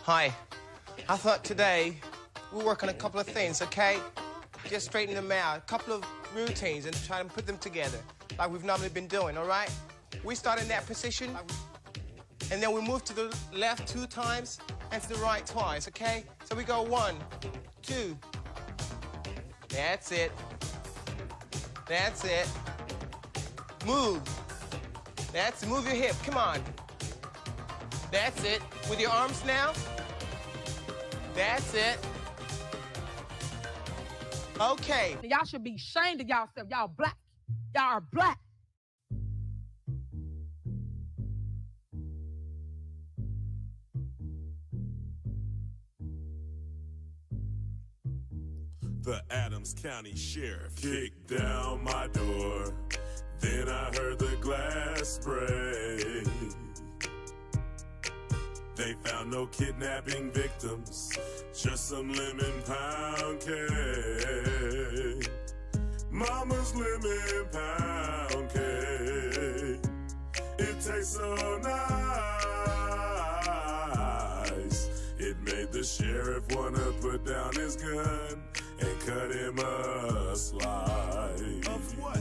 Hi. I thought today we'll work on a couple of things, okay? Just straighten them out, a couple of routines, and try and put them together like we've normally been doing, all right? We start in that position, and then we move to the left 2 times and to the right twice, okay? So we go 1, 2. That's it. That's it. Move. That's it. Move your hip. Come on. That's it. With your arms now. That's it. Okay. Y'all should be ashamed of y'allself. Y'all black. Y'all are black. The Adams County Sheriff kicked down my door. Then I heard the glass break. They found no kidnapping victims, just some lemon pound cake. Mama's lemon pound cake. It tastes so nice. It made the sheriff wanna put down his gun and cut him a slice. Of what?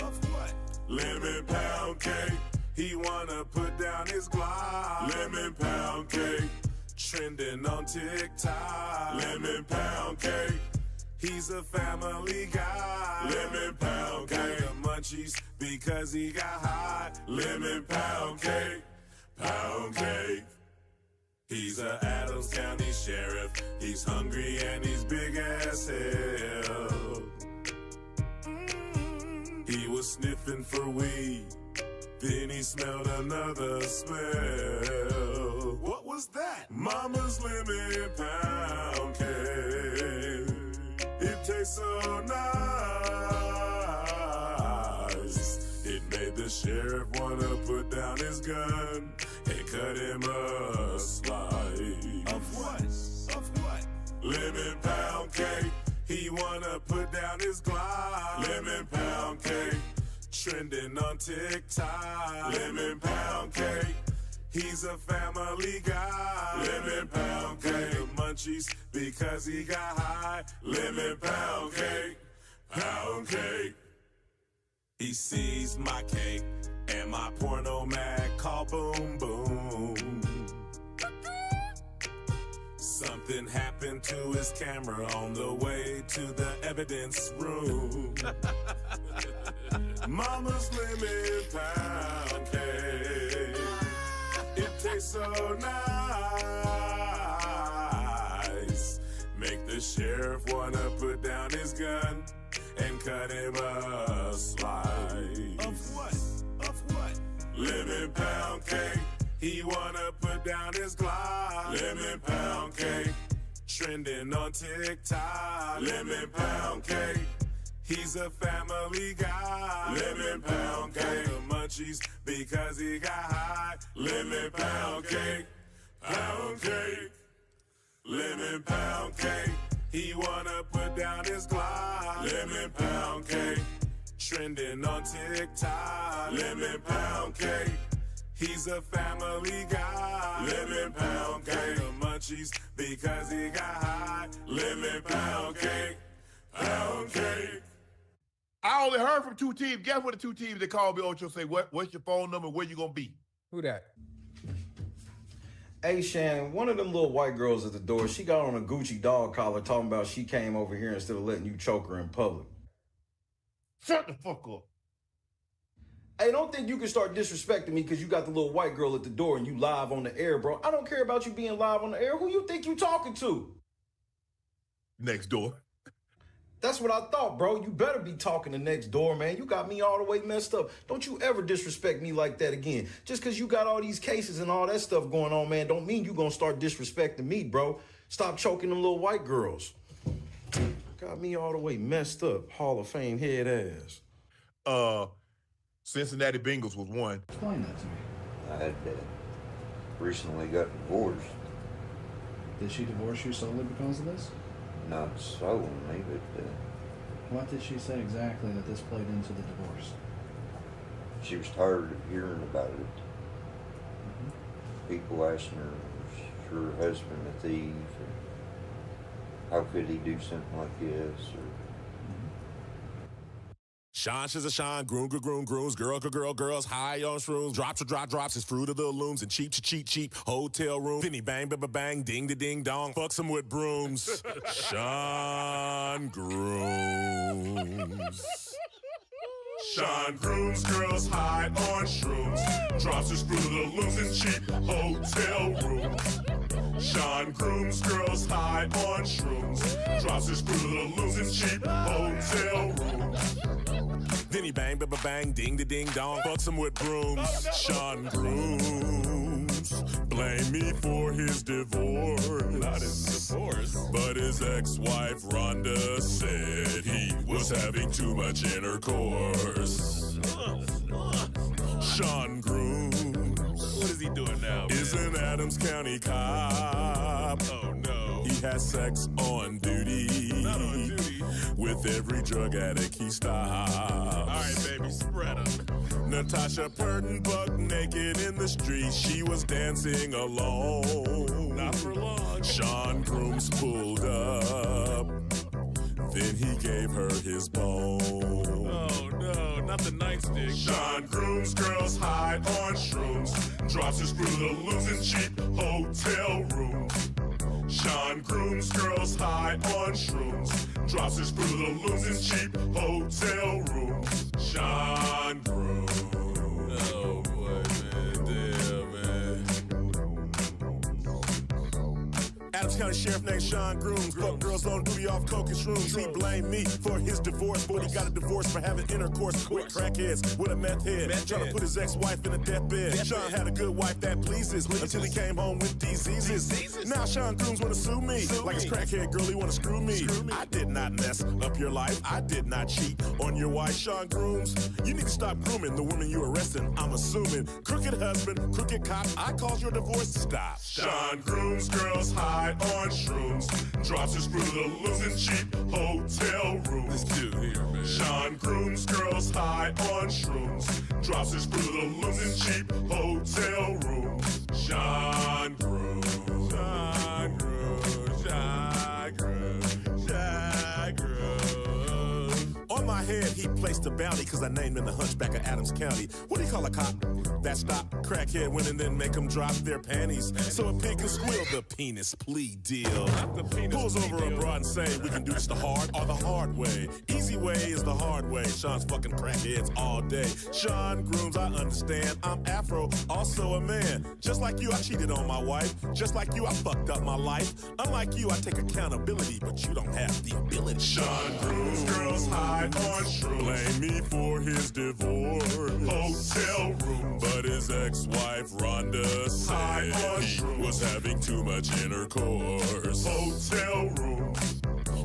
Of what? Lemon pound cake. He wanna put down his Glock. Lemon pound cake. Trending on TikTok. Lemon pound cake. He's a family guy. Lemon pound cake. The munchies because he got high. Lemon pound cake. Pound cake. He's a Adams County Sheriff. He's hungry and he's big as hell. He was sniffing for weed. Then he smelled another smell. What was that? Mama's lemon pound cake. It tastes so nice. It made the sheriff wanna put down his gun and cut him a slice. Of what? Of what? Lemon pound cake. He wanna put down his Glock. Lemon pound cake. Trending on TikTok. Lemon pound cake. He's a family guy. Lemon pound cake. The munchies because he got high. Lemon pound cake. Pound cake. He sees my cake and my porno mag call boom boom. Something happened to his camera on the way to the evidence room. Mama's lemon pound cake. It tastes so nice. Make the sheriff wanna put down his gun and cut him a slice. Of what? Of what? Lemon pound cake. He wanna put down his Glock. Lemon pound cake. Trending on TikTok. Lemon pound cake. He's a family guy. Lemon pound cake. The munchies because he got high. Lemon pound cake. Pound cake. Lemon pound cake. He wanna put down his Glock. Lemon pound cake. Trending on TikTok. Lemon pound cake. He's a family guy. Lemon pound cake. The munchies because he got high. Lemon pound cake. Pound cake. I only heard from 2 teams. Guess what the 2 teams they called me, Ocho, say, what's your phone number, where you gonna be? Who that? Hey, Shannon, one of them little white girls at the door, she got on a Gucci dog collar talking about she came over here instead of letting you choke her in public. Shut the fuck up. Hey, don't think you can start disrespecting me because you got the little white girl at the door and you live on the air, bro. I don't care about you being live on the air. Who you think you talking to? Next door. That's what I thought, bro. You better be talking to next door, man. You got me all the way messed up. Don't you ever disrespect me like that again. Just because you got all these cases and all that stuff going on, man, don't mean you gonna start disrespecting me, bro. Stop choking them little white girls. Got me all the way messed up. Hall of Fame head ass. Cincinnati Bengals was one. Explain that to me. I had recently got divorced. Did she divorce you solely because of this? Not solely, but What did she say exactly that this played into the divorce? she was tired of hearing about it. People asking her her husband a thief? Or how could he do something like this? Or Sean, she's a Sean, grooms, girls, high on shrooms, drops, his fruit of the looms, and cheap, hotel room, then he bang, ding, ding, dong, fucks him with brooms. Sean Grooms. Sean Grooms, girls high on shrooms, drops his fruit of the looms in cheap hotel rooms. Sean Grooms, girls high on shrooms, drops his fruit of the looms in cheap hotel rooms. Then he bang, ding, ding, dong, fucks him with brooms. Sean Grooms, blame me for his divorce. Not his divorce. But his ex-wife Rhonda said he was having too much intercourse. Sean Grooms, what is he doing now, is an Adams County cop. Oh no. He has sex on duty. Not on duty. With every drug addict he stops. All right, baby, spread up. Natasha Purden buck naked in the street. She was dancing alone. Not for long. Sean Grooms pulled up. Then he gave her his bone. Oh no, not the nightstick. Sean Grooms, girls high on shrooms, drops his fruit of the looms in cheap hotel rooms. Sean Grooms, girls high on shrooms, drops his fruit of the looms in cheap hotel rooms. Sean Grooms. Oh boy, man, damn, man. Adams County Sheriff named Sean Grooms. Fuck girls on duty off coke and shrooms. He blamed me for his divorce, but he got a divorce for having intercourse with crackheads with a meth head. Trying to put his ex-wife in a deathbed. Sean had a good wife that pleases until he came home with diseases. Now Sean Grooms wanna sue me. Like his crackhead girl, he wanna screw me. I did not mess up your life. I did not cheat on your wife, Sean Grooms. You need to stop grooming the woman you arresting. I'm assuming crooked husband, crooked cop. I called your divorce. Stop. Sean Grooms, girls high on shrooms, drops his fruit of the looms in cheap hotel rooms. This dude here, man. Sean Grooms, girls high on shrooms, drops his fruit of the looms in cheap hotel rooms. Sean Grooms, Sean Grooms, Sean Grooms, Sean Grooms. On my head, he placed a bounty because I named him the Hunchback of Adams County. What do you call a cop that stop crackhead when and then make them drop their panties? So a pig can squeal the penis plea deal. Pulls over a broad and say, we can do this the hard or the hard way. Easy way is the hard way. Sean's fucking crackheads all day. Sean Grooms, I understand. I'm Afro, also a man. Just like you, I cheated on my wife. Just like you, I fucked up my life. Unlike you, I take accountability, but you don't have the ability. Sean Grooms, girls high on shrooms, blame me for his divorce. Hotel room, but his ex-wife Rhonda said he was having too much intercourse. Hotel room.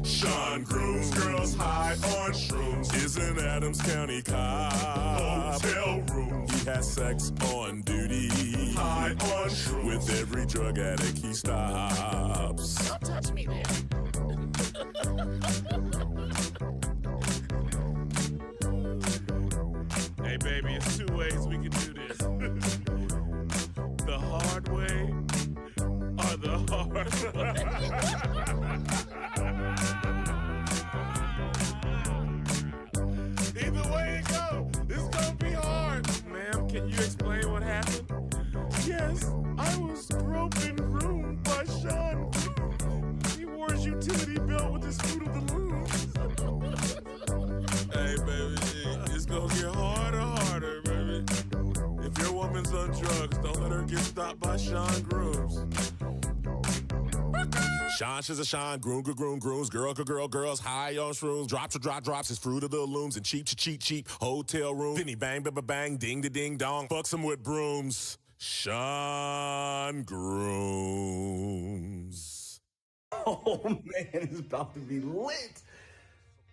Sean Grooms, girls high on shrooms, is an Adams County cop. Hotel room. He has sex on duty. High on shrooms. With every drug addict he stops. Don't touch me there. Hey baby, it's two ways we can do this. The hard way or the hard way. Either way it go, it's gonna be hard. Ma'am, can you explain what happened? Yes, I was groped and groomed by Sean. He wore his utility belt with his fruit of the loom. Hey baby, it's gonna get harder, baby. If your woman's on drugs, don't let her get stopped by Sean Grooms. Sean, she's a Sean, grooms, girls, high on shrooms, drops his fruit of the looms, and cheap, hotel room. Then he bang, ding, ding, dong, fucks him with brooms. Sean Grooms. Oh man, it's about to be lit.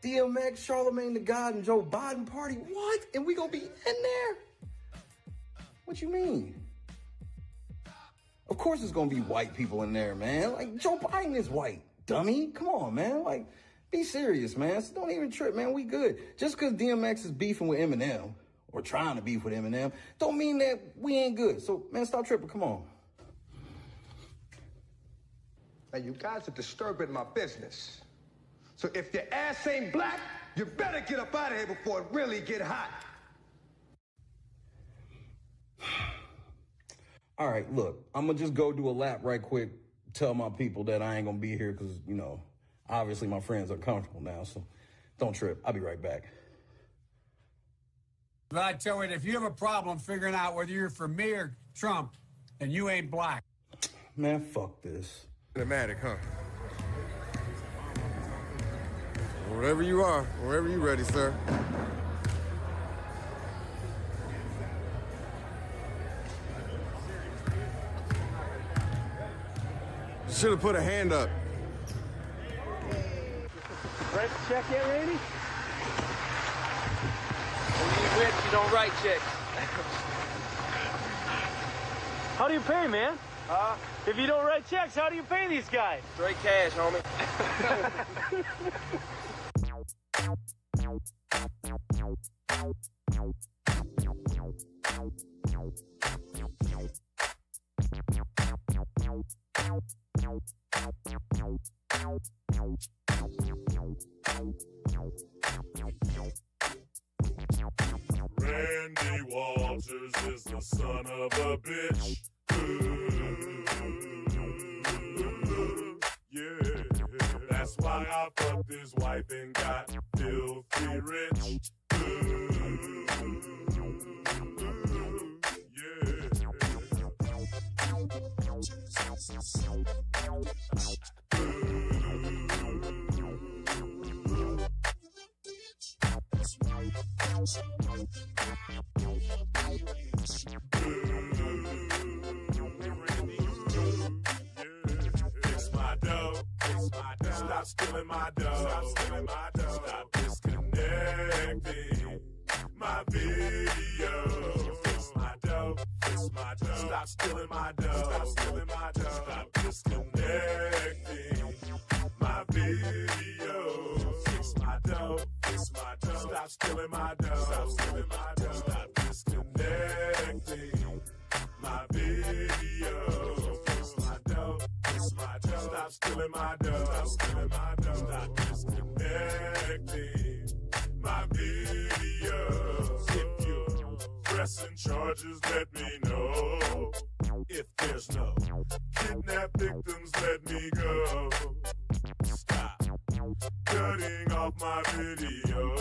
DMX, Charlemagne the God, and Joe Biden party. What? And we gonna be in there? What you mean? Of course it's gonna be white people in there, man. Like, Joe Biden is white, dummy. Come on, man. Like, be serious, man. So don't even trip, man. We good. Just because DMX is beefing with Eminem, or trying to beef with Eminem, don't mean that we ain't good. So, man, stop tripping. Come on. Now, you guys are disturbing my business. So if your ass ain't black, you better get up out of here before it really get hot. All right, look, I'm gonna just go do a lap right quick, tell my people that I ain't gonna be here because, you know, obviously my friends are comfortable now, so don't trip. I'll be right back. But I tell you, if you have a problem figuring out whether you're for me or Trump, then you ain't black. Man, fuck this. Dramatic, huh? Wherever you are, wherever you ready, sir. Should have put a hand up. Write the check yet, Randy? When you rich, you don't write checks. How do you pay, man? If you don't write checks, how do you pay these guys? Straight cash, homie. Randy Walters is the son of a bitch. Yeah, that's why I fucked his wife and got filthy rich. Stop stealing my dough. Stop stealing my dough. Stop disconnecting my video. Fix my dough. Fix my dough. Stop stealing my dough. Stop stealing my dough. Stop disconnecting my video. Fix my dough. Fix my dough. Stop stealing my dough. Stop stealing my dough. Stop disconnecting my video. Fix my dough. Fix my dough. Stop stealing my dough. Stop stealing my dough. Stop disconnecting my video. If you're pressing charges, let me know. If there's no kidnap victims, let me go. Stop cutting off my video.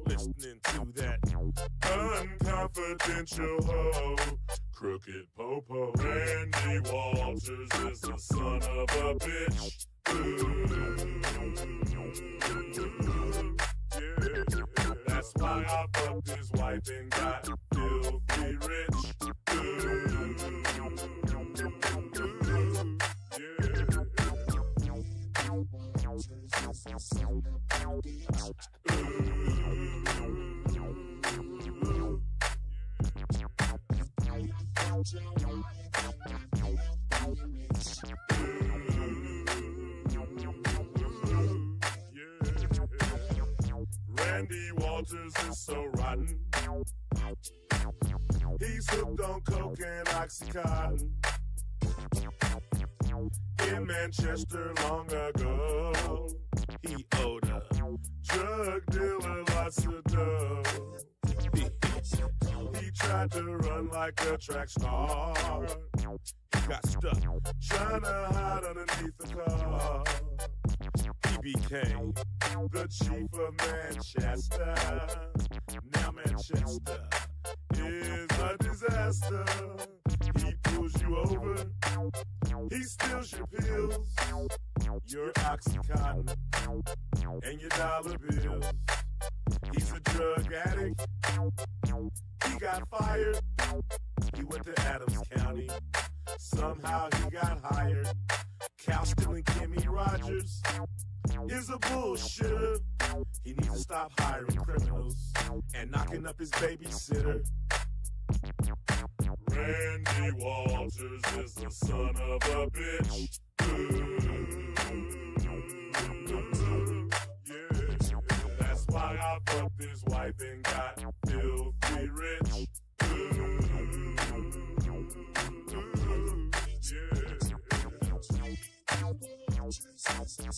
Listening to that unconfidential hoe. Crooked Popo. Randy Walters is the son of a bitch. Yeah, that's why I fucked his wife and got filthy rich. Randy Walters is so rotten. He's hooked on coke and Oxycontin. In Manchester long ago, he owed a drug dealer lots of dough. He tried to run like a track star. He got stuck trying to hide underneath the car. He became the chief of Manchester. Now Manchester is a disaster. He pulls you over. He steals your pills, your Oxycontin, and your dollar bills. He's a drug addict. He got fired. He went to Adams County. Somehow he got hired. Cow stealing Kimmy Rogers is a bullshitter. He needs to stop hiring criminals and knocking up his babysitter. Randy Walters is the son of a bitch. Yeah, that's why I fucked his wife and got filthy rich. Yeah. Hey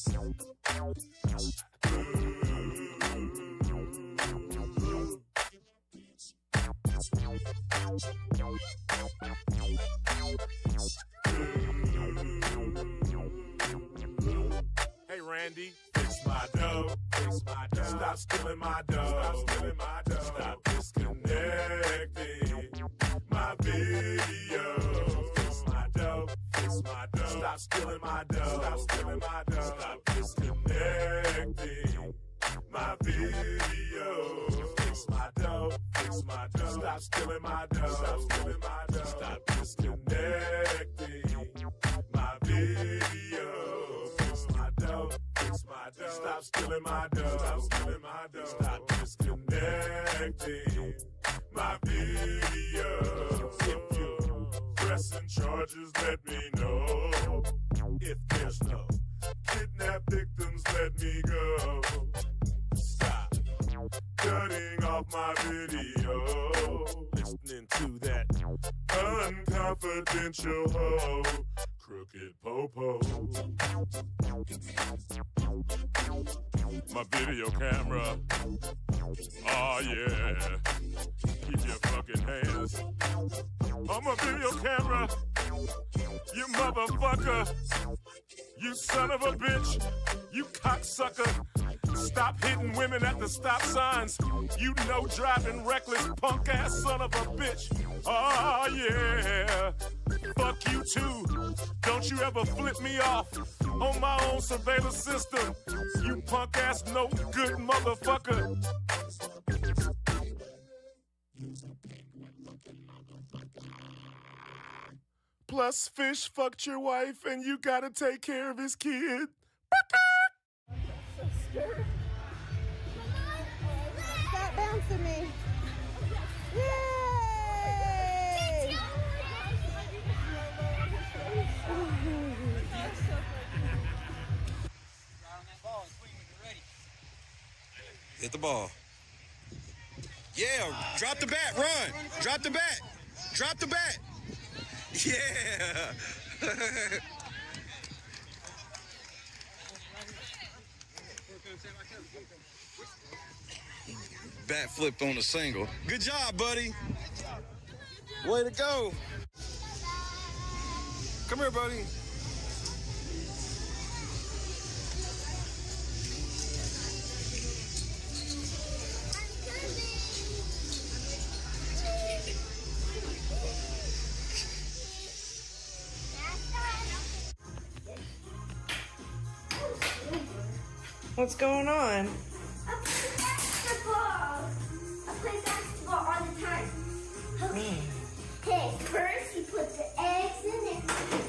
Randy, fix my dough, fix my dough. Stop stealing my dough, stop stealing my dough. Stop disconnecting my video. Fix my dough, fix my dough. Stop stealing my dough, stop stealing my dough. Stop disconnecting my video. Fix my dough, fix my dough. Stop stealing my dough, stop stealing my dough. Stop disconnecting my video. Fix my dough, fix my dough. Stop stealing my dough, stop stealing my dough. Stop disconnecting my video. If you're pressing charges, let me know. If there's no kidnap victims, let me go. Stop cutting off my video. Listening to that unconfidential hoe. Crooked popo. My video camera. Oh yeah. Keep your fucking hands on my video camera. You motherfucker. You son of a bitch. You cocksucker. Stop hitting women at the stop signs. You know driving reckless punk ass son of a bitch. Oh yeah. Fuck you too. Don't you ever flip me off on my own surveillance system. You punk ass no good motherfucker. Plus Fish fucked your wife and you gotta take care of his kid. So scared. Stop bouncing me. Yay! Hit the ball. Yeah, drop the bat, run. Drop the bat. Drop the bat. Yeah. Bat flipped on a single. Good job, buddy. Way to go. Come here, buddy. What's going on? I play basketball all the time. Okay. Hey, first you put the eggs in it.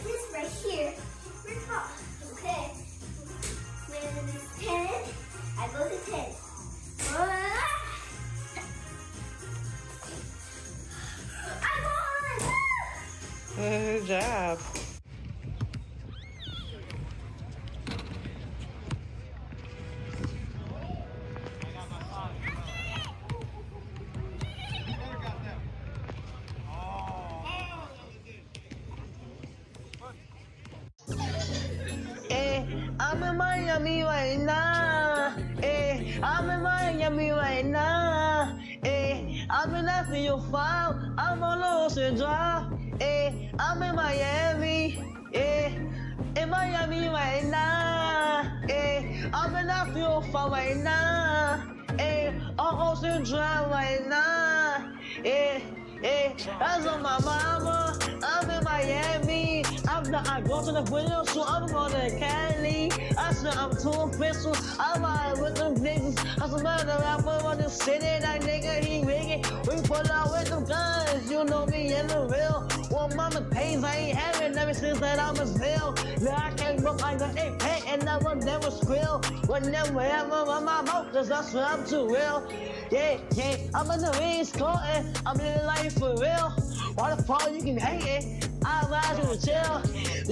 This right here. We're top. Okay. When it's 10, I go to 10. I won! Good job. I'm in Miami right now. I'm in Miami right now. I'm in after your file. I'm on Ocean Drive. I'm in Miami. In Miami right now. I'm in after your file right now. On Ocean Drive right now. That's on my mama. I'm in Miami. I go to the window, so I'm going to Cali. I said I'm too official. I'm out with them niggas. I'm another rapper on the city. That nigga, he wicked. We pull out with them guns. You know me in the real. Well, mama pays, I ain't having ever since that I was real. Now I came up like an AP and never squill. Whenever on my mouth, cause that's what I'm too real. Yeah, I'm in the East Coast. I'm living life for real. Why the fuck you can hate it? I ride you to chill.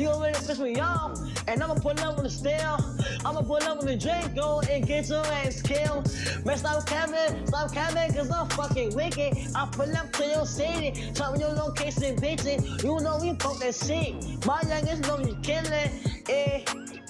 You gon' really piss me off, and I'ma pull up on the steel. I'ma pull up on the drink, go and get your ass killed. Man, stop capping, cause I'm fucking wicked. I pull up to your city, tell me your location, bitches. You know we fuck that shit. My youngest know you killin',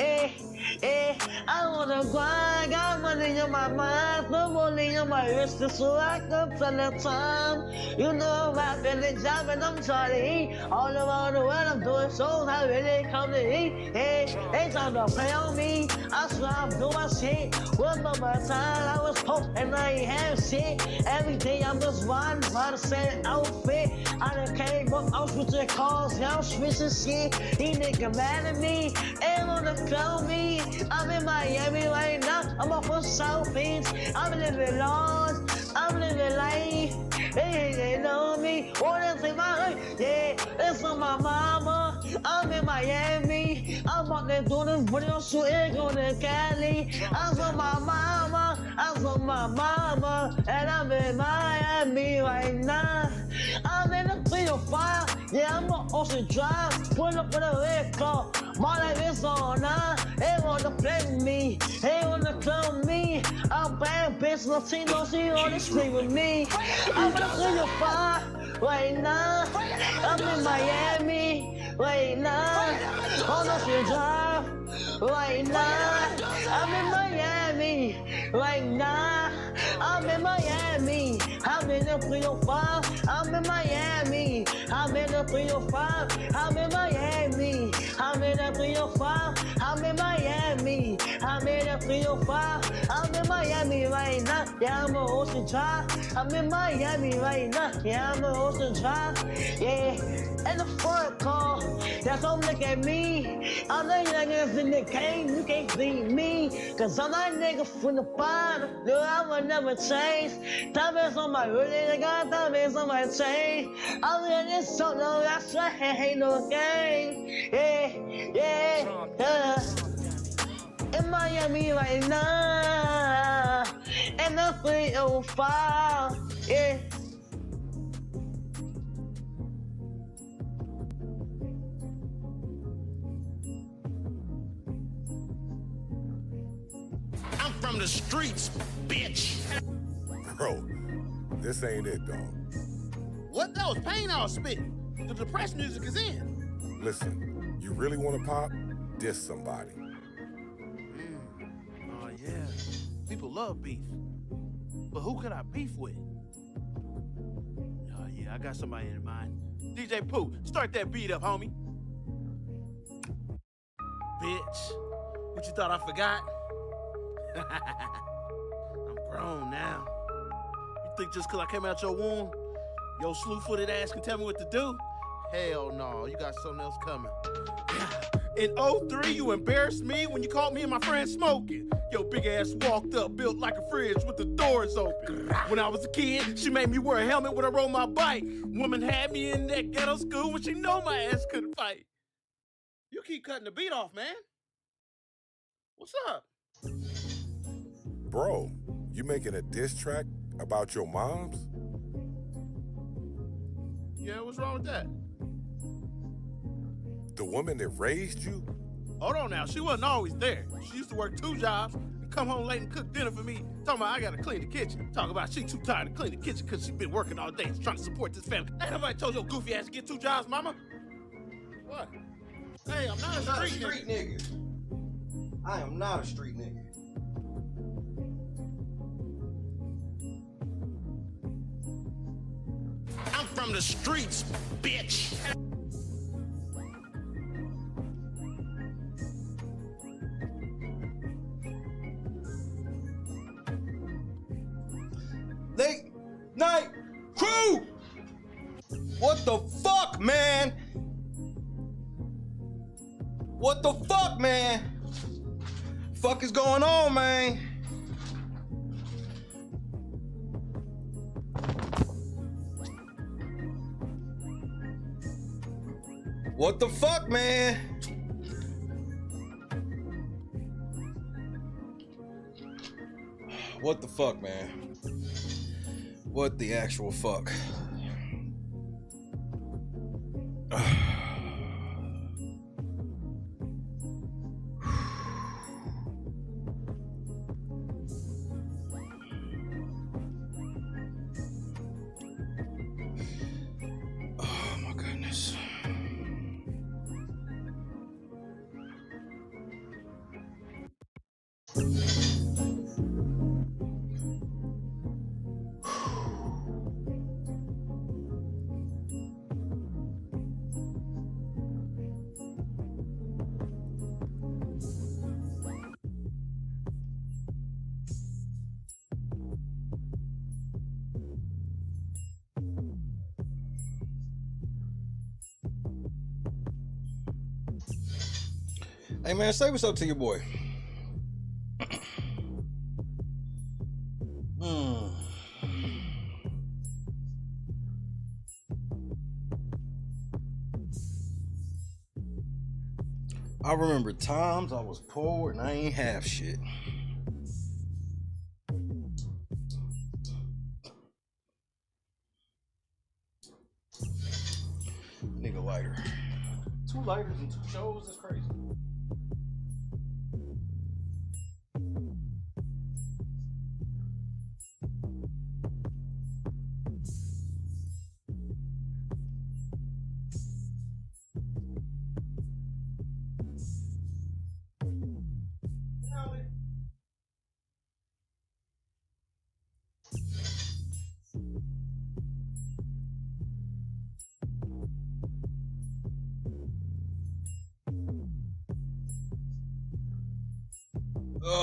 I wanna grind, got money in my mind, no money on my wrist, so I can spend the time. You know I'm rapping the job and I'm trying to eat. All around the world I'm doing shows, I really come to eat. They trying to play on me, I swear I'm doing my shit. One more time, I was poor and I ain't have shit. Every day I'm just riding by the same outfit. I done came up, I'm switching cars, yeah, I'm switching shit. These niggas mad at me, they wanna kill me. I'm in Miami right now, I'm off of South Beach. I'm living large, I'm living life. They know me, wanna take my life. Yeah, it's on my mama. I'm in Miami, I'm out there doing this video shooting on the Cali. I'm on my mama, I'm on my mama, and I'm in Miami right now. I'm in the 305, yeah, I'm on Ocean Drive. Pull up with a red car, my life is on now. They wanna play with me, they wanna clone me. I'm bad bitch, Latino, she on the street with me. I'm in the 305 right now. I'm in Miami right now. On Ocean Drive right now. I'm in Miami right now. I'm in Miami. I'm in the 305. I'm in Miami. I'm in the 305. I'm in Miami. I'm in the 305. I'm in Miami. I'm in the 305. I'm in Miami right now. Yeah, I'm on Ocean Drive. I'm in Miami right now. Yeah, I'm on Ocean Drive. Yeah, in the front car. That's all look at me. I'm the youngest in the game. You can't see me. Cause I'm that nigga from the bottom. No, I will never change. Time is on my really got time is on my chain. I'm in this song, no, that's right, ain't no game. Yeah. In Miami right now. And the 305. Yeah. I'm from the streets, bitch. Bro, this ain't it, dog. What? That was pain I was spitting. The depressed music is in. Listen, you really want to pop? Diss somebody. Oh, yeah. People love beef. But who could I beef with? Oh, yeah, I got somebody in mind. DJ Pooh, start that beat up, homie. Bitch, what you thought I forgot? I'm grown now. You think just because I came out your womb, your slew-footed ass can tell me what to do? Hell no, you got something else coming. In 03, you embarrassed me when you caught me and my friend smoking. Your big ass walked up, built like a fridge with the doors open. When I was a kid, she made me wear a helmet when I rode my bike. Woman had me in that ghetto school when she know my ass couldn't fight. You keep cutting the beat off, man. What's up? Bro, you making a diss track about your moms? Yeah, what's wrong with that? The woman that raised you? Hold on now, she wasn't always there. She used to work 2 jobs and come home late and cook dinner for me. Talking about I gotta clean the kitchen. Talking about she too tired to clean the kitchen because she been working all day trying to support this family. Ain't nobody told your goofy ass to get 2 jobs, mama? What? Hey, I'm not a street nigga. I am not a street nigga. I'm from the streets, bitch. Late night crew! What the fuck, man? What the fuck, man? Fuck is going on, man? What the fuck, man? What the fuck, man? What the actual fuck? Oh my goodness. Hey man, say what's up to your boy. I remember times I was poor and I ain't have shit. Nigga lighter. 2 lighters and 2 shows, that's crazy.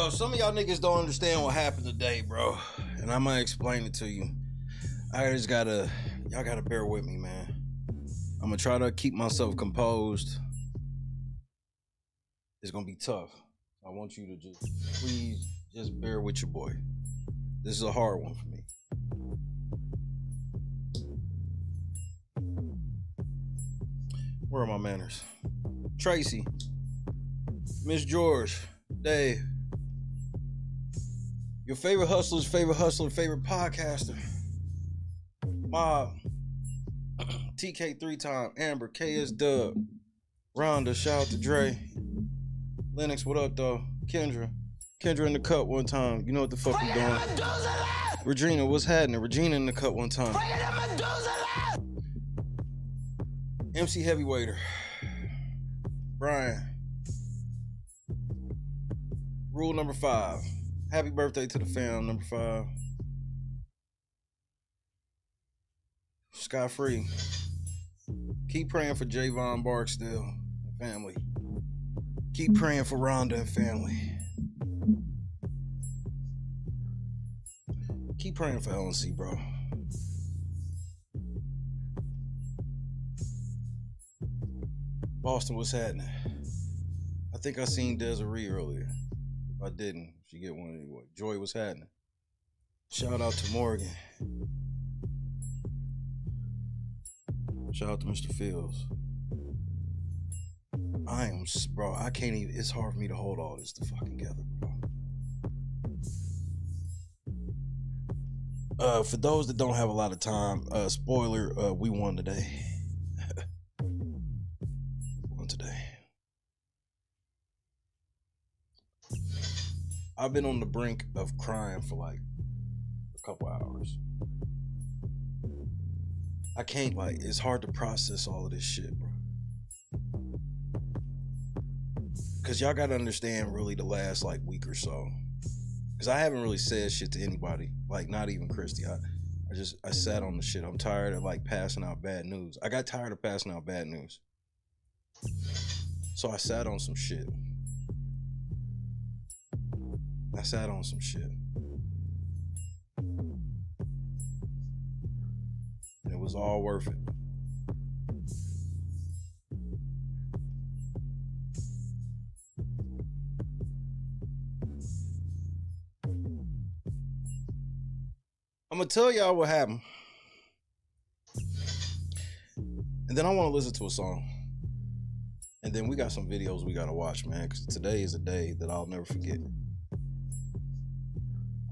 Some of y'all niggas don't understand what happened today, bro. And I'm gonna explain it to you. Y'all gotta bear with me, man. I'm gonna try to keep myself composed. It's gonna be tough. I want you to please just bear with your boy. This is a hard one for me. Where are my manners? Tracy, Miss George, Dave. Your favorite hustler's favorite hustler, favorite podcaster. Mob, TK 3-time, Amber, KS Dub, Rhonda, shout out to Dre. Lennox, what up though? Kendra in the cut one time. You know what the fuck we doing. Regina, what's happening? Regina in the cut one time. MC Heavyweighter. Brian. Rule number 5. Happy birthday to the fam, number 5. Scott Free. Keep praying for Javon Barksdale and family. Keep praying for Rhonda and family. Keep praying for LNC, bro. Boston, what's happening? I think I seen Desiree earlier. If I didn't, she get one anyway. Joy, what's happening? Shout out to Morgan. Shout out to Mr. Fields. Bro, I can't even, it's hard for me to hold all this fucking together, bro. For those that don't have a lot of time, spoiler, we won today. I've been on the brink of crying for like a couple hours. I can't, it's hard to process all of this shit, bro. Cause y'all gotta understand really the last week or so. Cause I haven't really said shit to anybody, not even Christy. I sat on the shit. I'm tired of passing out bad news. I got tired of passing out bad news. So I sat on some shit. And it was all worth it. I'm gonna tell y'all what happened. And then I want to listen to a song. And then we got some videos we gotta watch, man, because today is a day that I'll never forget.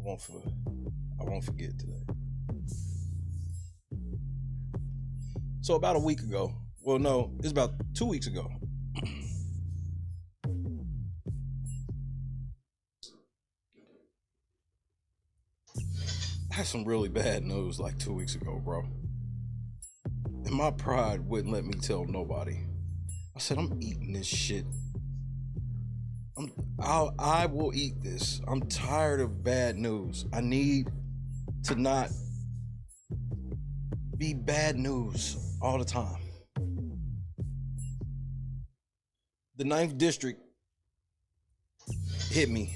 I won't forget today. So about a week ago, well, no, it's about 2 weeks ago. I had some really bad news 2 weeks ago, bro. And my pride wouldn't let me tell nobody. I said, I'm eating this shit. I will eat this. I'm tired of bad news. I need to not be bad news all the time. The 9th district hit me.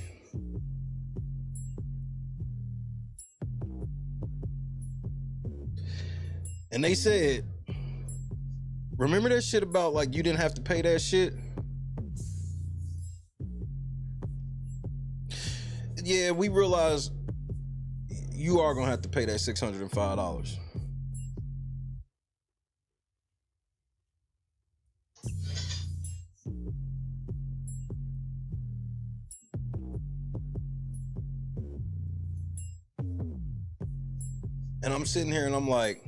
And they said, remember that shit about like you didn't have to pay that shit? Yeah, we realized you are gonna have to pay that $605. And I'm sitting here and I'm like,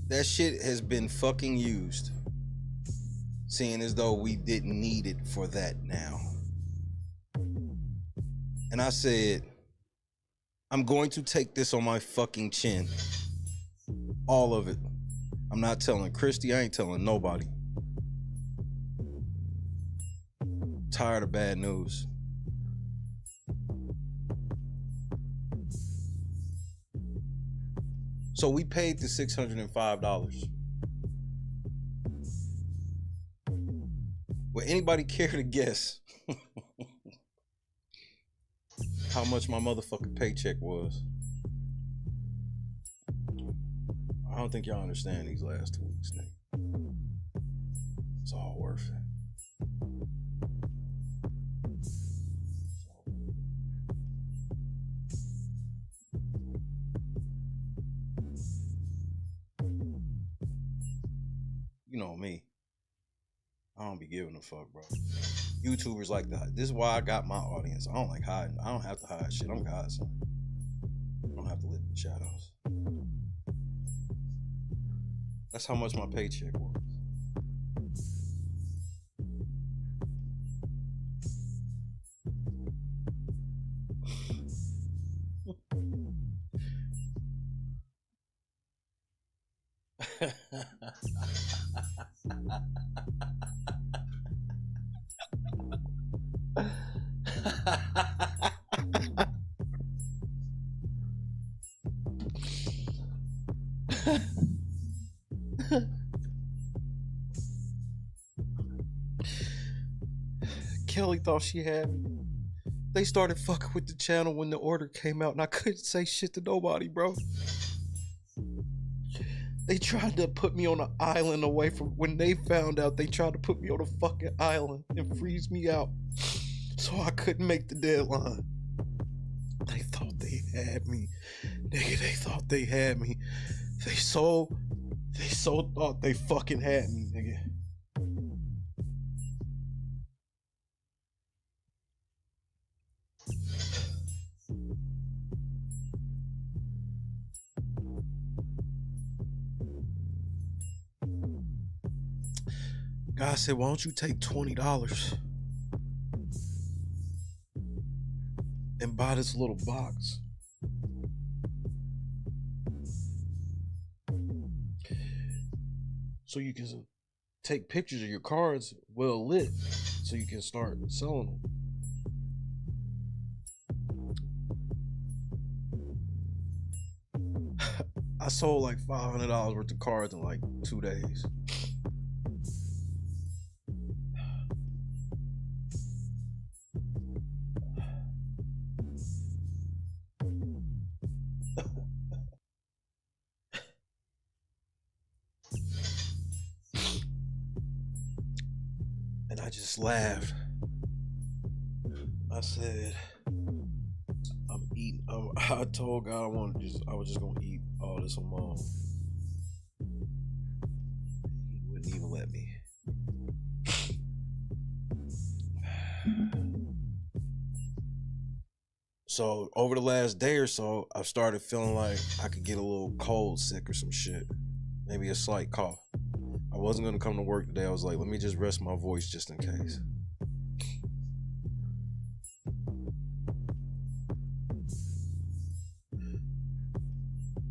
that shit has been fucking used, seeing as though we didn't need it for that now. And I said, I'm going to take this on my fucking chin. All of it. I'm not telling Christy, I ain't telling nobody. Tired of bad news. So we paid the $605. Would anybody care to guess how much my motherfucking paycheck was? I don't think y'all understand these last 2 weeks, nigga. It's all worth it. You know me. I don't be giving a fuck, bro. YouTubers like that. This is why I got my audience. I don't like hiding. I don't have to hide shit. I'm God, son. I don't have to live in the shadows. That's how much my paycheck was. Kelly thought she had me. They started fucking with the channel when the order came out and I couldn't say shit to nobody, bro. They tried to put me on an island away from, when they found out, they tried to put me on a fucking island and freeze me out so I couldn't make the deadline. They thought they had me. Nigga, they thought they had me. They so thought they fucking had me, nigga. God said, why don't you take $20 and buy this little box? So you can take pictures of your cards well lit so you can start selling them. I sold like $500 worth of cards in like 2 days. And I just laughed. I said, I'm eating. I told God I was just gonna eat all this on my own. He wouldn't even let me. So over the last day or so, I've started feeling like I could get a little cold sick or some shit. Maybe a slight cough. I wasn't gonna come to work today. I was like, let me just rest my voice just in case.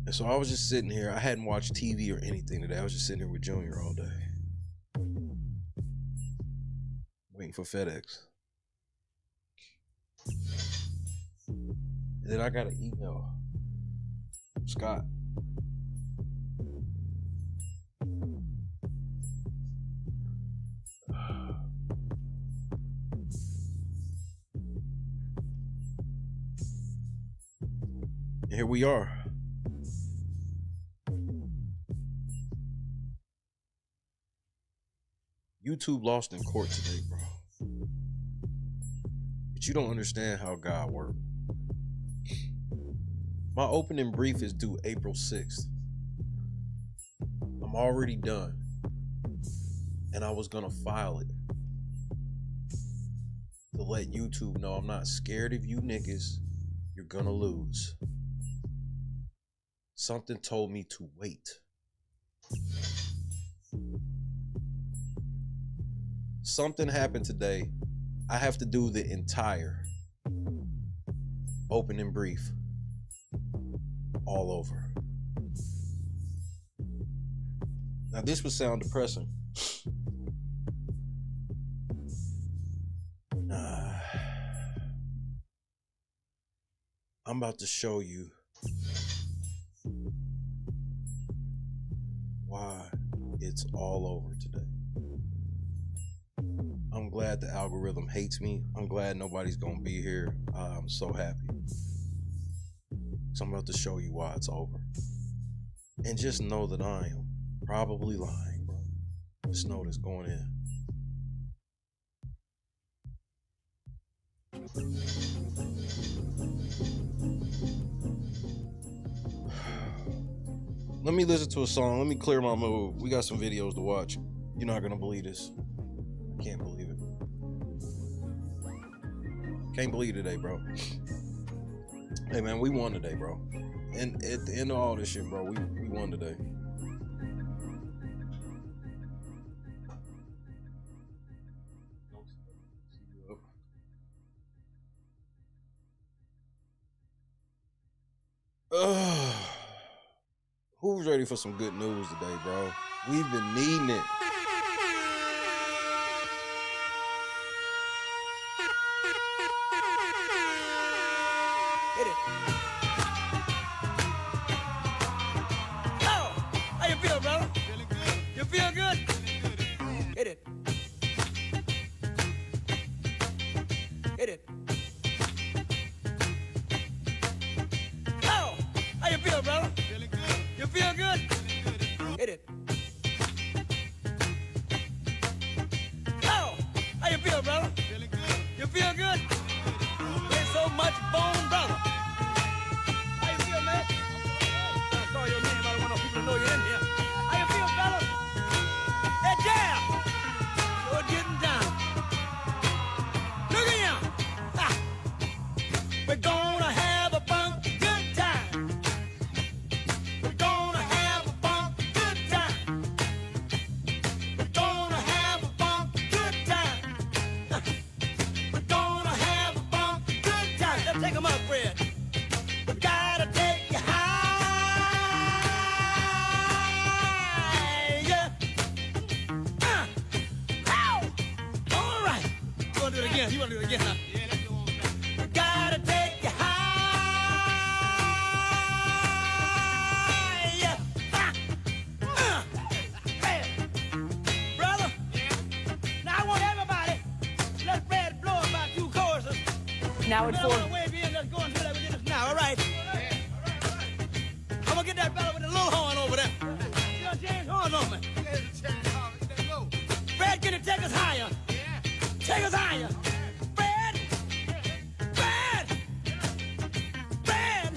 And so I was just sitting here. I hadn't watched TV or anything today. I was just sitting here with Junior all day. Waiting for FedEx. And then I got an email from Scott. And here we are. YouTube lost in court today, bro. But you don't understand how God works. My opening brief is due April 6th. I'm already done. And I was gonna file it to let YouTube know I'm not scared of you niggas. You're gonna lose. Something told me to wait. Something happened today. I have to do the entire opening brief all over. Now this would sound depressing. I'm about to show you why it's all over today. I'm glad the algorithm hates me. I'm glad nobody's gonna be here. I'm so happy. So I'm about to show you why it's over. And just know that I am probably lying, bro. Just know this going in. Let me listen to a song. Let me clear my mood. We got some videos to watch. You're not gonna believe this. I can't believe it. Can't believe today, bro. Hey man, we won today, bro. And at the end of all this shit, bro, we won today. Who's ready for some good news today, bro? We've been needing it. Hit it. Oh, how you feel, brother? Feeling good. You feel good? Hit it. Hit it. Oh, how you feel, brother? Feeling good. You feel good? Hit it. Oh, how you feel, brother? Feeling good. You feel good? There's so much bone, brother. How you feel, man? I saw your name. I don't want no people to know you're in here. How you feel, brother? Hey, Jam! You're getting down. Look at him. Ah. We're gonna have a funky good time. We're gonna have a funky good time. We're gonna have a funky good time. We're gonna have a funky good time. Let's take 'em up, Fred. We gotta take you higher. Ow! All right. You wanna do it again? You wanna do it again, huh? Yeah, let's go on back. We gotta take you higher. Hey, brother. Now I want everybody. Let Fred blow about 2 choruses. Now it's I for. want to wave in. Let's go and do that with this now. All right. I'm gonna get that fella with the little horn over there. You know, James Horn on me. Fred, can you take us higher? Take us higher. Fred! Fred! Fred!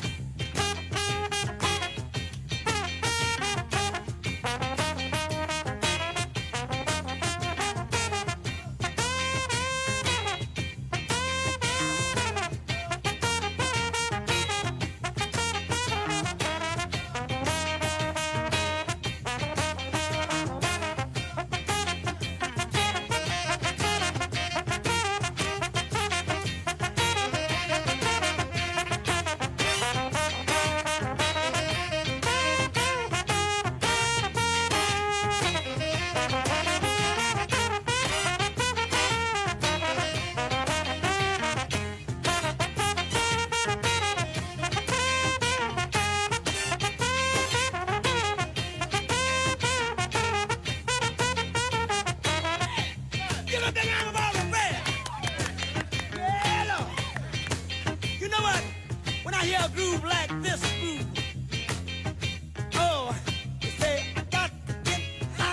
Pick up the hammer ball and bread. Yeah, Lord. You know what? When I hear a groove like this groove, oh, you say, I got to get high.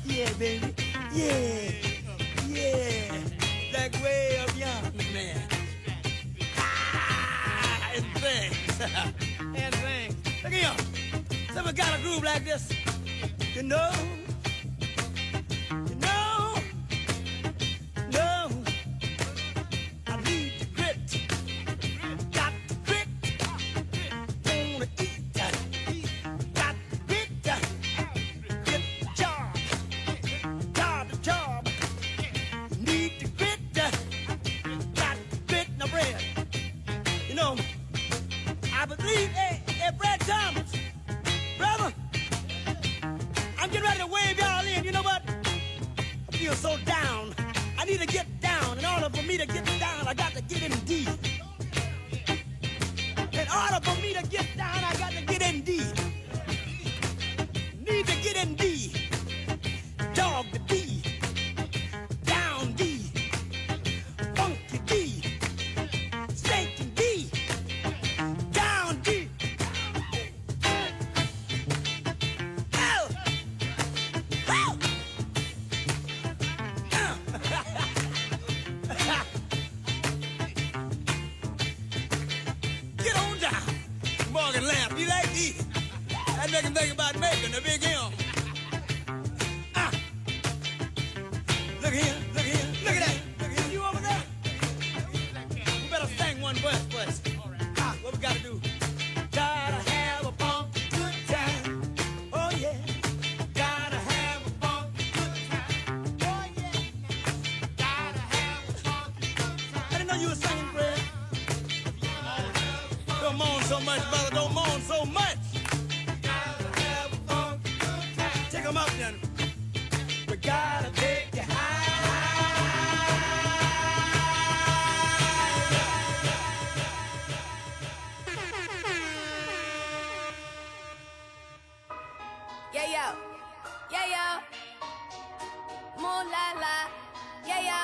Yeah, baby. Yeah. Yeah. That way of young man. Ah, and things. And things. Look here. Someone got a groove like this. You know. I need the grit. Got the grit. Wanna eat that. Got the grit. Get the job. Got the job. Need the grit. Got the grit in the bread. You know, I believe, hey, Brad Thomas, brother, I'm getting ready to wave y'all in. You know what? I feel so down. I need to get down. In order for me to get down, I got to get in deep. In order for me to get down, I got to get in deep. Need to get in deep. Dog the D. Down D. Funky D. Shaking D. Down D. Ow! Ow! Get on down. Morgan Lamb, you like D? That make him think about making a big M. Look here, look here, look at that. Look at you over there. We better sing one verse first. What we gotta do? Gotta have a funky good time. Oh yeah. Gotta have a funky good time. Oh yeah. Gotta have a funky good time. I didn't know you were singing, Fred. Don't moan so much, brother. Don't moan so much. Gotta have a funky good time. Take 'em up then. We gotta take you high. Yeah, yo. Yeah, yo. Moon la la. Yeah, yo.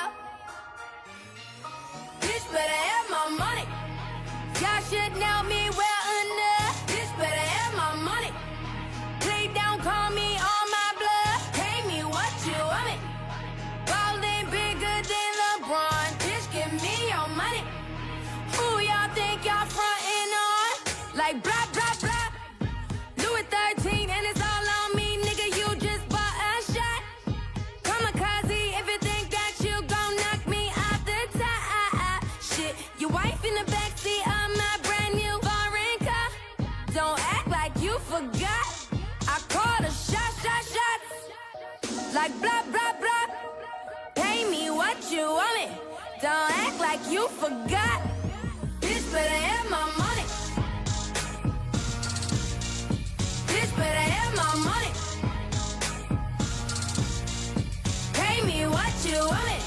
Bitch better have my money. Y'all should know me well enough. Bitch better have my money. Please don't call me on my blood. Pay me what you want me. Ballin' bigger than LeBron. Bitch, give me your money. Who y'all think y'all frontin' on? Like blah, blah, blah. Louis 13 and it's all on me, nigga. You just bought a shot. Kamikaze if you think that you gon' knock me off the top. Shit, your wife in the backseat of my brand new foreign car. Don't act like you forgot. I called a shot. Like blah, blah, blah. Pay me what you want me. Don't act like you forgot. Bitch better have my money. Bitch better have my money. Pay me what you want me.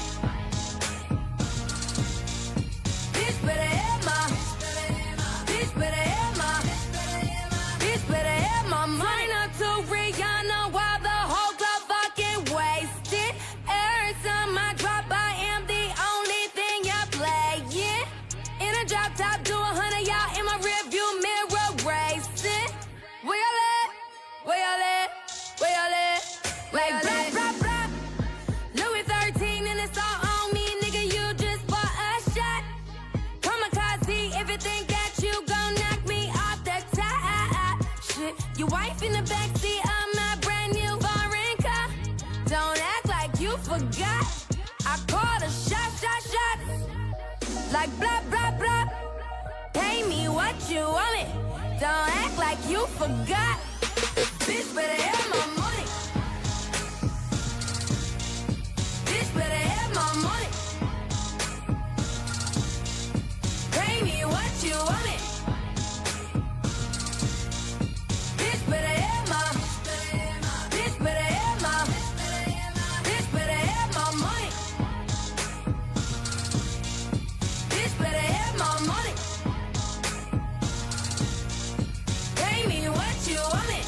Bitch better have my. Bitch better have my. Bitch better have my money. Not to Rihanna while the whole club fucking wasted. Every time I drop, I am the only thing y'all playing. In a drop top, do 100 y'all in my rearview mirror racing. Where y'all at? Where y'all at? Where y'all at? Like blah, blah, blah. Louis 13 and it's all on me, nigga. You just bought a shot. Kamikaze if you think that you gon' knock me off the top. Shit, your wife in the backseat of my brand new foreign car. Don't act like you forgot. I called a shot. Like blah, blah, blah. Pay me what you want me. Don't act like you forgot. Bitch better have my money. Bitch better have my money. Pay me what you want me. Bitch better have my. Bitch better have my. Bitch better have my money. Bitch better have my money. Pay me what you want me.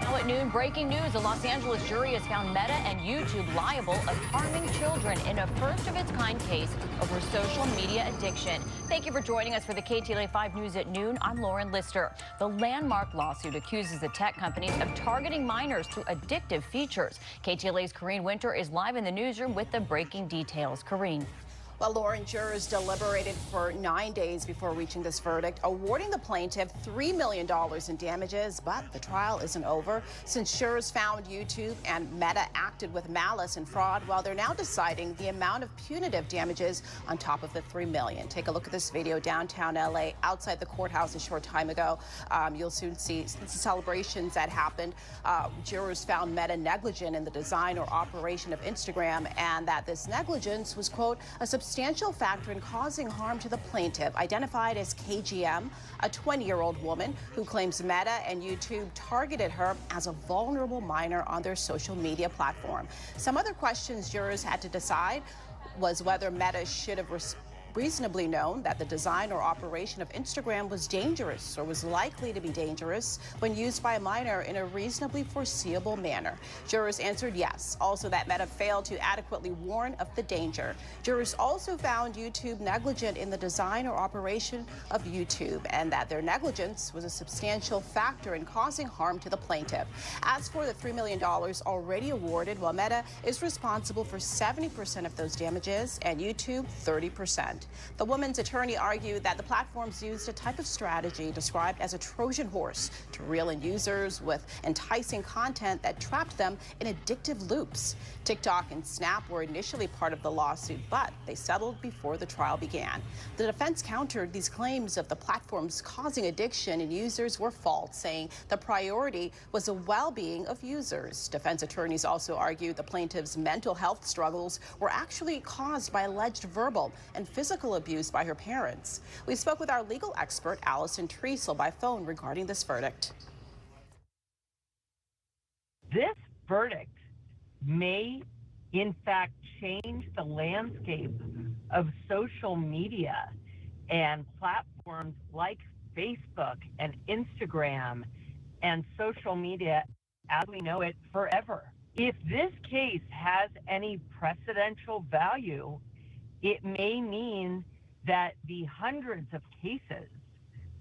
Now at noon, breaking news. A Los Angeles jury has found Meta and YouTube liable of harming children in a first-of-its-kind case over social media addiction. Thank you for joining us for the KTLA 5 News at noon. I'm Lauren Lister. The landmark lawsuit accuses the tech companies of targeting minors through addictive features. KTLA's Corrine Winter is live in the newsroom with the breaking details. Corrine. Well, Lauren, jurors deliberated for 9 days before reaching this verdict, awarding the plaintiff $3 million in damages. But the trial isn't over since jurors found YouTube and Meta acted with malice and fraud. While they're now deciding the amount of punitive damages on top of the $3 million. Take a look at this video downtown LA, outside the courthouse a short time ago. You'll soon see the celebrations that happened. Jurors found Meta negligent in the design or operation of Instagram, and that this negligence was, quote, a substantial factor in causing harm to the plaintiff, identified as KGM, a 20-year-old woman who claims Meta and YouTube targeted her as a vulnerable minor on their social media platform. Some other questions jurors had to decide was whether Meta should have reasonably known that the design or operation of Instagram was dangerous or was likely to be dangerous when used by a minor in a reasonably foreseeable manner. Jurors answered yes. Also, that Meta failed to adequately warn of the danger. Jurors also found YouTube negligent in the design or operation of YouTube, and that their negligence was a substantial factor in causing harm to the plaintiff. As for the $3 million already awarded, well, Meta is responsible for 70% of those damages and YouTube 30%. The woman's attorney argued that the platforms used a type of strategy described as a Trojan horse to reel in users with enticing content that trapped them in addictive loops. TikTok and Snap were initially part of the lawsuit, but they settled before the trial began. The defense countered these claims of the platforms causing addiction in users were false, saying the priority was the well-being of users. Defense attorneys also argued the plaintiff's mental health struggles were actually caused by alleged verbal and physical abuse by her parents. We spoke with our legal expert, Allison Treasel, by phone regarding this verdict. This verdict may, in fact, change the landscape of social media and platforms like Facebook and Instagram and social media as we know it forever. If this case has any precedential value, it may mean that the hundreds of cases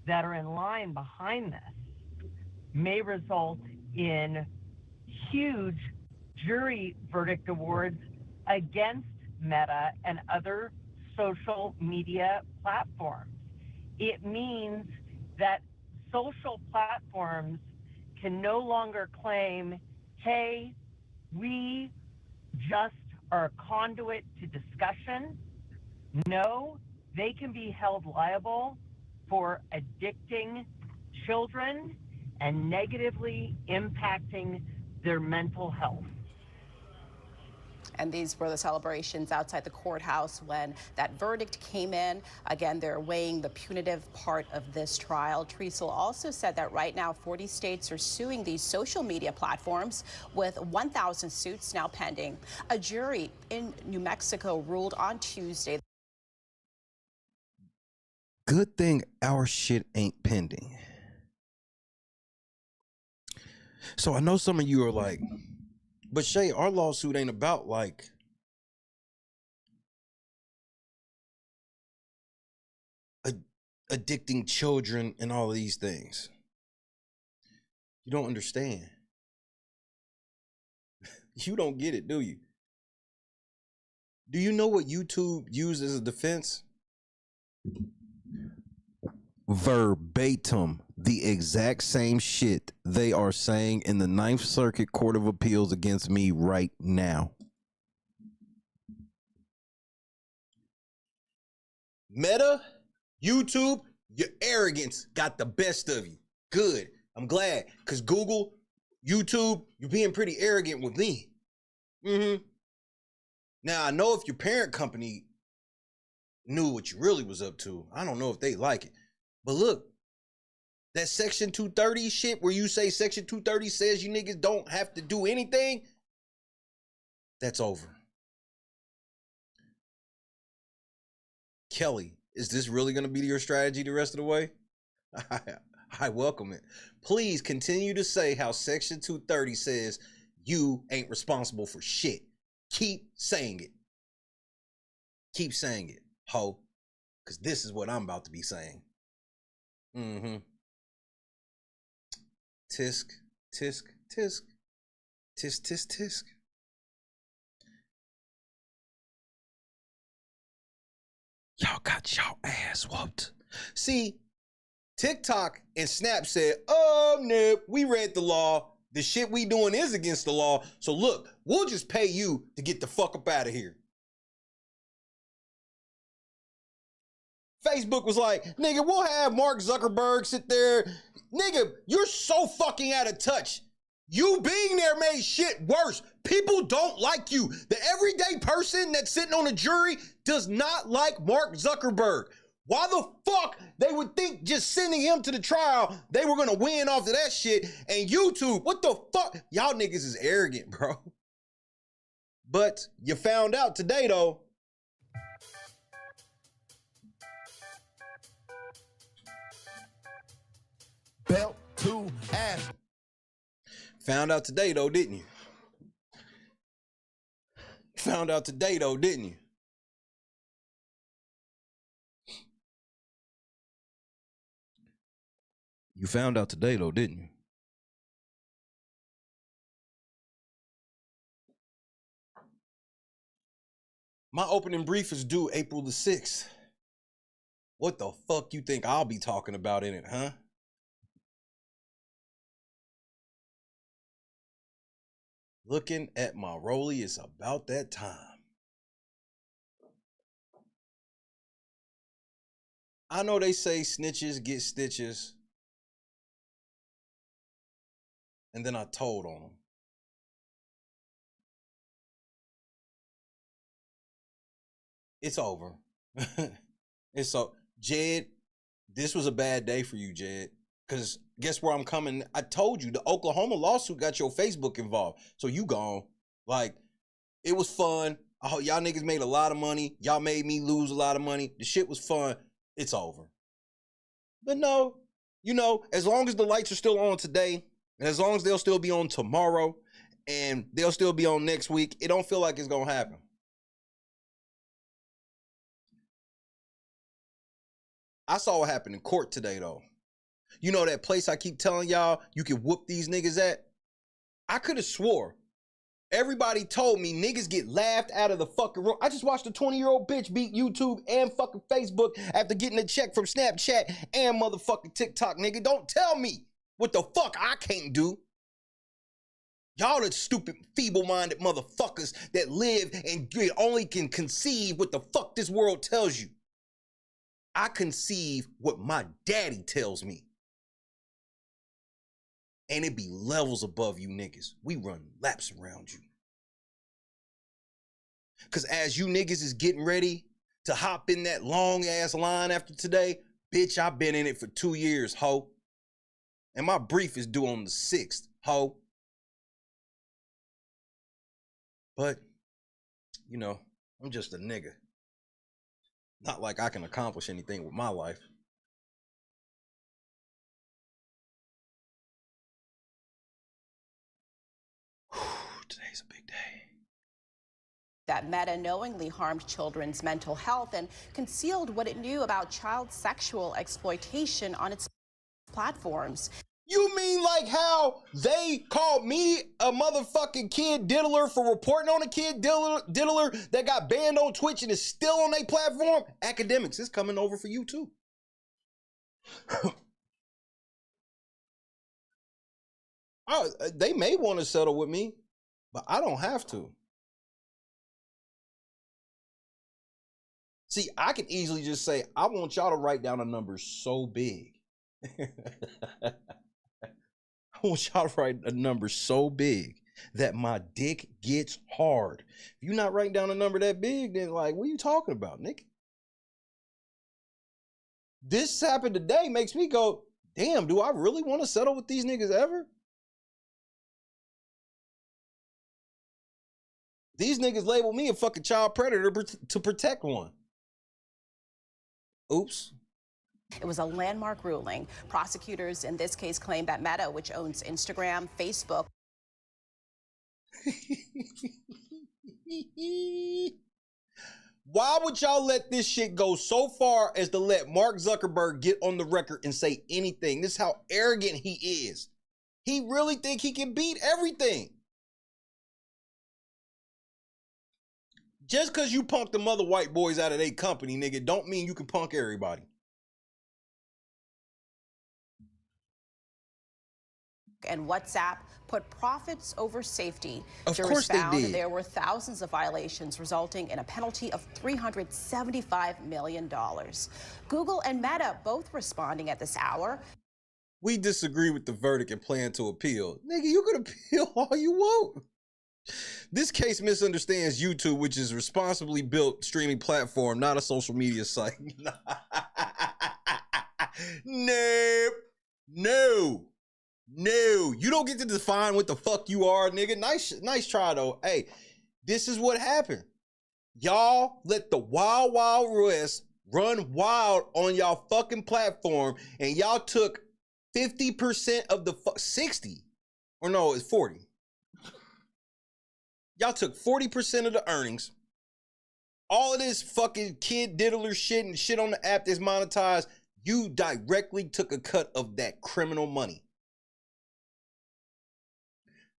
that are in line behind this may result in huge jury verdict awards against Meta and other social media platforms. It means that social platforms can no longer claim, hey, we just are a conduit to discussion. No, they can be held liable for addicting children and negatively impacting their mental health. And these were the celebrations outside the courthouse when that verdict came in. Again, they're weighing the punitive part of this trial. Treasel also said that right now 40 states are suing these social media platforms, with 1,000 suits now pending. A jury in New Mexico ruled on Tuesday. Good thing our shit ain't pending. So I know some of you are like, but Shay, our lawsuit ain't about like addicting children and all of these things. You don't understand. You don't get it, do you? Do you know what YouTube used as a defense? Verbatim, the exact same shit they are saying in the 9th Circuit Court of Appeals against me right now. Meta, YouTube, Your arrogance got the best of you. Good. I'm glad. Because Google, YouTube, you're being pretty arrogant with me. Now, I know if your parent company knew what you really was up to, I don't know if they like it. But look, that Section 230 shit where you say Section 230 says you niggas don't have to do anything, that's over. Kelly, is this really going to be your strategy the rest of the way? I welcome it. Please continue to say how Section 230 says you ain't responsible for shit. Keep saying it. Keep saying it, ho. Because this is what I'm about to be saying. Tisk, tisk, tisk. Tisk, tisk, tisk. Y'all got y'all ass whooped. See, TikTok and Snap said, oh, no, we read the law. The shit we doing is against the law. So look, we'll just pay you to get the fuck up out of here. Facebook was like, nigga, we'll have Mark Zuckerberg sit there. Nigga, you're so fucking out of touch. You being there made shit worse. People don't like you. The everyday person that's sitting on a jury does not like Mark Zuckerberg. Why the fuck they would think just sending him to the trial, they were gonna win off of that shit? And YouTube, what the fuck? Y'all niggas is arrogant, bro. But you found out today, though. Belt to ass. Found out today, though, didn't you? Found out today, though, didn't you? You found out today, though, didn't you? My opening brief is due April the 6th. What the fuck you think I'll be talking about in it, huh? Looking at my rollie, it's about that time. I know they say snitches get stitches. And then I told on them. It's over. It's so Jed, this was a bad day for you, Jed. Because guess where I'm coming? I told you the Oklahoma lawsuit got your Facebook involved. So you gone. Like, it was fun. Y'all niggas made a lot of money. Y'all made me lose a lot of money. The shit was fun. It's over. But no, you know, as long as the lights are still on today, and as long as they'll still be on tomorrow, and they'll still be on next week, it don't feel like it's gonna happen. I saw what happened in court today, though. You know that place I keep telling y'all you can whoop these niggas at? I could have swore everybody told me niggas get laughed out of the fucking room. I just watched a 20-year-old bitch beat YouTube and fucking Facebook after getting a check from Snapchat and motherfucking TikTok, nigga. Don't tell me what the fuck I can't do. Y'all the stupid, feeble-minded motherfuckers that live and only can conceive what the fuck this world tells you. I conceive what my daddy tells me. And it be levels above you niggas. We run laps around you. Because as you niggas is getting ready to hop in that long-ass line after today, bitch, I've been in it for 2 years, ho. And my brief is due on the 6th, ho. But, you know, I'm just a nigga. Not like I can accomplish anything with my life. Today's a big day. That Meta knowingly harmed children's mental health and concealed what it knew about child sexual exploitation on its platforms. You mean like how they called me a motherfucking kid diddler for reporting on a kid diddler that got banned on Twitch and is still on their platform? Academics, it's coming over for you too. They may want to settle with me, but I don't have to. See, I can easily just say, I want y'all to write down a number so big. I want y'all to write a number so big that my dick gets hard. If you're not writing down a number that big, then like, what are you talking about, Nick? This happened today makes me go, damn, do I really want to settle with these niggas ever? These niggas label me a fucking child predator to protect one. Oops. It was a landmark ruling. Prosecutors in this case claim that Meta, which owns Instagram, Facebook, why would y'all let this shit go so far as to let Mark Zuckerberg get on the record and say anything? This is how arrogant he is. He really think he can beat everything. Just because you punk them other white boys out of their company, nigga, don't mean you can punk everybody. and WhatsApp put profits over safety. Of course they did. There were thousands of violations, resulting in a penalty of $375 million. Google and Meta both responding at this hour. We disagree with the verdict and plan to appeal. Nigga, you can appeal all you want. This case misunderstands YouTube, which is a responsibly built streaming platform, not a social media site. Nope. No. You don't get to define what the fuck you are, nigga. Nice try, though. Hey, this is what happened. Y'all let the Wild Wild West run wild on y'all fucking platform, and y'all took 50% of the 60. Or no, it's 40. Y'all took 40% of the earnings. All of this fucking kid diddler shit and shit on the app that's monetized, you directly took a cut of that criminal money.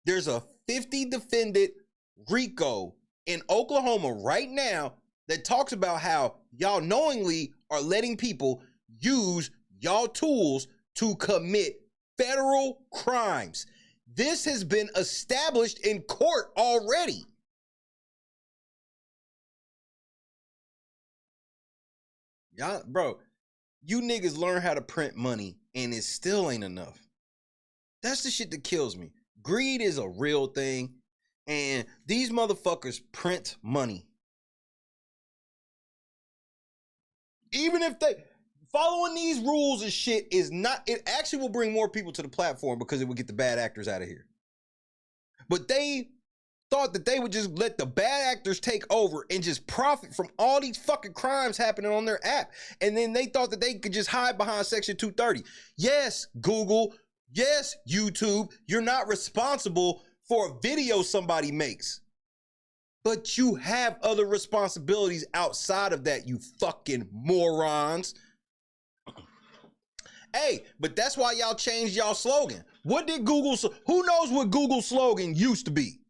There's a 50 defendant RICO in Oklahoma right now that talks about how y'all knowingly are letting people use y'all tools to commit federal crimes. This has been established in court already. Y'all, bro, you niggas learn how to print money and it still ain't enough. That's the shit that kills me. Greed is a real thing, and these motherfuckers print money. Even if they following these rules and shit is not, it actually will bring more people to the platform because it would get the bad actors out of here. But they thought that they would just let the bad actors take over and just profit from all these fucking crimes happening on their app. And then they thought that they could just hide behind Section 230. Yes, Google. Yes, YouTube. You're not responsible for a video somebody makes. But you have other responsibilities outside of that, you fucking morons. Hey, but that's why y'all changed y'all slogan. What did Google's, who knows what Google's slogan used to be?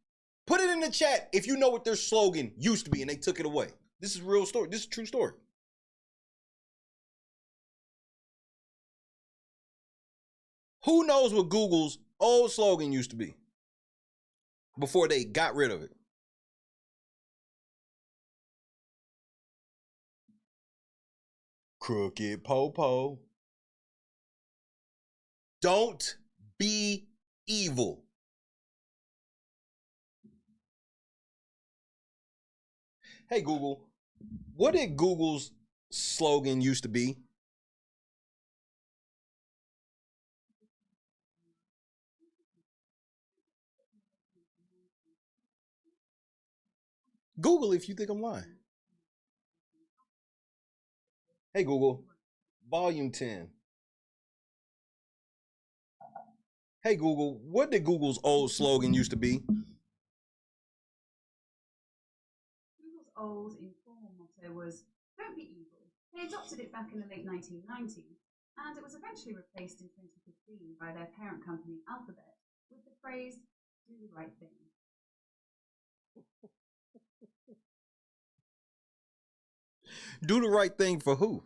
Put it in the chat if you know what their slogan used to be and they took it away. This is a real story. This is a true story. Who knows what Google's old slogan used to be before they got rid of it? Crooked Popo. Don't be evil. Hey, Google, what did Google's slogan used to be? Google if you think I'm lying. Hey, Google, volume 10. Hey, Google, what did Google's old slogan used to be? Google's old informal motto was, "Don't be evil." They adopted it back in the late 1990s, and it was eventually replaced in 2015 by their parent company, Alphabet, with the phrase, "Do the right thing." Do the right thing for who?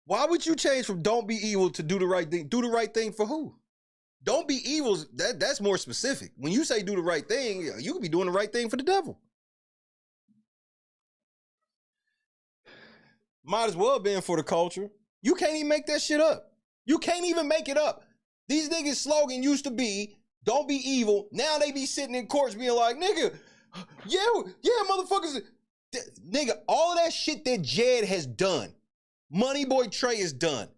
Why would you change from don't be evil to do the right thing? Do the right thing for who? Don't be evil, that's more specific. When you say do the right thing, you could be doing the right thing for the devil. Might as well have been for the culture. You can't even make that shit up. You can't even make it up. These niggas' slogan used to be, don't be evil. Now they be sitting in courts being like, nigga, yeah, motherfuckers. Nigga, all of that shit that Jed has done, Money Boy Trey has done,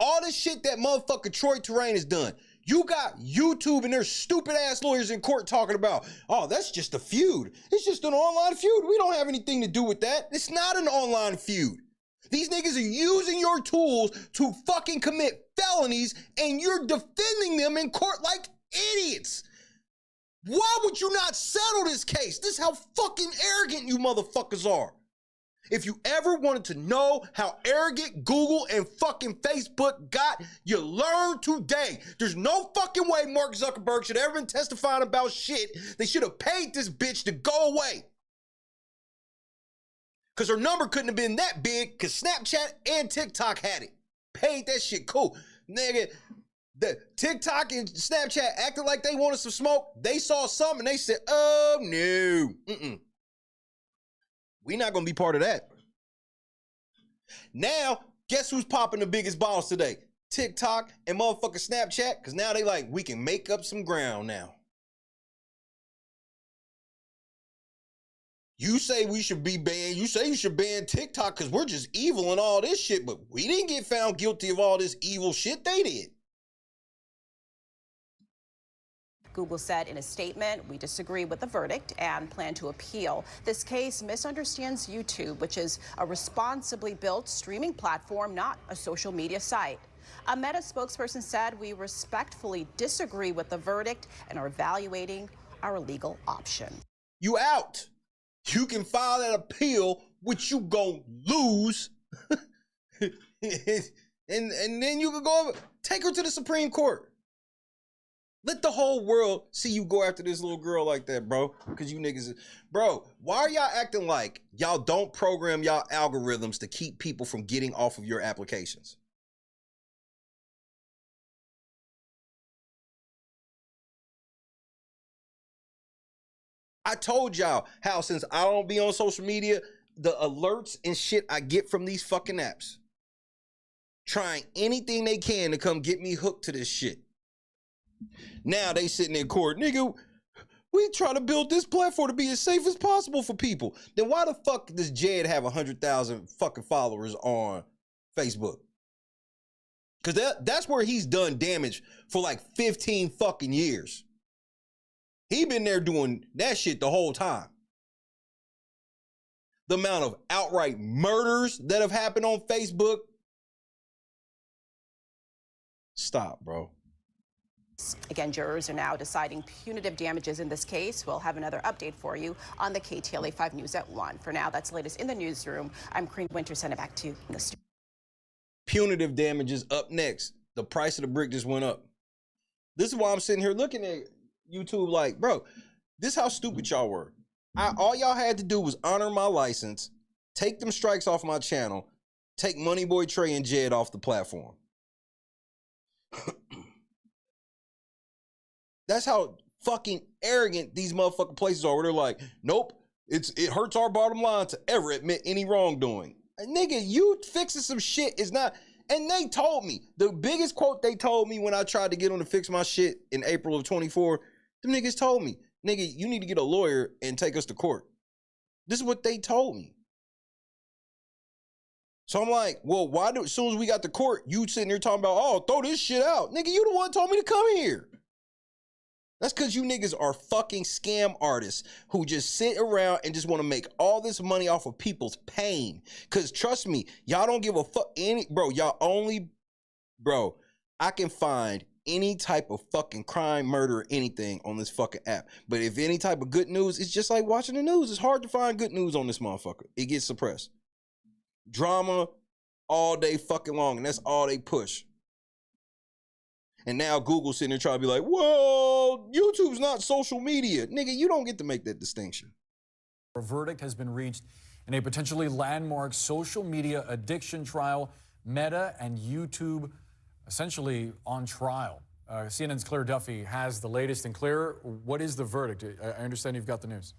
all the shit that motherfucker Troy Terrain has done, you got YouTube and their stupid ass lawyers in court talking about, oh, that's just a feud. It's just an online feud. We don't have anything to do with that. It's not an online feud. These niggas are using your tools to fucking commit felonies and you're defending them in court like idiots. Why would you not settle this case? This is how fucking arrogant you motherfuckers are. If you ever wanted to know how arrogant Google and fucking Facebook got, you learn today. There's no fucking way Mark Zuckerberg should have ever been testifying about shit. They should have paid this bitch to go away. Because her number couldn't have been that big because Snapchat and TikTok had it. Paid that shit, cool. Nigga, the TikTok and Snapchat acted like they wanted some smoke. They saw something and they said, oh, no. We not going to be part of that. Now, guess who's popping the biggest bottles today? TikTok and motherfucking Snapchat, because now they like, we can make up some ground now. You say we should be banned. You say you should ban TikTok because we're just evil and all this shit, but we didn't get found guilty of all this evil shit. They did. Google said in a statement, we disagree with the verdict and plan to appeal. This case misunderstands YouTube, which is a responsibly built streaming platform, not a social media site. A Meta spokesperson said, we respectfully disagree with the verdict and are evaluating our legal option. You out. You can file that appeal, which you gon' lose. and then you can go over, take her to the Supreme Court. Let the whole world see you go after this little girl like that, bro. Because you niggas, bro, why are y'all acting like y'all don't program y'all algorithms to keep people from getting off of your applications? I told y'all how since I don't be on social media, the alerts and shit I get from these fucking apps, trying anything they can to come get me hooked to this shit. Now they sitting in court, nigga, we try to build this platform to be as safe as possible for people. Then why the fuck does Jed have 100,000 fucking followers on Facebook? Because that's where he's done damage for like 15 fucking years. He been there doing that shit the whole time. The amount of outright murders that have happened on Facebook. Stop, bro. Again, jurors are now deciding punitive damages in this case. We'll have another update for you on the KTLA 5 News at 1. For now, that's the latest in the newsroom. I'm Corinne Winter, sending it back to you in the studio. Punitive damages up next. The price of the brick just went up. This is why I'm sitting here looking at YouTube like, bro, this is how stupid y'all were. All y'all had to do was honor my license, take them strikes off my channel, take Money Boy Trey and Jed off the platform. That's how fucking arrogant these motherfucking places are, where they're like, nope, it hurts our bottom line to ever admit any wrongdoing. And nigga, you fixing some shit is not, and they told me, the biggest quote they told me when I tried to get them to fix my shit in April of 24, them niggas told me, nigga, you need to get a lawyer and take us to court. This is what they told me. So I'm like, well, why do, as soon as we got to court, you sitting there talking about, oh, throw this shit out. Nigga, you the one told me to come here. That's because you niggas are fucking scam artists who just sit around and just want to make all this money off of people's pain. Because trust me, y'all don't give a fuck any, bro, y'all only, bro, I can find any type of fucking crime, murder, or anything on this fucking app. But if any type of good news, it's just like watching the news. It's hard to find good news on this motherfucker. It gets suppressed. Drama all day fucking long, and that's all they push. And now Google's sitting there trying to be like, well, YouTube's not social media. Nigga, you don't get to make that distinction. A verdict has been reached in a potentially landmark social media addiction trial. Meta and YouTube essentially on trial. CNN's Claire Duffy has the latest. And Claire, what is the verdict? I understand you've got the news.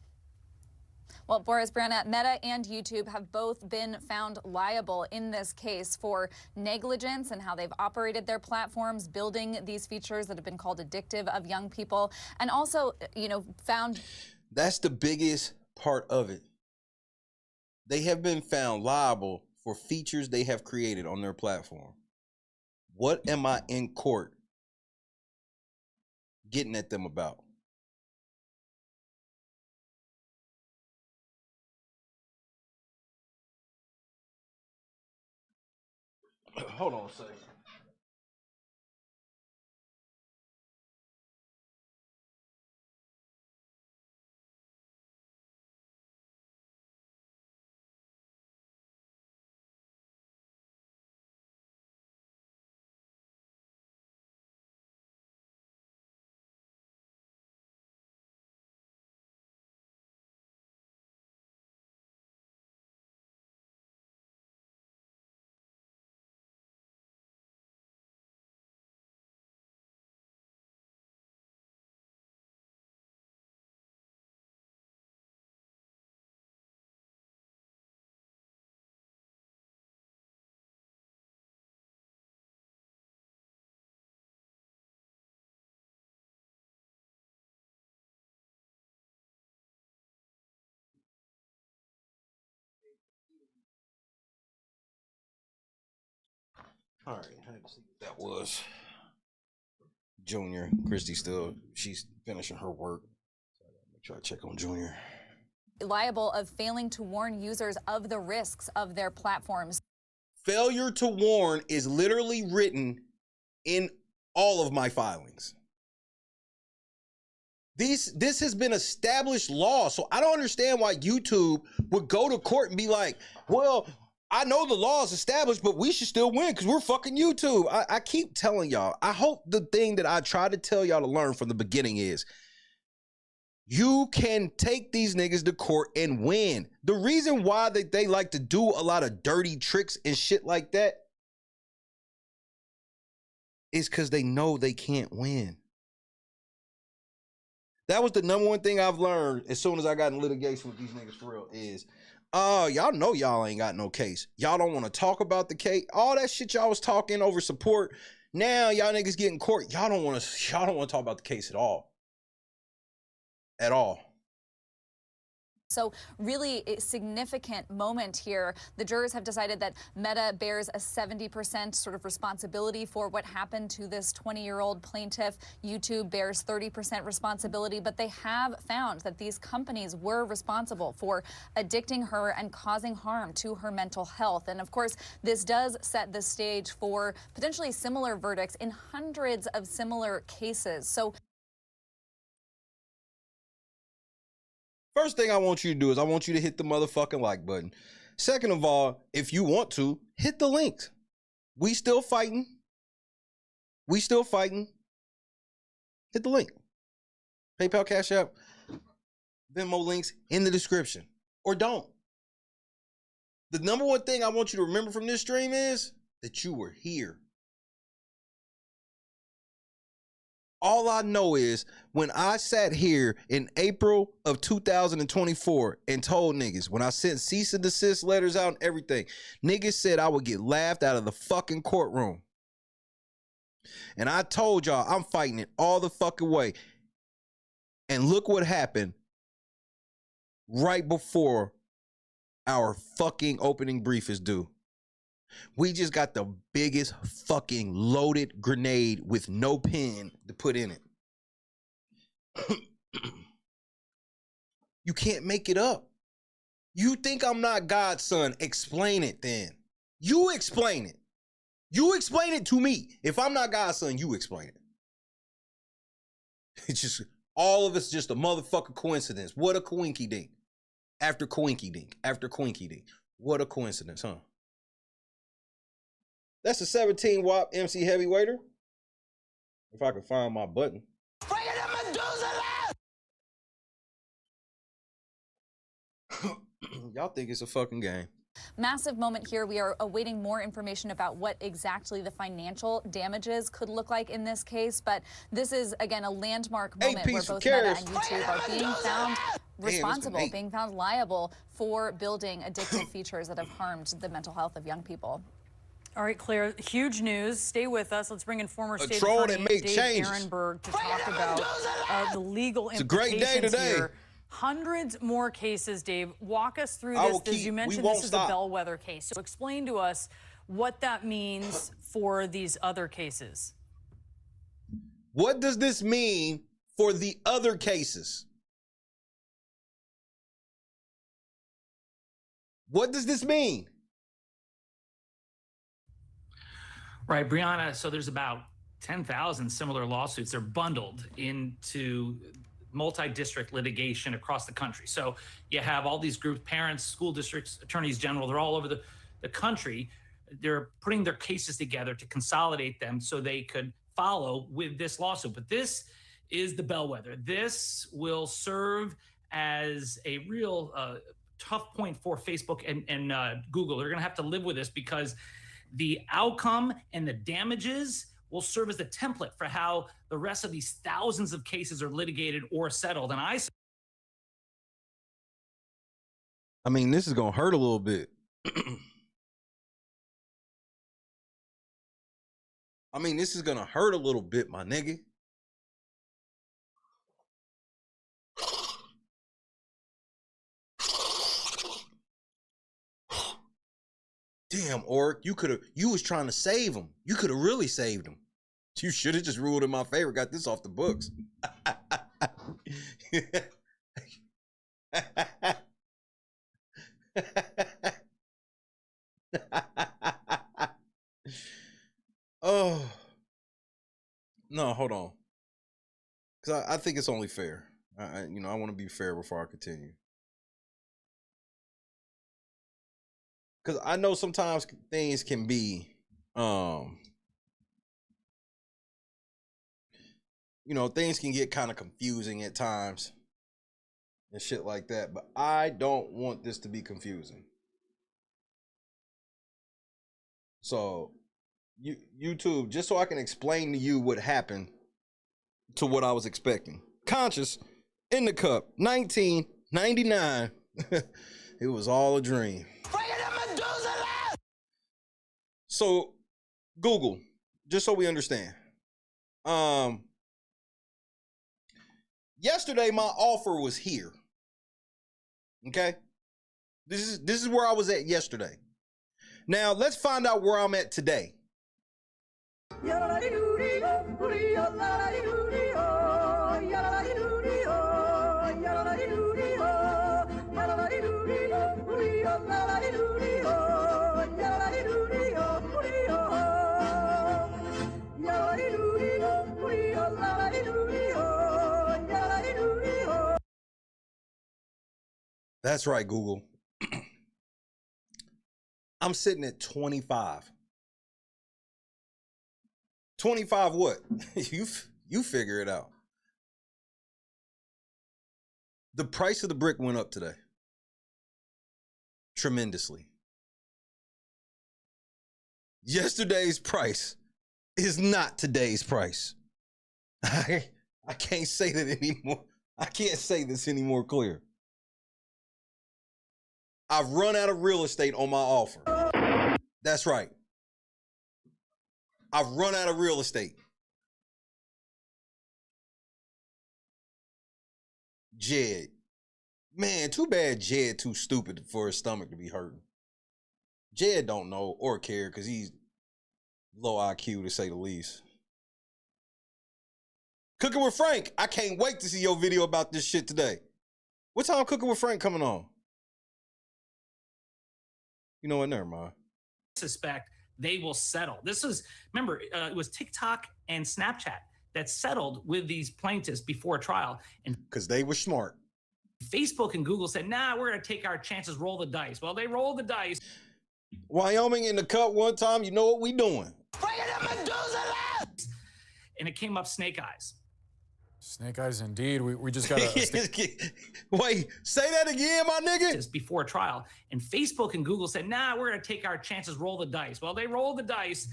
Well, Boris Brana, Meta and YouTube have both been found liable in this case for negligence and how they've operated their platforms, building these features that have been called addictive of young people, and also, found. That's the biggest part of it. They have been found liable for features they have created on their platform. What am I in court getting at them about? Hold on a second. All right, I had to see what that was. Junior, Christy she's finishing her work. So I gotta make sure I check on Junior. Liable of failing to warn users of the risks of their platforms. Failure to warn is literally written in all of my filings. This has been established law, so I don't understand why YouTube would go to court and be like, well, I know the law is established, but we should still win because we're fucking YouTube. I keep telling y'all, I hope the thing that I try to tell y'all to learn from the beginning is you can take these niggas to court and win. The reason why they like to do a lot of dirty tricks and shit like that is because they know they can't win. That was the number one thing I've learned as soon as I got in litigation with these niggas for real is, y'all know y'all ain't got no case. Y'all don't want to talk about the case. All that shit y'all was talking over support. Now y'all niggas get in court. Y'all don't want to talk about the case at all. At all. So really a significant moment here. The jurors have decided that Meta bears a 70% sort of responsibility for what happened to this 20-year-old plaintiff. YouTube bears 30% responsibility, but they have found that these companies were responsible for addicting her and causing harm to her mental health. And of course, this does set the stage for potentially similar verdicts in hundreds of similar cases. So first thing I want you to do is I want you to hit the motherfucking like button. Second of all, if you want to, hit the links. We still fighting. We still fighting. Hit the link. PayPal, Cash App, Venmo links in the description. Or don't. The number one thing I want you to remember from this stream is that you were here. All I know is when I sat here in April of 2024 and told niggas, when I sent cease and desist letters out and everything, niggas said I would get laughed out of the fucking courtroom. And I told y'all I'm fighting it all the fucking way. And look what happened right before our fucking opening brief is due. We just got the biggest fucking loaded grenade with no pin to put in it. You can't make it up. You think I'm not God's son? Explain it then. You explain it. You explain it to me. If I'm not God's son, you explain it. It's just, all of it's just a motherfucking coincidence. What a coinky dink. After coinky dink. After coinky dink. What a coincidence, huh? That's a 17 WAP MC Heavyweighter. If I can find my button. Y'all think it's a fucking game. Massive moment here. We are awaiting more information about what exactly the financial damages could look like in this case. But this is, again, a landmark moment where both Meta and YouTube are being found responsible, being found liable for building addictive features that have harmed the mental health of young people. All right, Claire, huge news. Stay with us. Let's bring in former State troll Attorney that made Dave changes. Ehrenberg to talk about the legal It's a great day implications today. here. Hundreds more cases, Dave. Walk us through this. As you mentioned, this is a bellwether case. So explain to us what that means for these other cases. What does this mean for the other cases? What does this mean? Right, Brianna, so there's about 10,000 similar lawsuits. They're bundled into multi-district litigation across the country. So you have all these groups, parents, school districts, attorneys general, they're all over the country. They're putting their cases together to consolidate them so they could follow with this lawsuit. But this is the bellwether. This will serve as a real tough point for Facebook and Google. They're going to have to live with this because the outcome and the damages will serve as the template for how the rest of these thousands of cases are litigated or settled. And I mean, this is going to hurt a little bit. I mean, this is going to hurt a little bit, my nigga. Damn, Orc, you was trying to save him. You could have really saved him. You should have just ruled in my favor, got this off the books. Oh. No, hold on. Because I think it's only fair. I want to be fair before I continue. Because I know sometimes things can be, things can get kind of confusing at times and shit like that. But I don't want this to be confusing. So, YouTube, just so I can explain to you what happened to what I was expecting. Conscious, in the cup, 1999. It was all a dream. So, Google, just so we understand. Yesterday, my offer was here. Okay? This is where I was at yesterday. Now, let's find out where I'm at today. That's right, Google. I'm sitting at 25. 25 what? You figure it out. The price of the brick went up today. Tremendously. Yesterday's price is not today's price. I can't say that anymore. I can't say this any more clear. I've run out of real estate on my offer. That's right. I've run out of real estate. Jed. Man, too bad Jed too stupid for his stomach to be hurting. Jed don't know or care because he's low IQ to say the least. Cooking with Frank. I can't wait to see your video about this shit today. What time Cooking with Frank coming on? You know what? Never mind. suspect they will settle. This is, remember, it was TikTok and Snapchat that settled with these plaintiffs before trial. And because they were smart. Facebook and Google said, nah, we're going to take our chances, roll the dice. Well, they rolled the dice. Wyoming in the cut one time, you know what we doing. And it came up snake eyes. Snake eyes indeed. We just got to... Wait, say that again, my nigga? Before trial. And Facebook and Google said, nah, we're going to take our chances, roll the dice. Well, they rolled the dice,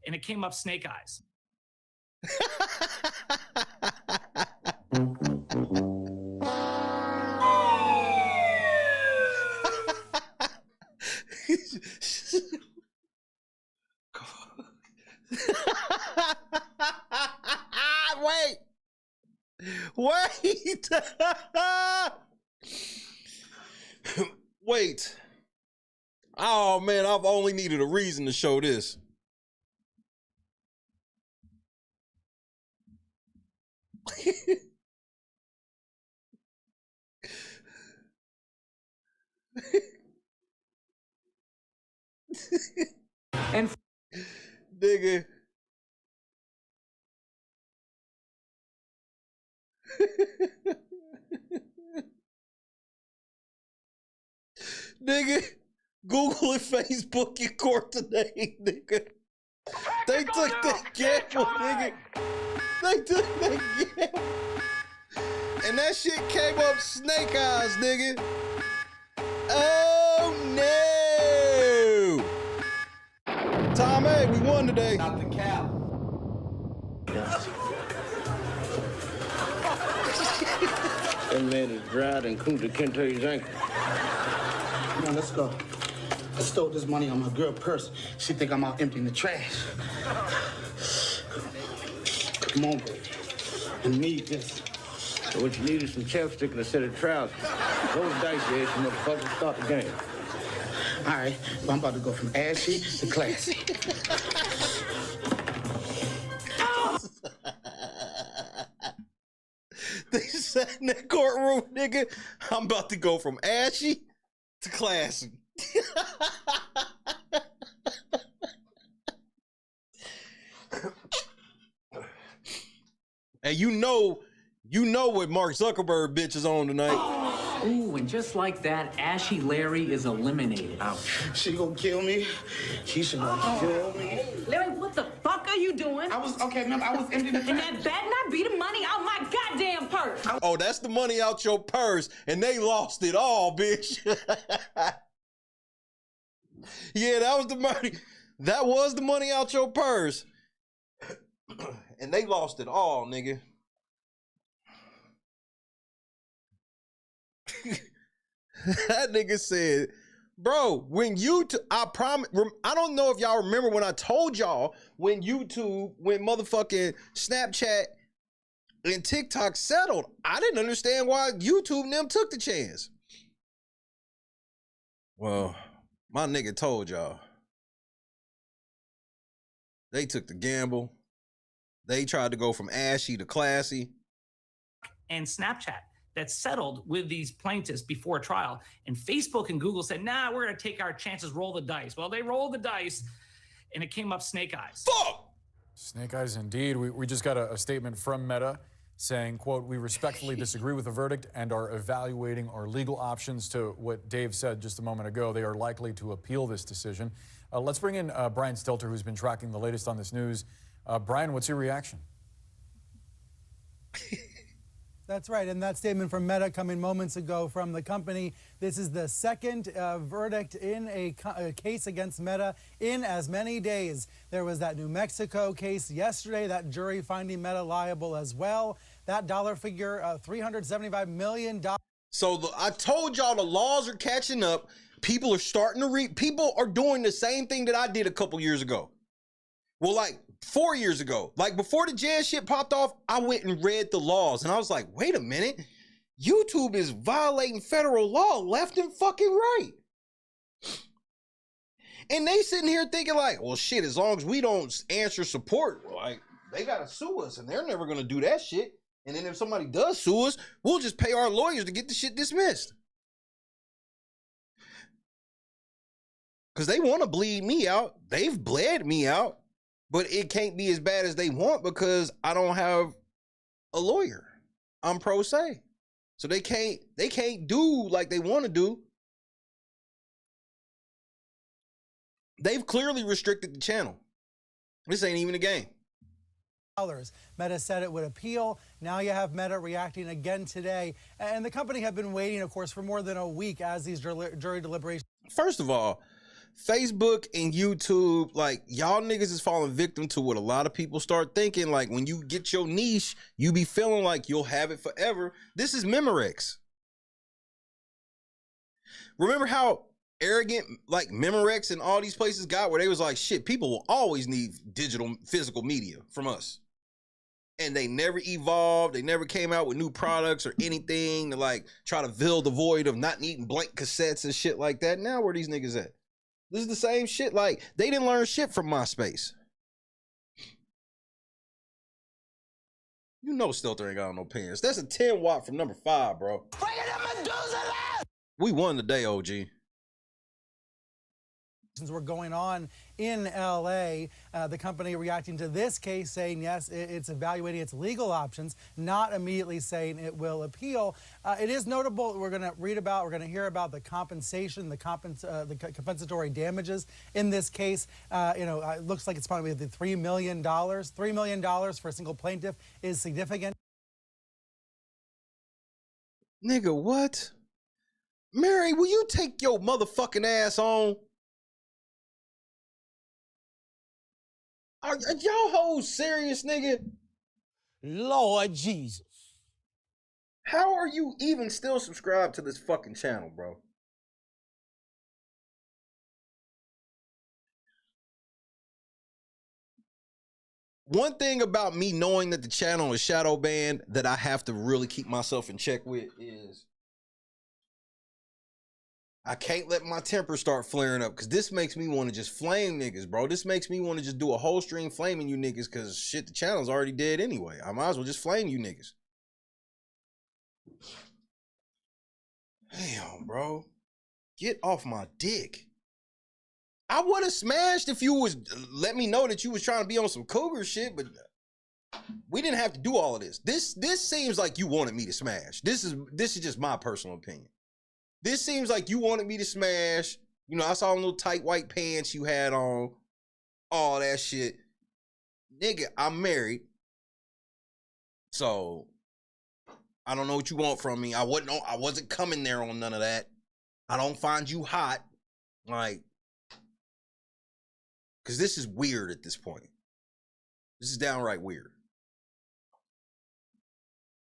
and it came up snake eyes. Wait. Wait. Oh man, I've only needed a reason to show this. And nigga. Nigga, Google and Facebook in court today, nigga. They took that gamble, nigga. They took that gamble. And that shit came up snake eyes, nigga. Oh no. Tom A, we won today. Not the cap. That man is dried and Kunta Kinte's ankle. Come on, let's go. I stole this money on my girl purse. She think I'm out emptying the trash. Come on, baby. I need this. So what you need is some chapstick and a set of trousers. Roll the dice, you ashy motherfucker. Start the game. All right, well, I'm about to go from ashy to classy. They sat in that courtroom, nigga. I'm about to go from ashy to classy. And you know what Mark Zuckerberg bitch is on tonight. Ooh, and just like that, Ashy Larry is eliminated. Ouch. She gonna kill me. Keisha gonna kill me. Larry, what the fuck are you doing? I was emptying the trash. And that better not be the money out my goddamn purse. Oh, that's the money out your purse, and they lost it all, bitch. Yeah, that was the money. That was the money out your purse. And they lost it all, nigga. That nigga said, bro, when I promise, I don't know if y'all remember when I told y'all when motherfucking Snapchat and TikTok settled, I didn't understand why YouTube and them took the chance. Well, my nigga told y'all. They took the gamble. They tried to go from ashy to classy. And Snapchat that settled with these plaintiffs before trial. And Facebook and Google said, nah, we're going to take our chances, roll the dice. Well, they rolled the dice, and it came up snake eyes. Fuck! Snake eyes indeed. We just got a statement from Meta saying, quote, we respectfully disagree with the verdict and are evaluating our legal options. To what Dave said just a moment ago, they are likely to appeal this decision. Let's bring in Brian Stelter, who's been tracking the latest on this news. Brian, what's your reaction? That's right, and that statement from Meta coming moments ago from the company. This is the second verdict in a case against Meta in as many days. There was that New Mexico case yesterday, that jury finding Meta liable as well. That dollar figure, $375 million. So I told y'all the laws are catching up. People are starting to read. People are doing the same thing that I did a couple years ago. Well, like 4 years ago, like before the jazz shit popped off, I went and read the laws and I was like, wait a minute, YouTube is violating federal law left and fucking right. And they sitting here thinking like, well, shit, as long as we don't answer support, like they got to sue us and they're never going to do that shit. And then if somebody does sue us, we'll just pay our lawyers to get the shit dismissed. Because they want to bleed me out. They've bled me out. But it can't be as bad as they want because I don't have a lawyer. I'm pro se. So they can't do like they want to do. They've clearly restricted the channel. This ain't even a game. Meta said it would appeal. Now you have Meta reacting again today. And the company have been waiting, of course, for more than a week as these jury deliberations. First of all, Facebook and YouTube, like, y'all niggas is falling victim to what a lot of people start thinking. Like, when you get your niche, you be feeling like you'll have it forever. This is Memorex. Remember how arrogant like Memorex and all these places got, where they was like, shit, people will always need digital, physical media from us. And they never evolved. They never came out with new products or anything to like try to fill the void of not needing blank cassettes and shit like that. Now where these niggas at? This is the same shit. Like, they didn't learn shit from MySpace. You know Stelter ain't got no pants. That's a 10 watt from number 5, bro. We won today, OG. Were going on in LA. The company reacting to this case saying, yes, it's evaluating its legal options, not immediately saying it will appeal. It is notable, we're going to hear about the compensation, the compensatory damages in this case. It looks like it's probably the $3 million. $3 million for a single plaintiff is significant. Nigga, what? Mary, will you take your motherfucking ass on? Are y'all hoes serious, nigga? Lord Jesus. How are you even still subscribed to this fucking channel, bro? One thing about me knowing that the channel is shadow banned that I have to really keep myself in check with is I can't let my temper start flaring up, because this makes me want to just flame niggas, bro. This makes me want to just do a whole stream flaming you niggas, because shit, the channel's already dead anyway. I might as well just flame you niggas. Damn, bro. Get off my dick. I would have smashed if you was let me know that you was trying to be on some cougar shit, but we didn't have to do all of this. This seems like you wanted me to smash. This is just my personal opinion. This seems like you wanted me to smash. You know, I saw little tight white pants you had on. All that shit. Nigga, I'm married. So, I don't know what you want from me. I wasn't coming there on none of that. I don't find you hot. Like, because this is weird at this point. This is downright weird.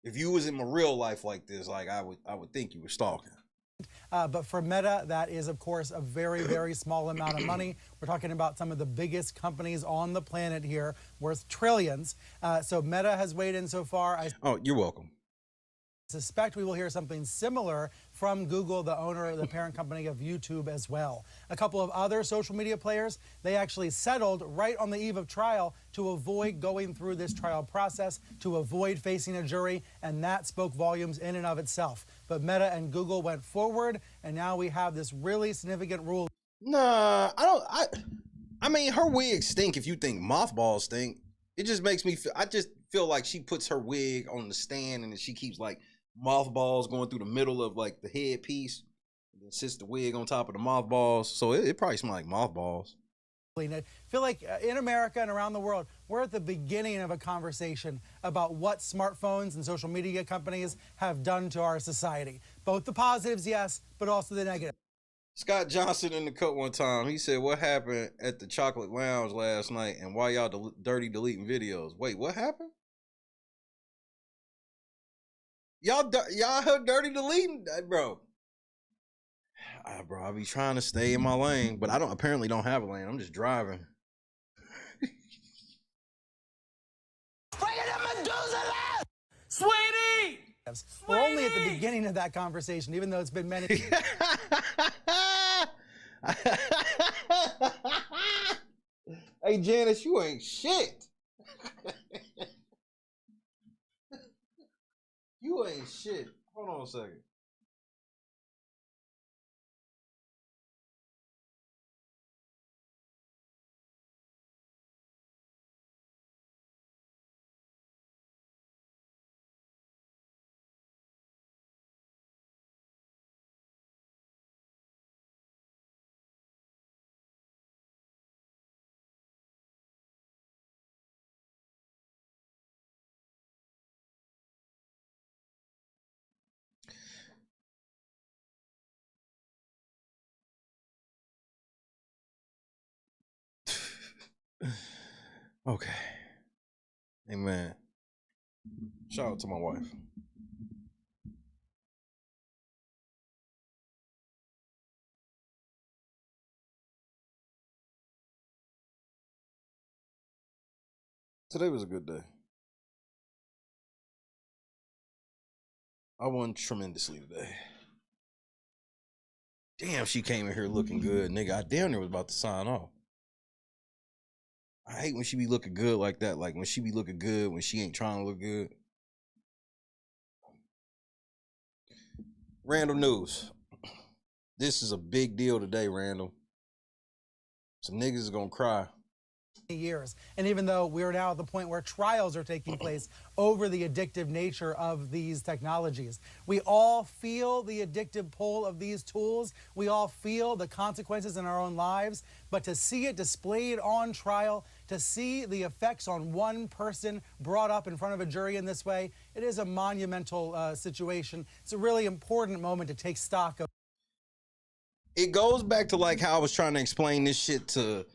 If you was in my real life like this, like, I would think you were stalking. But for Meta, that is, of course, a very, very small amount of money. We're talking about some of the biggest companies on the planet here, worth trillions. So Meta has weighed in so far. Oh, you're welcome. I suspect we will hear something similar from Google, the owner, the parent company of YouTube, as well. A couple of other social media players, they actually settled right on the eve of trial to avoid going through this trial process, to avoid facing a jury, and that spoke volumes in and of itself. But Meta and Google went forward, and now we have this really significant rule. Nah, I mean, her wigs stink if you think mothballs stink. It just makes me feel, I just feel like she puts her wig on the stand and then she keeps like mothballs going through the middle of like the headpiece, and then sits the wig on top of the mothballs. So it probably smells like mothballs. I feel like in America and around the world, we're at the beginning of a conversation about what smartphones and social media companies have done to our society. Both the positives, yes, but also the negative. Scott Johnson in the cut one time, he said, what happened at the Chocolate Lounge last night and why y'all dirty deleting videos? Wait, what happened? Y'all dirty deleting, bro. Bro, I be trying to stay in my lane, but I apparently don't have a lane. I'm just driving. Sweetie! We're only at the beginning of that conversation, even though it's been many. Hey, Janice, you ain't shit. You ain't shit. Hold on a second. Okay. Amen. Shout out to my wife. Today was a good day. I won tremendously today. Damn, she came in here looking good, nigga. I damn near was about to sign off. I hate when she be looking good like that. Like when she be looking good when she ain't trying to look good. Randall News. This is a big deal today, Randall. Some niggas is gonna cry. Years. And even though we're now at the point where trials are taking place over the addictive nature of these technologies, we all feel the addictive pull of these tools. We all feel the consequences in our own lives. But to see it displayed on trial, to see the effects on one person brought up in front of a jury in this way, it is a monumental situation. It's a really important moment to take stock of. It goes back to like how I was trying to explain this shit to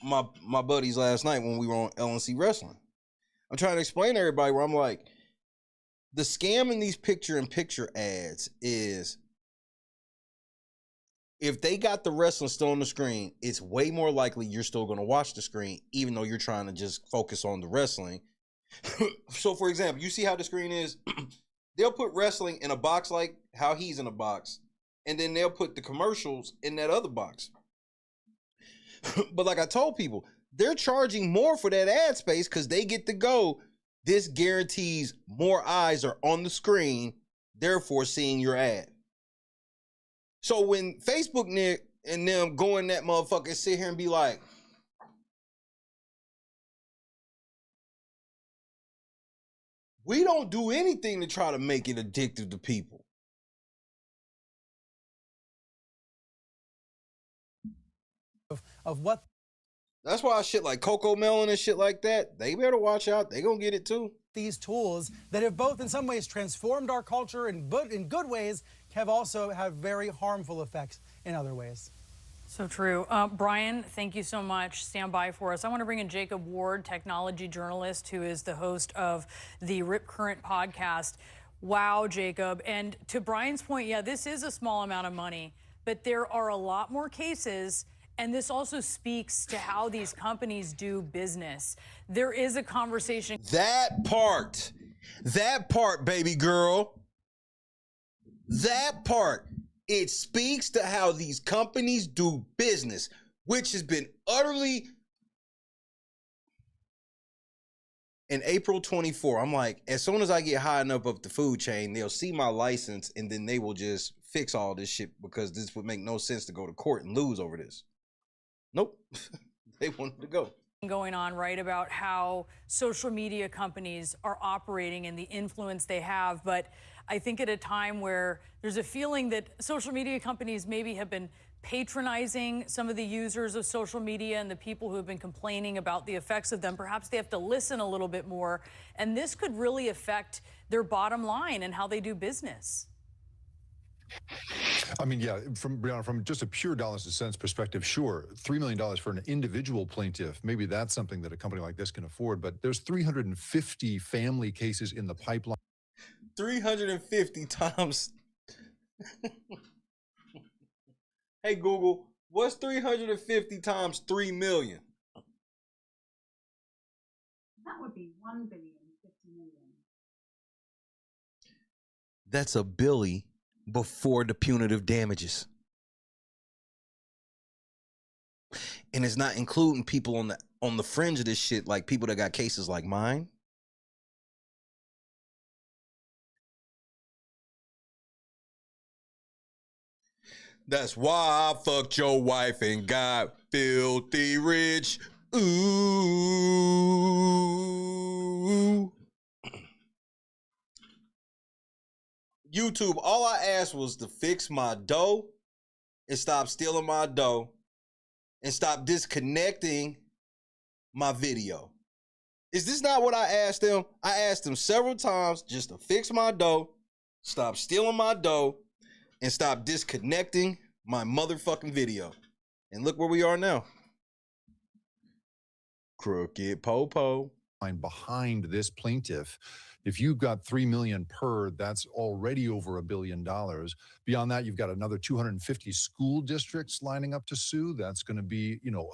my buddies last night when we were on LNC Wrestling. I'm trying to explain to everybody where I'm like, the scam in these picture-in-picture ads is if they got the wrestling still on the screen, it's way more likely you're still going to watch the screen, even though you're trying to just focus on the wrestling. So, for example, you see how the screen is? They'll put wrestling in a box like how he's in a box, and then they'll put the commercials in that other box. But like I told people, they're charging more for that ad space because they get to go. This guarantees more eyes are on the screen, therefore seeing your ad. So when Facebook and them go in that motherfucker and sit here and be like, we don't do anything to try to make it addictive to people. Of what? That's why shit like Coco Melon and shit like that, they better watch out. They gonna get it too. These tools that have both in some ways transformed our culture in good ways have also have very harmful effects in other ways. So true. Brian, thank you so much. Stand by for us. I want to bring in Jacob Ward, technology journalist, who is the host of the Rip Current podcast. Wow, Jacob. And to Brian's point, yeah, this is a small amount of money, but there are a lot more cases. And this also speaks to how these companies do business. There is a conversation. That part, baby girl, that part, it speaks to how these companies do business, which has been utterly. In April 24, I'm like, as soon as I get high enough up the food chain, they'll see my license and then they will just fix all this shit because this would make no sense to go to court and lose over this. Nope. They wanted to go. Going on, right, about how social media companies are operating and the influence they have. But I think at a time where there's a feeling that social media companies maybe have been patronizing some of the users of social media and the people who have been complaining about the effects of them, perhaps they have to listen a little bit more. And this could really affect their bottom line and how they do business. I mean, yeah, Brianna, from just a pure dollars and cents perspective, sure, $3 million for an individual plaintiff, maybe that's something that a company like this can afford, but there's 350 family cases in the pipeline. 350 times. Hey, Google, what's 350 times 3 million? That would be 1,050,000,000. That's a billy before the punitive damages. And it's not including people on the fringe of this shit, like people that got cases like mine. That's why I fucked your wife and got filthy rich. Ooh. YouTube, all I asked was to fix my dough and stop stealing my dough and stop disconnecting my video. Is this not what I asked them? I asked them several times just to fix my dough, stop stealing my dough, and stop disconnecting my motherfucking video. And look where we are now. Crooked Popo. Behind this plaintiff, if you've got 3 million per, that's already over $1 billion. Beyond that, you've got another 250 school districts lining up to sue. That's going to be, you know,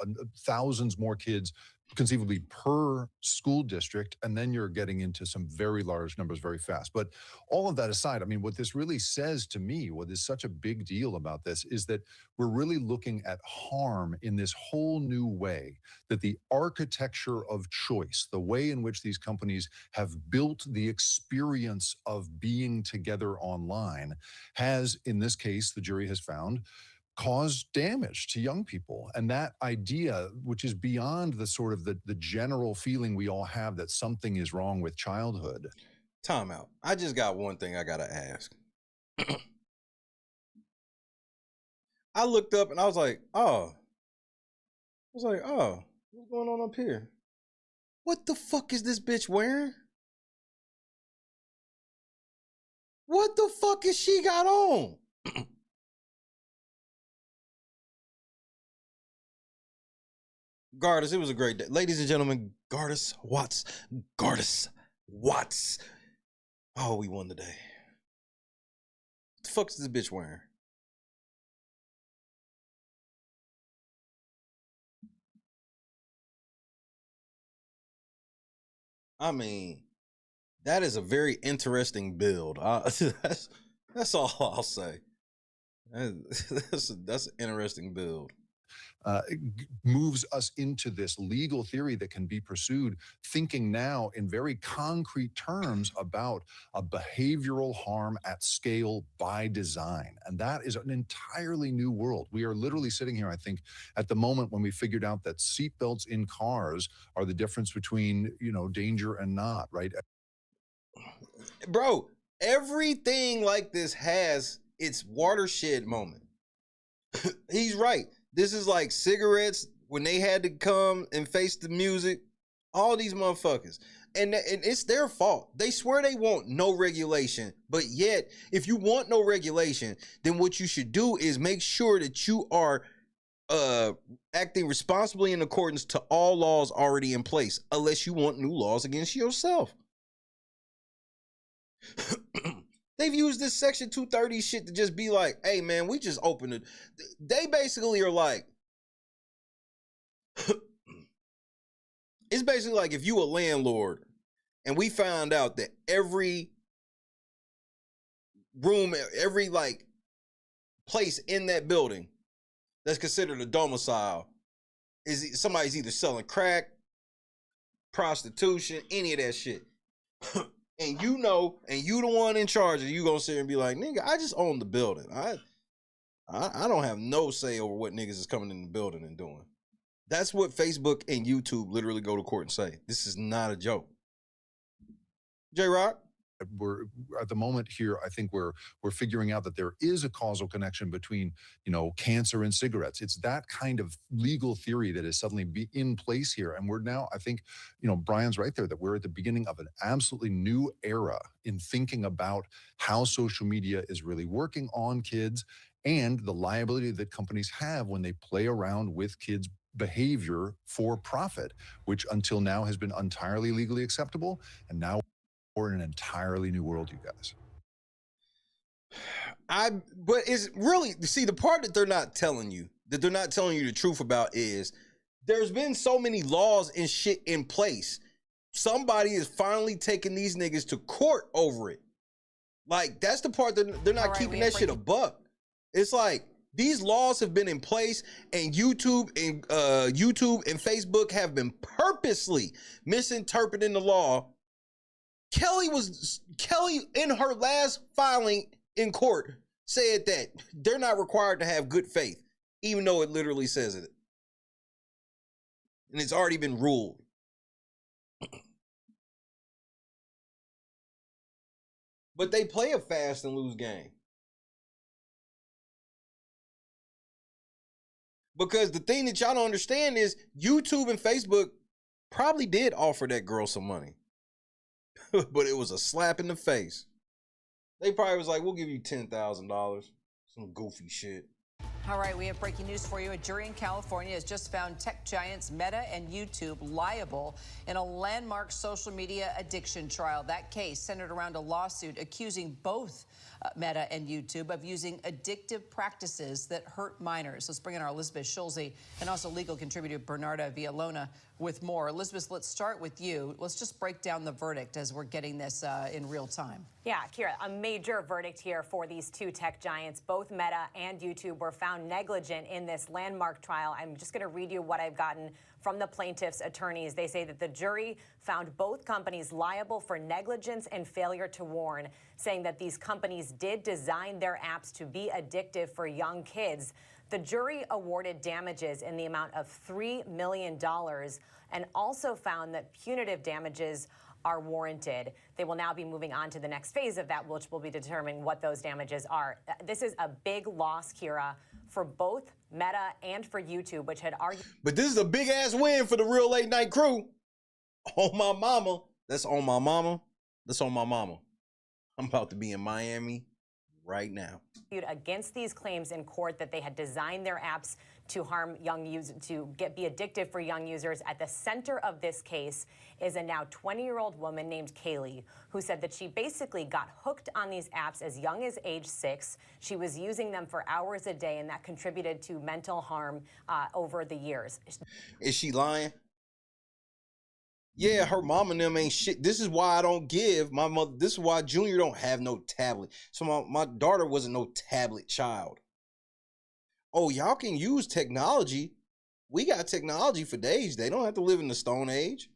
thousands more kids conceivably per school district, and then you're getting into some very large numbers very fast. But all of that aside, I mean, what this really says to me, what is such a big deal about this, is that we're really looking at harm in this whole new way, that the architecture of choice, the way in which these companies have built the experience of being together online, has, in this case, the jury has found, cause damage to young people. And that idea, which is beyond the sort of the general feeling we all have that something is wrong with childhood. Time out. I just got one thing I gotta ask. I looked up and I was like, oh. What's going on up here? What the fuck is this bitch wearing? What the fuck is she got on? Gardis, it was a great day. Ladies and gentlemen, Gardis Watts. Oh, we won the day. What the fuck is this bitch wearing? I mean, that is a very interesting build. That's all I'll say. That's an interesting build. Moves us into this legal theory that can be pursued, thinking now in very concrete terms about a behavioral harm at scale by design. And that is an entirely new world. We are literally sitting here, I think, at the moment when we figured out that seatbelts in cars are the difference between, you know, danger and not, right? Bro, everything like this has its watershed moment. He's right. This is like cigarettes when they had to come and face the music. All these motherfuckers. And it's their fault. They swear they want no regulation. But yet, if you want no regulation, then what you should do is make sure that you are acting responsibly in accordance to all laws already in place. Unless you want new laws against yourself. They've used this Section 230 shit to just be like, hey, man, we just opened it. They basically are like, it's basically like if you a landlord and we found out that every room, every like place in that building that's considered a domicile is somebody's either selling crack, prostitution, any of that shit. And you know, and you the one in charge, and you gonna sit here and be like, nigga, I just own the building. I don't have no say over what niggas is coming in the building and doing. That's what Facebook and YouTube literally go to court and say. This is not a joke. J-Rock? We're at the moment here, I think we're figuring out that there is a causal connection between, you know, cancer and cigarettes. It's that kind of legal theory that is suddenly in place here. And we're now, I think, you know, Brian's right there, that we're at the beginning of an absolutely new era in thinking about how social media is really working on kids and the liability that companies have when they play around with kids' behavior for profit, which until now has been entirely legally acceptable. And now we're in an entirely new world, you guys. But it's really, see, the part that they're not telling you the truth about is there's been so many laws and shit in place. Somebody is finally taking these niggas to court over it. Like, that's the part that they're not keeping that shit a buck. It's like, these laws have been in place, and YouTube and Facebook have been purposely misinterpreting the law. Kelly in her last filing in court said that they're not required to have good faith, even though it literally says it. And it's already been ruled. But they play a fast and loose game. Because the thing that y'all don't understand is YouTube and Facebook probably did offer that girl some money. But it was a slap in the face. They probably was like, we'll give you $10,000. Some goofy shit. All right, we have breaking news for you. A jury in California has just found tech giants Meta and YouTube liable in a landmark social media addiction trial. That case centered around a lawsuit accusing both Meta and YouTube of using addictive practices that hurt minors. Let's bring in our Elizabeth Schulze and also legal contributor Bernarda Villalona with more. Elizabeth, let's start with you. Let's just break down the verdict as we're getting this in real time. Yeah, Kira, a major verdict here for these two tech giants. Both Meta and YouTube were found negligent in this landmark trial. I'm just going to read you what I've gotten from the plaintiff's attorneys. They say that the jury found both companies liable for negligence and failure to warn, saying that these companies did design their apps to be addictive for young kids. The jury awarded damages in the amount of $3 million and also found that punitive damages are warranted. They will now be moving on to the next phase of that, which will be determining what those damages are. This is a big loss, Kira, for both Meta and for YouTube, which had argued. But this is a big ass win for the Real Late Night crew. On my mama. That's on my mama. That's on my mama. I'm about to be in Miami right now. Against these claims in court that they had designed their apps to harm young users, to be addictive for young users. At the center of this case is a now 20-year-old woman named Kaylee, who said that she basically got hooked on these apps as young as age 6. She was using them for hours a day, and that contributed to mental harm over the years. Is she lying? Yeah, her mom and them ain't shit. This is why I don't give my mother. This is why Junior don't have no tablet. So my daughter wasn't no tablet child. Oh, y'all can use technology. We got technology for days. They don't have to live in the Stone Age.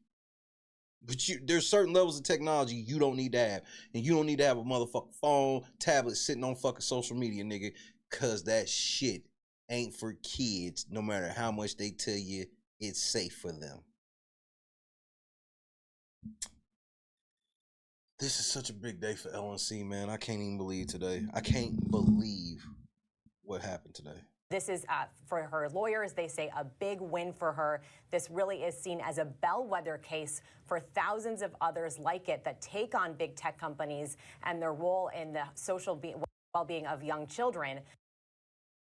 But there's certain levels of technology you don't need to have. And you don't need to have a motherfucking phone, tablet sitting on fucking social media, nigga. Cause that shit ain't for kids, no matter how much they tell you it's safe for them. This is such a big day for LNC, man. I can't even believe today. I can't believe what happened today. This is, for her lawyers, they say a big win for her. This really is seen as a bellwether case for thousands of others like it that take on big tech companies and their role in the social well-being of young children.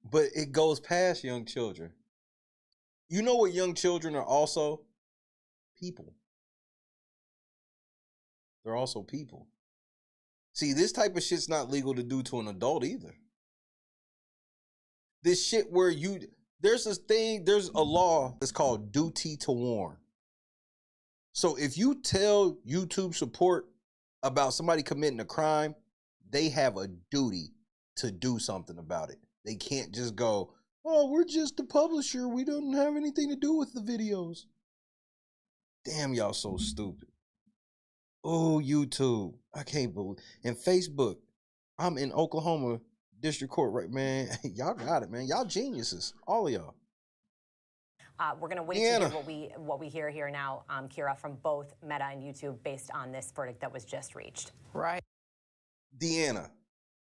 But it goes past young children. You know what young children are also? People. They're also people. See, this type of shit's not legal to do to an adult either. This shit where there's a law that's called duty to warn. So if you tell YouTube support about somebody committing a crime, they have a duty to do something about it. They can't just go, oh, we're just the publisher. We don't have anything to do with the videos. Damn, y'all so stupid. Oh, YouTube. I can't believe. And Facebook. I'm in Oklahoma District Court, right, man? Y'all got it, man. Y'all geniuses. All of y'all. We're going to wait to hear what we hear here now, Kira, from both Meta and YouTube based on this verdict that was just reached. Right. Deanna,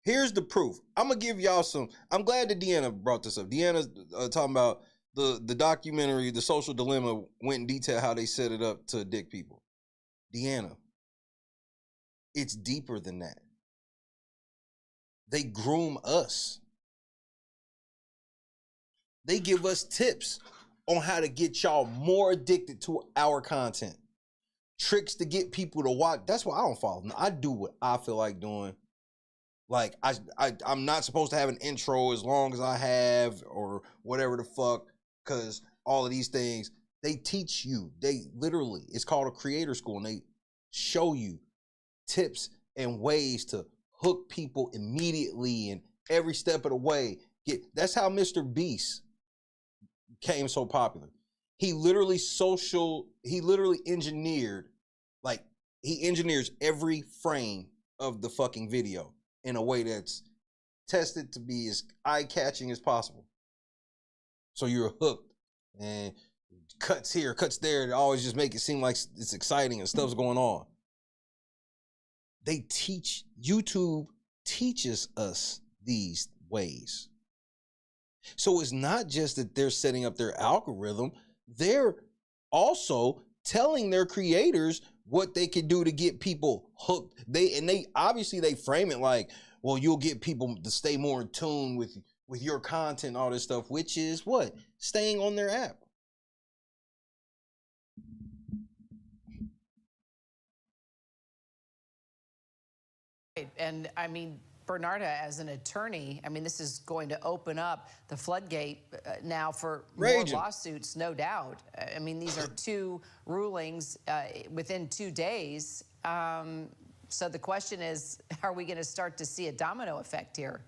here's the proof. I'm going to give y'all some. I'm glad that Deanna brought this up. Deanna's talking about the documentary, The Social Dilemma, went in detail how they set it up to addict people. Deanna, it's deeper than that. They groom us. They give us tips on how to get y'all more addicted to our content. Tricks to get people to watch. That's why I don't follow them. I do what I feel like doing. Like, I'm not supposed to have an intro as long as I have or whatever the fuck, because all of these things, they teach you. They literally, it's called a creator school, and they show you tips and ways to hook people immediately and every step of the way. That's how Mr. Beast became so popular. He literally engineered, like, he engineers every frame of the fucking video in a way that's tested to be as eye-catching as possible. So you're hooked, and cuts here, cuts there, to always just make it seem like it's exciting and stuff's going on. YouTube teaches us these ways. So it's not just that they're setting up their algorithm, they're also telling their creators what they can do to get people hooked. They obviously frame it like, well, you'll get people to stay more in tune with with your content, all this stuff, which is what? Staying on their app. And I mean, Bernarda, as an attorney, I mean, this is going to open up the floodgate now for more lawsuits, no doubt. I mean, these are two rulings within 2 days. So the question is, are we going to start to see a domino effect here?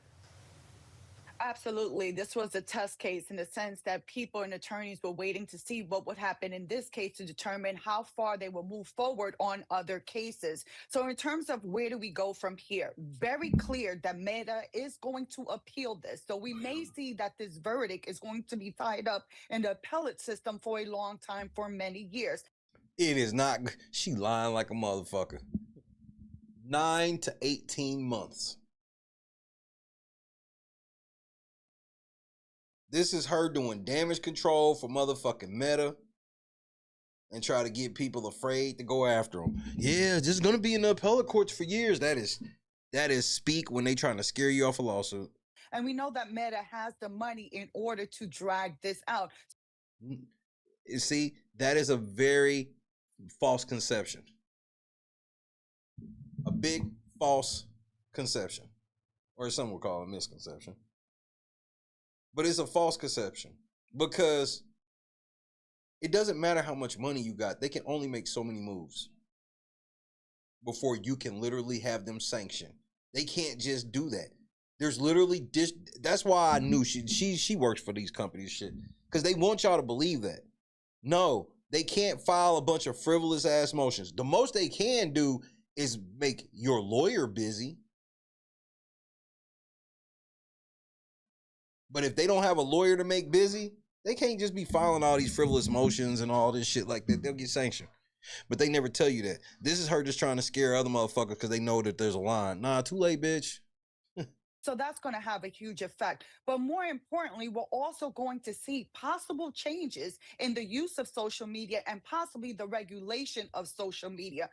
Absolutely. This was a test case in the sense that people and attorneys were waiting to see what would happen in this case to determine how far they will move forward on other cases. So in terms of where do we go from here, very clear that Meta is going to appeal this. So we may see that this verdict is going to be tied up in the appellate system for a long time, for many years. It is not. She lying like a motherfucker. 9 to 18 months. This is her doing damage control for motherfucking Meta and try to get people afraid to go after them. Yeah, this is gonna be in the appellate courts for years. That is speak when they trying to scare you off a lawsuit. And we know that Meta has the money in order to drag this out. You see, that is a very false conception. A big false conception. Or some would call it a misconception. But it's a false conception because it doesn't matter how much money you got. They can only make so many moves before you can literally have them sanctioned. They can't just do that. There's literally that's why I knew she works for these companies shit, because they want y'all to believe that. No, they can't file a bunch of frivolous ass motions. The most they can do is make your lawyer busy. But if they don't have a lawyer to make busy, they can't just be filing all these frivolous motions and all this shit like that. They'll get sanctioned. But they never tell you that. This is her just trying to scare other motherfuckers because they know that there's a line. Nah, too late, bitch. So that's going to have a huge effect. But more importantly, we're also going to see possible changes in the use of social media and possibly the regulation of social media.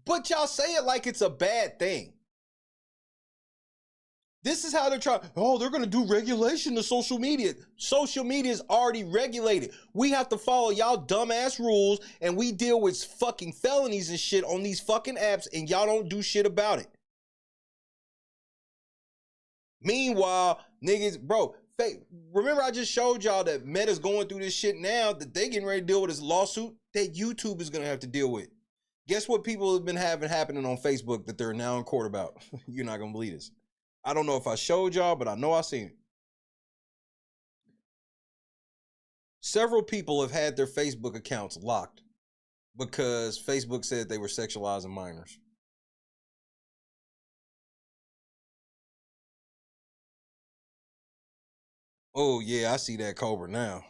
But y'all say it like it's a bad thing. This is how they're trying. Oh, they're going to do regulation to social media. Social media is already regulated. We have to follow y'all dumbass rules, and we deal with fucking felonies and shit on these fucking apps, and y'all don't do shit about it. Meanwhile, niggas, bro, remember I just showed y'all that Meta's going through this shit now, that they getting ready to deal with this lawsuit that YouTube is going to have to deal with. Guess what people have been having happening on Facebook that they're now in court about? You're not going to believe this. I don't know if I showed y'all, but I know I seen it. Several people have had their Facebook accounts locked because Facebook said they were sexualizing minors. Oh, yeah, I see that Cobra now.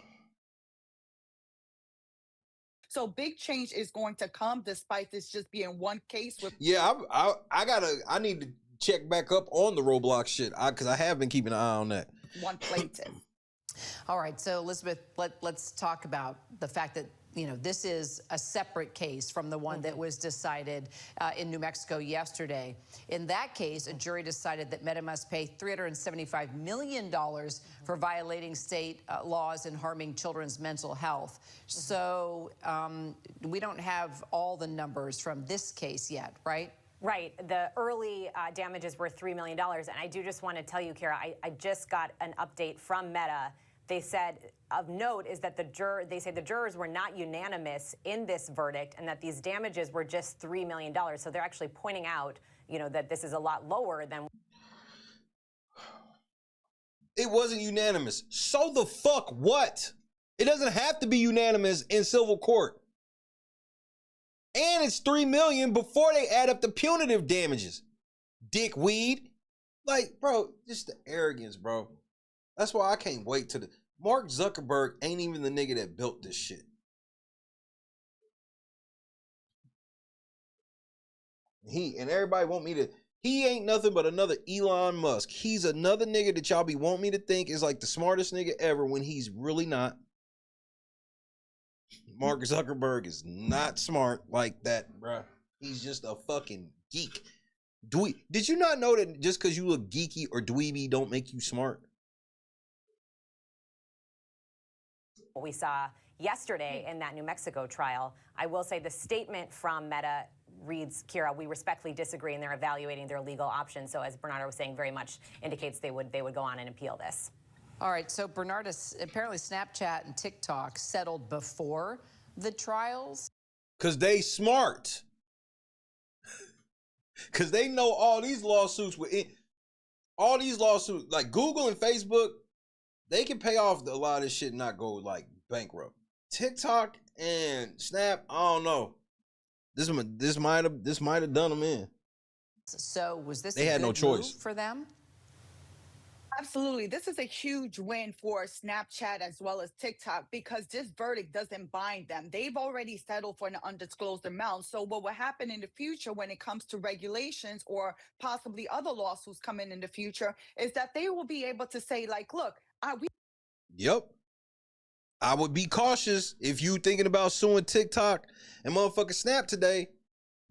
So big change is going to come despite this just being one case with. Yeah, I need to check back up on the Roblox shit because I have been keeping an eye on that. One plaintiff. All right, so Elizabeth, let's talk about the fact that, you know, this is a separate case from the one that was decided in New Mexico yesterday. In that case, a jury decided that Meta must pay $375 million for violating state laws and harming children's mental health. So we don't have all the numbers from this case yet, right? Right. The early damages were $3 million. And I do just want to tell you, Kara, I just got an update from Meta. They said of note is that they say the jurors were not unanimous in this verdict and that these damages were just $3 million. So they're actually pointing out, you know, that this is a lot lower than. It wasn't unanimous. So the fuck what? It doesn't have to be unanimous in civil court. And it's $3 million before they add up the punitive damages. Dickweed. Like, bro, just the arrogance, bro. That's why I can't wait to Mark Zuckerberg ain't even the nigga that built this shit. And everybody want me to, he ain't nothing but another Elon Musk. He's another nigga that y'all be want me to think is like the smartest nigga ever when he's really not. Mark Zuckerberg is not smart like that, bruh. He's just a fucking geek. Did you not know that just because you look geeky or dweeby don't make you smart? what we saw yesterday in that New Mexico trial. I will say the statement from Meta reads, Kira, we respectfully disagree, and they're evaluating their legal options. So as Bernardo was saying, very much indicates they would go on and appeal this. All right, so Bernardo, apparently Snapchat and TikTok settled before the trials. Because they smart. Because they know all these lawsuits, like Google and Facebook, they can pay off a lot of this shit and not go like bankrupt. TikTok and Snap, I don't know. This might have done them in. So was this They had no choice for them? Absolutely. This is a huge win for Snapchat as well as TikTok because this verdict doesn't bind them. They've already settled for an undisclosed amount. So what will happen in the future when it comes to regulations or possibly other lawsuits coming in the future is that they will be able to say, like, look, Yep. I would be cautious if you thinking about suing TikTok and motherfucking Snap today.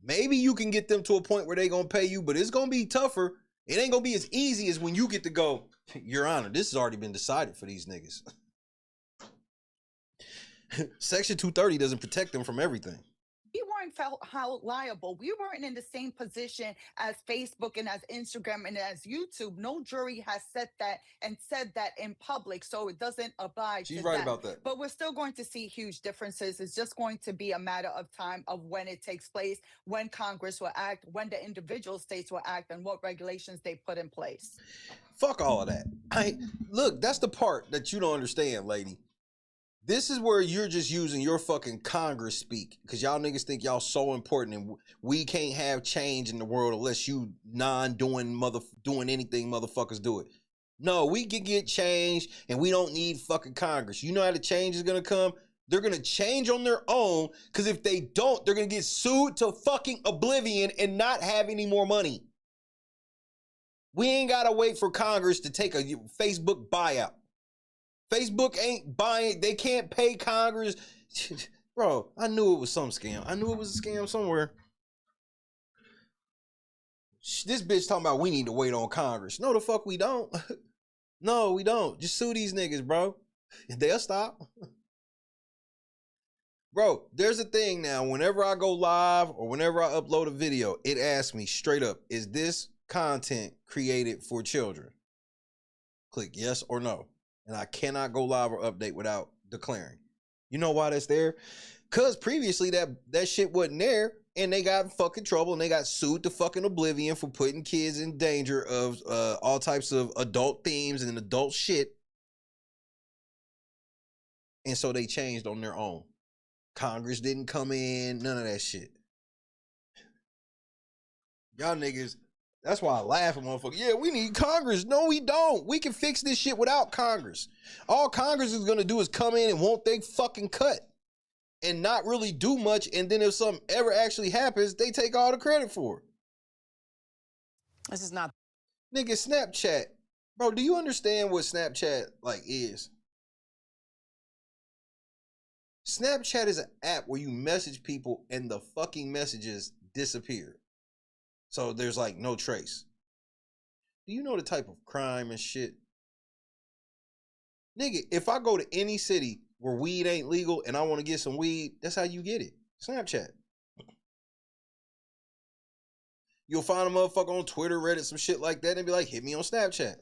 Maybe you can get them to a point where they gonna pay you, but it's gonna be tougher. It ain't gonna be as easy as when you get to go, Your Honor, this has already been decided for these niggas. Section 230 doesn't protect them from everything. we weren't held liable. We weren't in the same position as Facebook and as Instagram and as YouTube. No jury has said that in public, so it doesn't abide. She's to right them. about that. But we're still going to see huge differences. It's just going to be a matter of time of when it takes place, when Congress will act, when the individual states will act, and what regulations they put in place. Fuck all of that. Look, that's the part that you don't understand, lady. This is where you're just using your fucking Congress speak because y'all niggas think y'all so important and we can't have change in the world unless you doing anything motherfuckers do it. No, we can get change and we don't need fucking Congress. You know how the change is gonna come? They're gonna change on their own because if they don't, they're gonna get sued to fucking oblivion and not have any more money. We ain't gotta wait for Congress to take a Facebook buyout. Facebook ain't buying, they can't pay Congress. Bro, I knew it was some scam. I knew it was a scam somewhere. This bitch talking about we need to wait on Congress. No, the fuck we don't. No, we don't. Just sue these niggas, bro. They'll stop. Bro, there's a thing now. Whenever I go live or whenever I upload a video, it asks me straight up, is this content created for children? Click yes or no. And I cannot go live or update without declaring. You know why that's there? Because previously that shit wasn't there and they got in fucking trouble and they got sued to fucking oblivion for putting kids in danger of all types of adult themes and adult shit. And so they changed on their own. Congress didn't come in, none of that shit. Y'all niggas, that's why I laugh at motherfuckers. Yeah, we need Congress. No, we don't. We can fix this shit without Congress. All Congress is going to do is come in and won't they fucking cut and not really do much. And then if something ever actually happens, they take all the credit for it. This is not. Nigga, Snapchat. Bro, do you understand what Snapchat like is? Snapchat is an app where you message people and the fucking messages disappear. So there's like no trace. Do you know the type of crime and shit? Nigga, if I go to any city where weed ain't legal and I want to get some weed, that's how you get it. Snapchat. You'll find a motherfucker on Twitter, Reddit, some shit like that and be like, hit me on Snapchat.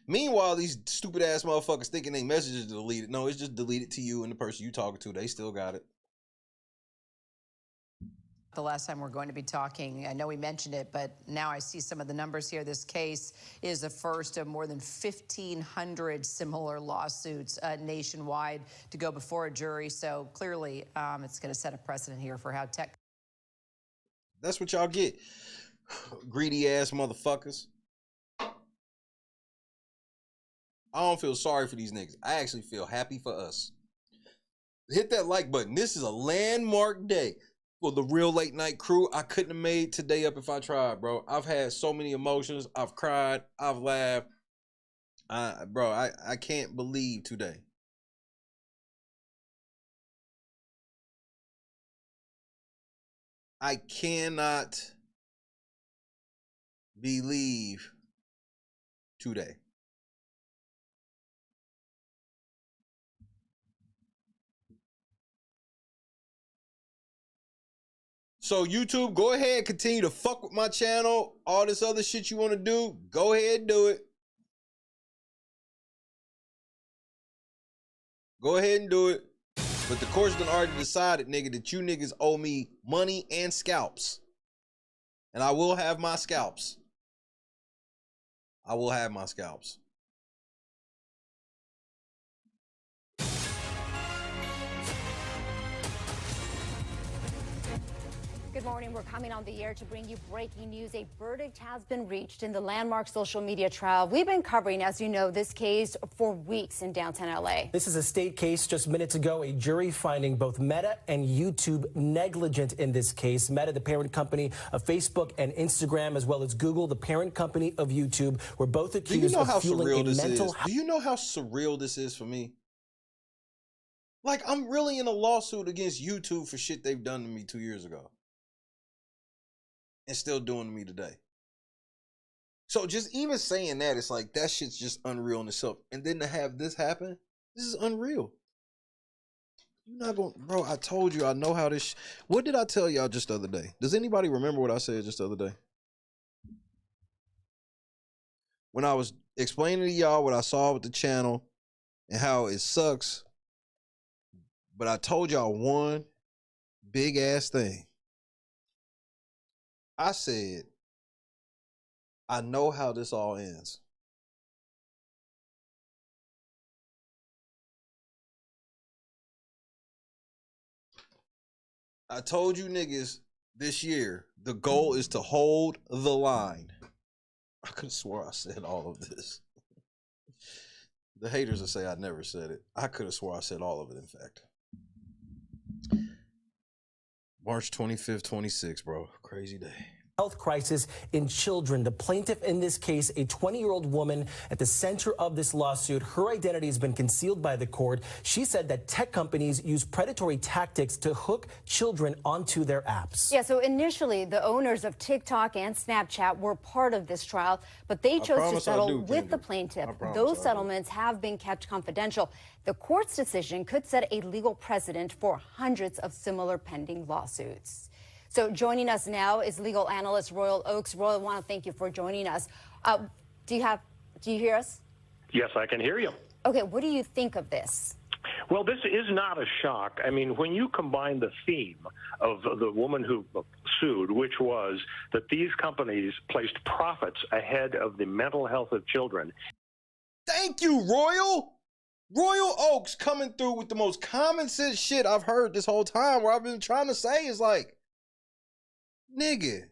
Meanwhile, these stupid ass motherfuckers thinking they messages deleted. No, it's just deleted to you and the person you talking to. They still got it. The last time we're going to be talking, I know we mentioned it, but now I see some of the numbers here. This case is the first of more than 1,500 similar lawsuits nationwide to go before a jury. So clearly, it's going to set a precedent here for how tech. That's what y'all get. Greedy ass motherfuckers. I don't feel sorry for these niggas. I actually feel happy for us. Hit that like button. This is a landmark day for the Real Late Night crew. I couldn't have made today up if I tried, bro. I've had so many emotions. I've cried. I've laughed. Bro, I can't believe today. I cannot believe today. So YouTube, go ahead, continue to fuck with my channel. All this other shit you want to do, go ahead and do it. Go ahead and do it. But the court's done already decided, nigga, that you niggas owe me money and scalps. And I will have my scalps. I will have my scalps. Good morning. We're coming on the air to bring you breaking news. A verdict has been reached in the landmark social media trial. We've been covering, as you know, this case for weeks in downtown LA. This is a state case. Just minutes ago, a jury finding both Meta and YouTube negligent in this case. Meta, the parent company of Facebook and Instagram, as well as Google, the parent company of YouTube, were both accused of fueling a mental health. Do you know how surreal this is for me? Like, I'm really in a lawsuit against YouTube for shit they've done to me 2 years ago. And still doing to me today. So just even saying that, it's like, that shit's just unreal in itself. And then to have this happen, this is unreal. You're not going, bro, I told you, I know how this, what did I tell y'all just the other day? Does anybody remember what I said just the other day? When I was explaining to y'all what I saw with the channel and how it sucks. But I told y'all one big ass thing. I said, I know how this all ends. I told you niggas this year, the goal is to hold the line. I could have swore I said all of this. The haters will say I never said it. I could have swore I said all of it, in fact. March 25th, 26, bro. Crazy day. Health crisis in children. The plaintiff in this case, a 20-year-old woman at the center of this lawsuit. Her identity has been concealed by the court. She said that tech companies use predatory tactics to hook children onto their apps. Yeah, so initially, the owners of TikTok and Snapchat were part of this trial, but they chose to settle with the plaintiff. Those settlements have been kept confidential. The court's decision could set a legal precedent for hundreds of similar pending lawsuits. So joining us now is legal analyst Royal Oakes. Royal, I want to thank you for joining us. Do you hear us? Yes, I can hear you. Okay, what do you think of this? Well, this is not a shock. I mean, when you combine the theme of the woman who sued, which was that these companies placed profits ahead of the mental health of children. Thank you, Royal. Royal Oakes coming through with the most common sense shit I've heard this whole time, where I've been trying to say is like, nigga,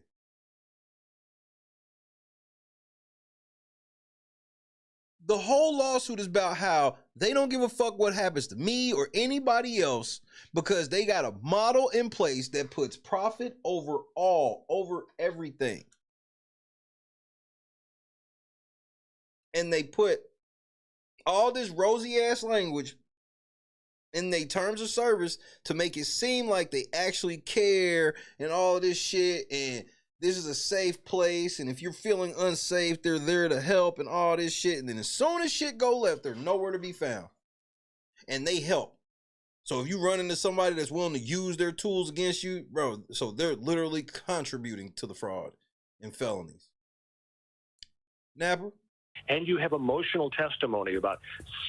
the whole lawsuit is about how they don't give a fuck what happens to me or anybody else because they got a model in place that puts profit over everything. And they put all this rosy ass language in their terms of service to make it seem like they actually care and all this shit, and this is a safe place, and if you're feeling unsafe, they're there to help and all this shit. And then as soon as shit go left, they're nowhere to be found. And they help. So if you run into somebody that's willing to use their tools against you, bro, so they're literally contributing to the fraud and felonies. Napper? And you have emotional testimony about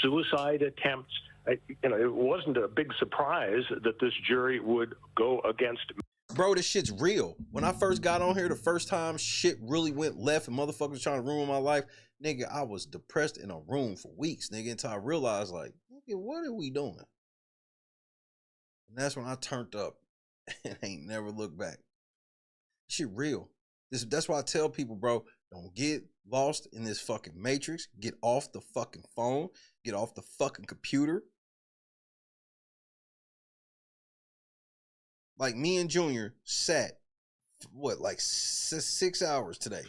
suicide attempts. It wasn't a big surprise that this jury would go against. Bro, this shit's real. When I first got on here, the first time shit really went left and motherfuckers trying to ruin my life, nigga, I was depressed in a room for weeks, nigga, until I realized, like, nigga, what are we doing? And that's when I turned up and ain't never looked back. Shit real. That's why I tell people, bro, don't get lost in this fucking matrix. Get off the fucking phone. Get off the fucking computer. Like me and Junior sat, what, like 6 hours today.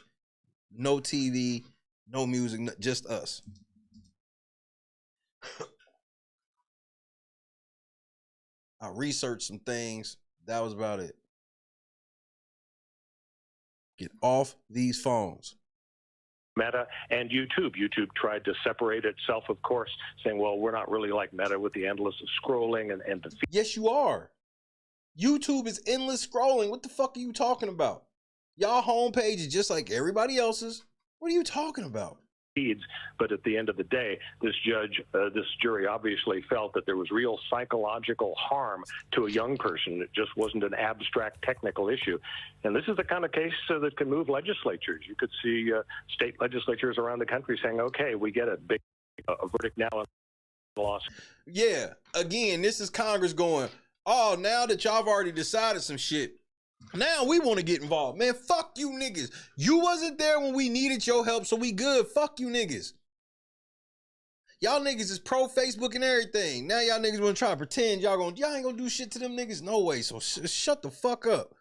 No TV, no music, just us. I researched some things. That was about it. Get off these phones. Meta and YouTube. YouTube tried to separate itself, of course, saying, well, we're not really like Meta with the endless scrolling and the... Yes, you are. YouTube is endless scrolling. What the fuck are you talking about? Y'all homepage is just like everybody else's. What are you talking about? But at the end of the day, this jury obviously felt that there was real psychological harm to a young person. It just wasn't an abstract technical issue. And this is the kind of case that can move legislatures. You could see state legislatures around the country saying, okay, we get a big verdict now on the lawsuit. Yeah, again, this is Congress going, oh, now that y'all have already decided some shit, now we want to get involved. Man, fuck you niggas. You wasn't there when we needed your help, so we good. Fuck you niggas. Y'all niggas is pro Facebook and everything. Now y'all niggas want to try to pretend y'all ain't gonna do shit to them niggas. No way. So shut the fuck up.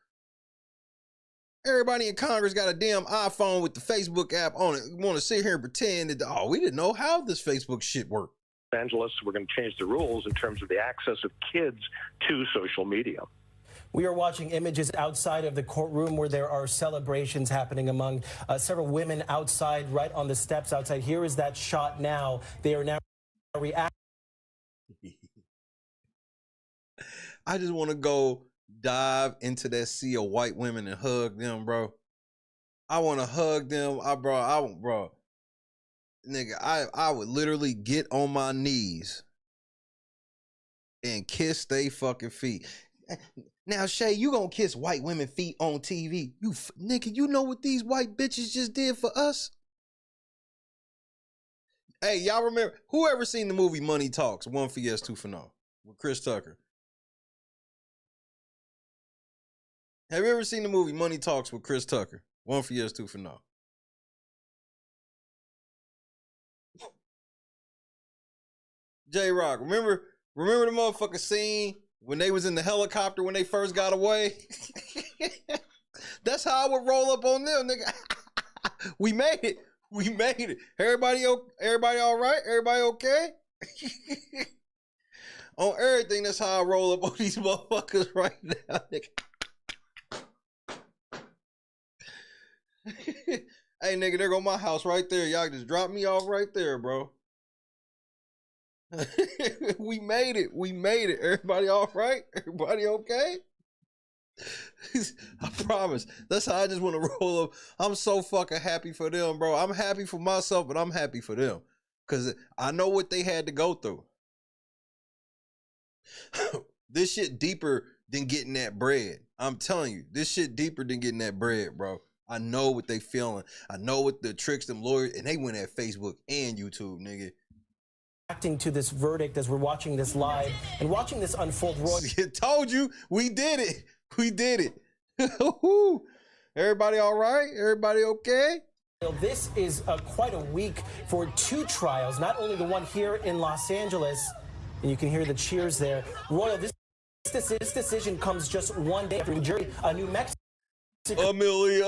Everybody in Congress got a damn iPhone with the Facebook app on it. Want to sit here and pretend that, oh, we didn't know how this Facebook shit worked. Evangelists, we're going to change the rules in terms of the access of kids to social media. We are watching images outside of the courtroom where there are celebrations happening among several women outside, right on the steps outside. Here is that shot now. They are now reacting. I just want to go dive into that sea of white women and hug them, bro. I want to hug them. Bro. Nigga, I would literally get on my knees and kiss they fucking feet. Now, Shay, you gonna kiss white women feet on TV? Nigga, you know what these white bitches just did for us? Hey, y'all remember, whoever seen the movie Money Talks, 1 for yes, 2 for no, with Chris Tucker? Have you ever seen the movie Money Talks with Chris Tucker? 1 for yes, 2 for no. J-Rock, remember the motherfucking scene when they was in the helicopter when they first got away? That's how I would roll up on them, nigga. We made it. We made it. Everybody all right? Everybody okay? On everything, that's how I roll up on these motherfuckers right now, nigga. Hey, nigga, there go my house right there. Y'all just drop me off right there, bro. We made it. We made it. Everybody all right? Everybody okay? I promise. That's how I just want to roll up. I'm so fucking happy for them, bro. I'm happy for myself, but I'm happy for them. Because I know what they had to go through. This shit deeper than getting that bread. I'm telling you, this shit deeper than getting that bread, bro. I know what they feeling. I know what the tricks them lawyers, and they went at Facebook and YouTube, nigga. Reacting to this verdict as we're watching this live and watching this unfold. Roy, told you, we did it. We did it. Everybody all right? Everybody okay? This is quite a week for 2 trials, not only the one here in Los Angeles, and you can hear the cheers there. Royal, this decision comes just one day after New Jersey, New Mexico. A milli.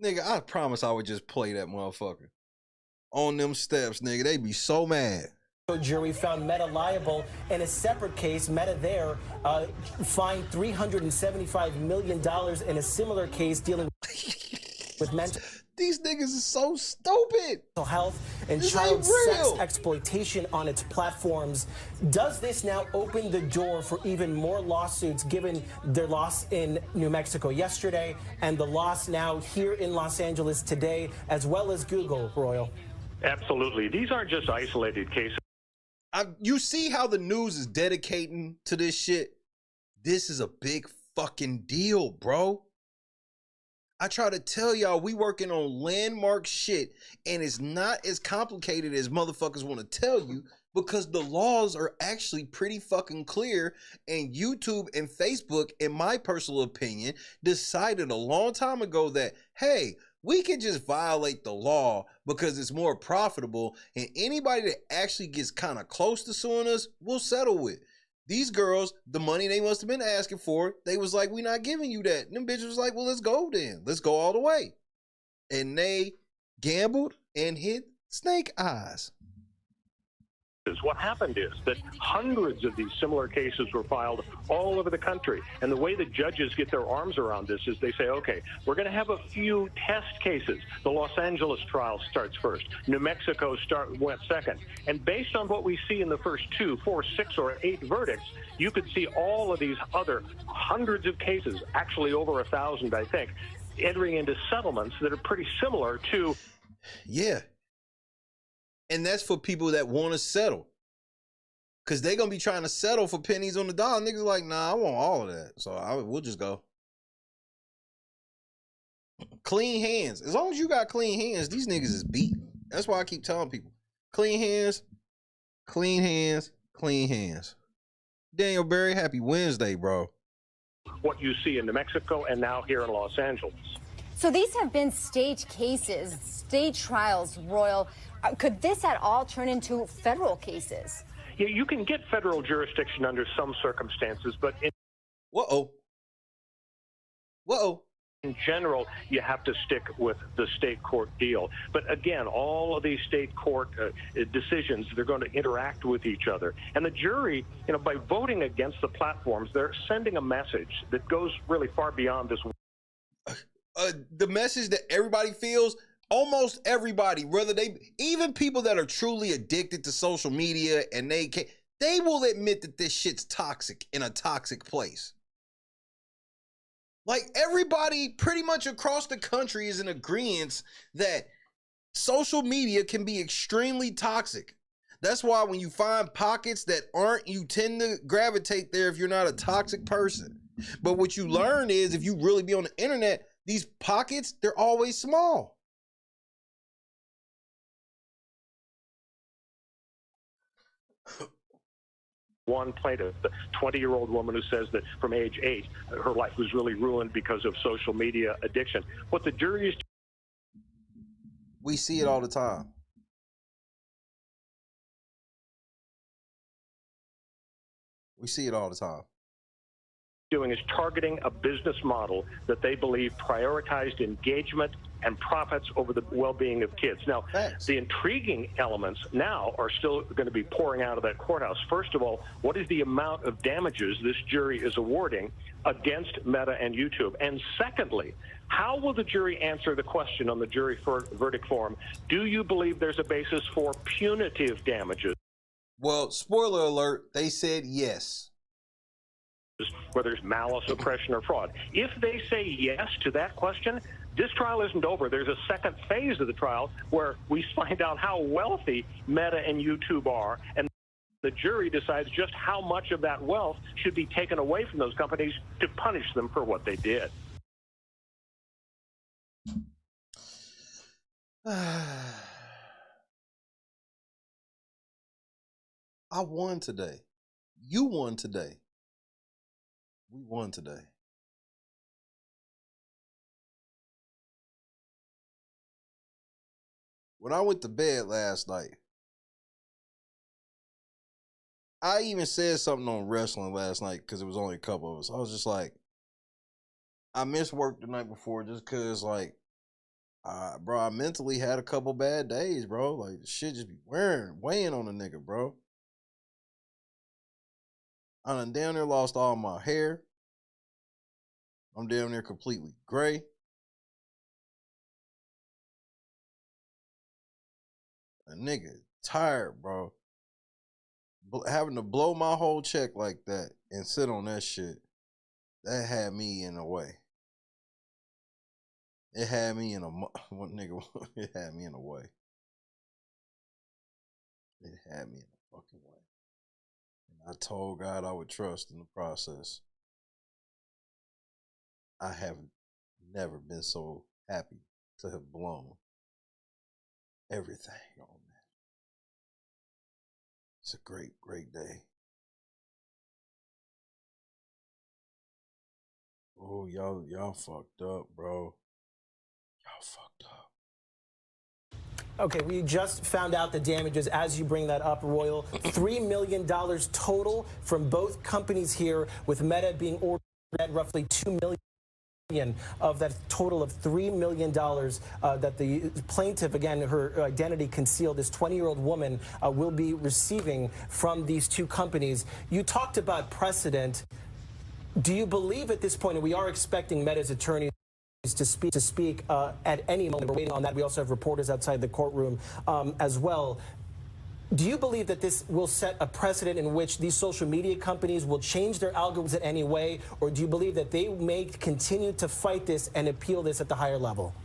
Nigga, I promise I would just play that motherfucker. On them steps, nigga. They be so mad. Jury found Meta liable in a separate case. Meta there fined $375 million in a similar case dealing with mental. These niggas is so stupid. Health and child sex exploitation on its platforms. Does this now open the door for even more lawsuits given their loss in New Mexico yesterday and the loss now here in Los Angeles today, as well as Google, Royal? Absolutely. These aren't just isolated cases. You see how the news is dedicating to this shit? This is a big fucking deal, bro. I try to tell y'all, we working on landmark shit, and it's not as complicated as motherfuckers want to tell you, because the laws are actually pretty fucking clear, and YouTube and Facebook, in my personal opinion, decided a long time ago that, hey, we can just violate the law because it's more profitable, and anybody that actually gets kind of close to suing us, we'll settle with. These girls, the money they must have been asking for, they was like, we're not giving you that. And them bitches was like, well, let's go then. Let's go all the way. And they gambled and hit snake eyes. What happened is that hundreds of these similar cases were filed all over the country. And the way the judges get their arms around this is they say, okay, we're going to have a few test cases. The Los Angeles trial starts first. New Mexico went second. And based on what we see in the first 2, 4, 6, or 8 verdicts, you could see all of these other hundreds of cases, actually over 1,000, I think, entering into settlements that are pretty similar to. Yeah. And that's for people that want to settle. Because they're going to be trying to settle for pennies on the dollar. Niggas like, nah, I want all of that. So we'll just go. Clean hands. As long as you got clean hands, these niggas is beaten. That's why I keep telling people. Clean hands, clean hands, clean hands. Daniel Berry, happy Wednesday, bro. What you see in New Mexico and now here in Los Angeles. So these have been state cases, state trials, Royal. Could this at all turn into federal cases? Yeah, you can get federal jurisdiction under some circumstances, but in in general, you have to stick with the state court deal. But again, all of these state court decisions, they're going to interact with each other. And the jury, by voting against the platforms, they're sending a message that goes really far beyond this. The message that everybody feels, almost everybody, whether even people that are truly addicted to social media and they will admit that this shit's toxic in a toxic place. Like everybody pretty much across the country is in agreement that social media can be extremely toxic. That's why when you find pockets that aren't, you tend to gravitate there if you're not a toxic person. But what you learn is if you really be on the internet, these pockets, they're always small. One plaintiff, the 20-year-old woman who says that from age 8, her life was really ruined because of social media addiction. What the jury is... We see it all the time. We see it all the time. Doing is targeting a business model that they believe prioritized engagement and profits over the well-being of kids. Now, the intriguing elements now are still going to be pouring out of that courthouse. First of all, what is the amount of damages this jury is awarding against Meta and YouTube? And secondly, how will the jury answer the question on the jury verdict form? Do you believe there's a basis for punitive damages? Well, spoiler alert, they said yes. Whether it's malice, oppression, or fraud. If they say yes to that question, this trial isn't over. There's a second phase of the trial where we find out how wealthy Meta and YouTube are, and the jury decides just how much of that wealth should be taken away from those companies to punish them for what they did. I won today. You won today. We won today. When I went to bed last night, I even said something on wrestling last night because it was only a couple of us. I was just like, I missed work the night before just because, like, bro, I mentally had a couple bad days, bro. Like, shit just be weighing on a nigga, bro. I done down there lost all my hair. I'm down there completely gray. A nigga tired, bro. Having to blow my whole check like that and sit on that shit, that had me in a way. It had me in a nigga. It had me in a way. It had me in a fucking way. I told God I would trust in the process. I have never been so happy to have blown everything on that. It's a great, great day. Oh, y'all fucked up, bro. Y'all fucked up. Okay, we just found out the damages as you bring that up, Royal. $3 million total from both companies here, with Meta being ordered at roughly $2 million. of that total of $3 million that the plaintiff, again, her identity concealed, this 20-year-old woman, will be receiving from these two companies. You talked about precedent. Do you believe at this point, and we are expecting Meta's attorneys to speak at any moment, we're waiting on that. We also have reporters outside the courtroom as well. Do you believe that this will set a precedent in which these social media companies will change their algorithms in any way, or do you believe that they may continue to fight this and appeal this at the higher level?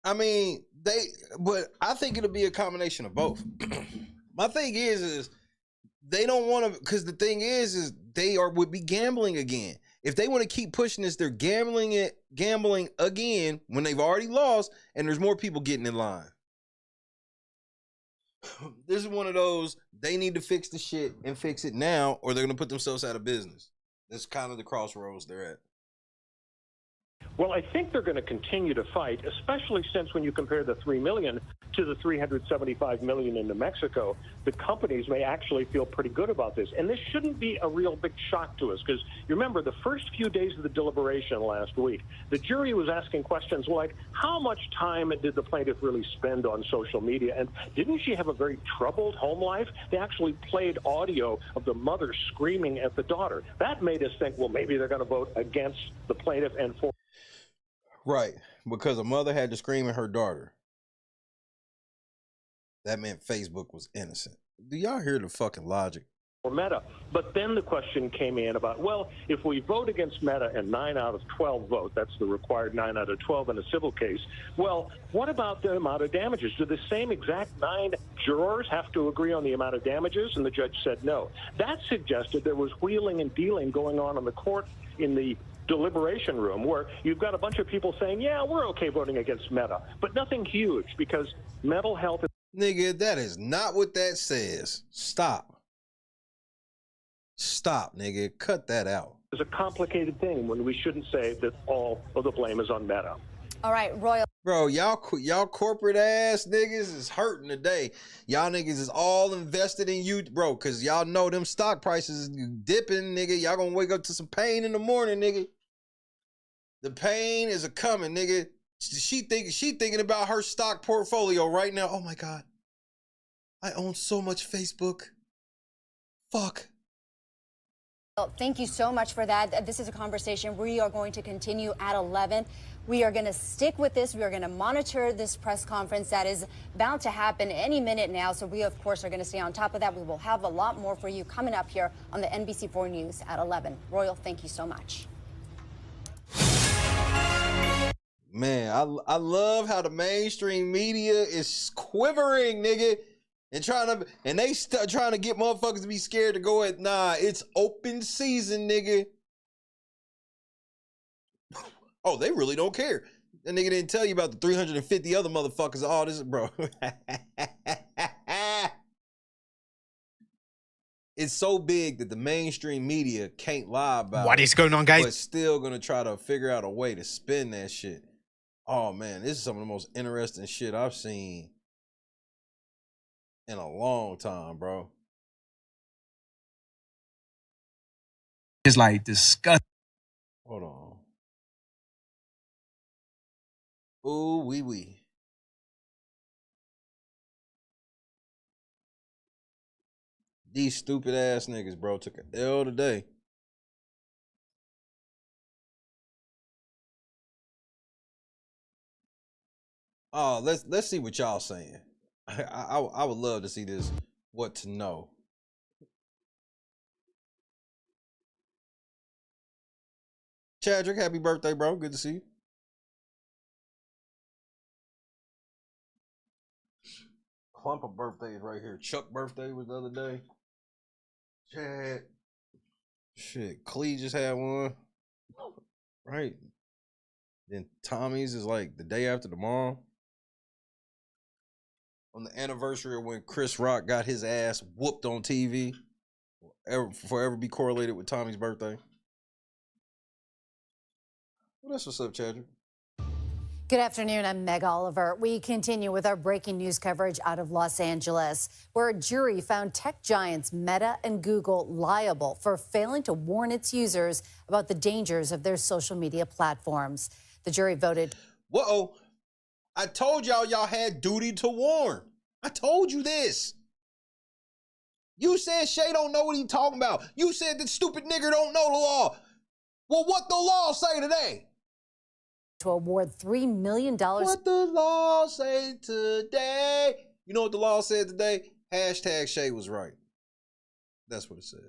I mean, but I think it'll be a combination of both. My thing is they don't want to, because the thing is they would be gambling again. If they want to keep pushing this, they're gambling again when they've already lost, and there's more people getting in line. This is one of those, they need to fix the shit and fix it now, or they're going to put themselves out of business. That's kind of the crossroads they're at. Well, I think they're going to continue to fight, especially since when you compare the $3 million to the $375 million in New Mexico, the companies may actually feel pretty good about this. And this shouldn't be a real big shock to us, because you remember the first few days of the deliberation last week, the jury was asking questions like, how much time did the plaintiff really spend on social media? And didn't she have a very troubled home life? They actually played audio of the mother screaming at the daughter. That made us think, well, maybe they're going to vote against the plaintiff and for. Right, because a mother had to scream at her daughter. That meant Facebook was innocent. Do y'all hear the fucking logic? Or Meta. But then the question came in about, well, if we vote against Meta and 9 out of 12 vote, that's the required 9 out of 12 in a civil case, well, what about the amount of damages? Do the same exact 9 jurors have to agree on the amount of damages? And the judge said no. That suggested there was wheeling and dealing going on in the court in the deliberation room, where you've got a bunch of people saying, yeah, we're okay voting against Meta, but nothing huge, because mental health is... Nigga, that is not what that says. Stop, nigga. Cut that out. It's a complicated thing when we shouldn't say that all of the blame is on Meta. All right, Royal. Bro, y'all corporate ass niggas is hurting today. Y'all niggas is all invested in you, bro, because y'all know them stock prices is dipping, nigga. Y'all gonna wake up to some pain in the morning, nigga. The pain is a-coming, nigga. She thinking about her stock portfolio right now. Oh my God. I own so much Facebook. Fuck. Well, thank you so much for that. This is a conversation we are going to continue at 11. We are going to stick with this. We are going to monitor this press conference that is about to happen any minute now. So we, of course, are going to stay on top of that. We will have a lot more for you coming up here on the NBC4 News at 11. Royal, thank you so much. Man, I love how the mainstream media is quivering, nigga. And trying to get motherfuckers to be scared to go at, nah, it's open season, nigga. Oh, they really don't care. That nigga didn't tell you about the 350 other motherfuckers. All this, bro. It's so big that the mainstream media can't lie about what is going on, guys? But still gonna try to figure out a way to spin that shit. Oh man, this is some of the most interesting shit I've seen in a long time, bro. It's like disgusting. Hold on. Ooh, wee. These stupid ass niggas, bro, took an L today. Oh, let's see what y'all saying. I would love to see this. What to know. Chadrick, happy birthday, bro. Good to see you. Clump of birthdays right here. Chuck birthday was the other day. Chad. Shit, Clee just had one. Right. Then Tommy's is like the day after tomorrow. On the anniversary of when Chris Rock got his ass whooped on TV. Forever be correlated with Tommy's birthday. Well, that's what's up, Chadrick. Good afternoon, I'm Meg Oliver. We continue with our breaking news coverage out of Los Angeles, where a jury found tech giants Meta and Google liable for failing to warn its users about the dangers of their social media platforms. The jury voted. Whoa, I told y'all had duty to warn. I told you this. You said Shay don't know what he talking about. You said that stupid nigger don't know the law. Well, what the law say today? To award $3 million. What the law say today? You know what the law said today? Hashtag Shay was right. That's what it said.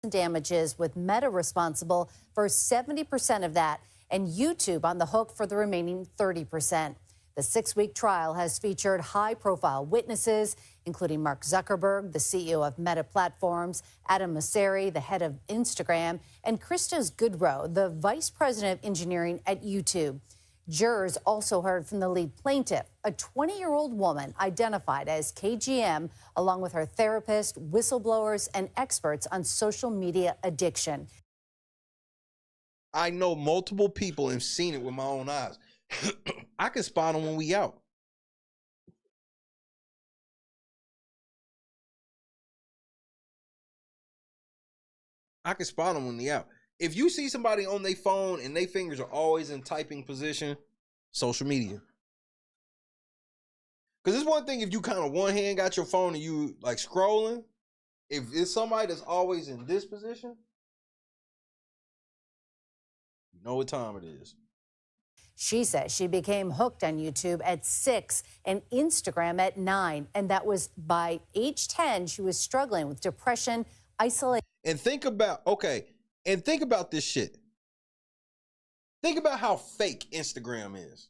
Damages, with Meta responsible for 70% of that and YouTube on the hook for the remaining 30%. The 6-week trial has featured high-profile witnesses, including Mark Zuckerberg, the CEO of Meta Platforms, Adam Mosseri, the head of Instagram, and Christos Goodrow, the vice president of engineering at YouTube. Jurors also heard from the lead plaintiff, a 20-year-old woman identified as KGM, along with her therapist, whistleblowers, and experts on social media addiction. I know multiple people and seen it with my own eyes. I can spot them when we out. I can spot them when they out. If you see somebody on their phone and their fingers are always in typing position, social media. Because it's one thing if you kind of one hand got your phone and you like scrolling. If it's somebody that's always in this position, you know what time it is. She says she became hooked on YouTube at 6 and Instagram at 9. And that was by age 10, she was struggling with depression, isolation. And think about, think about this shit. Think about how fake Instagram is.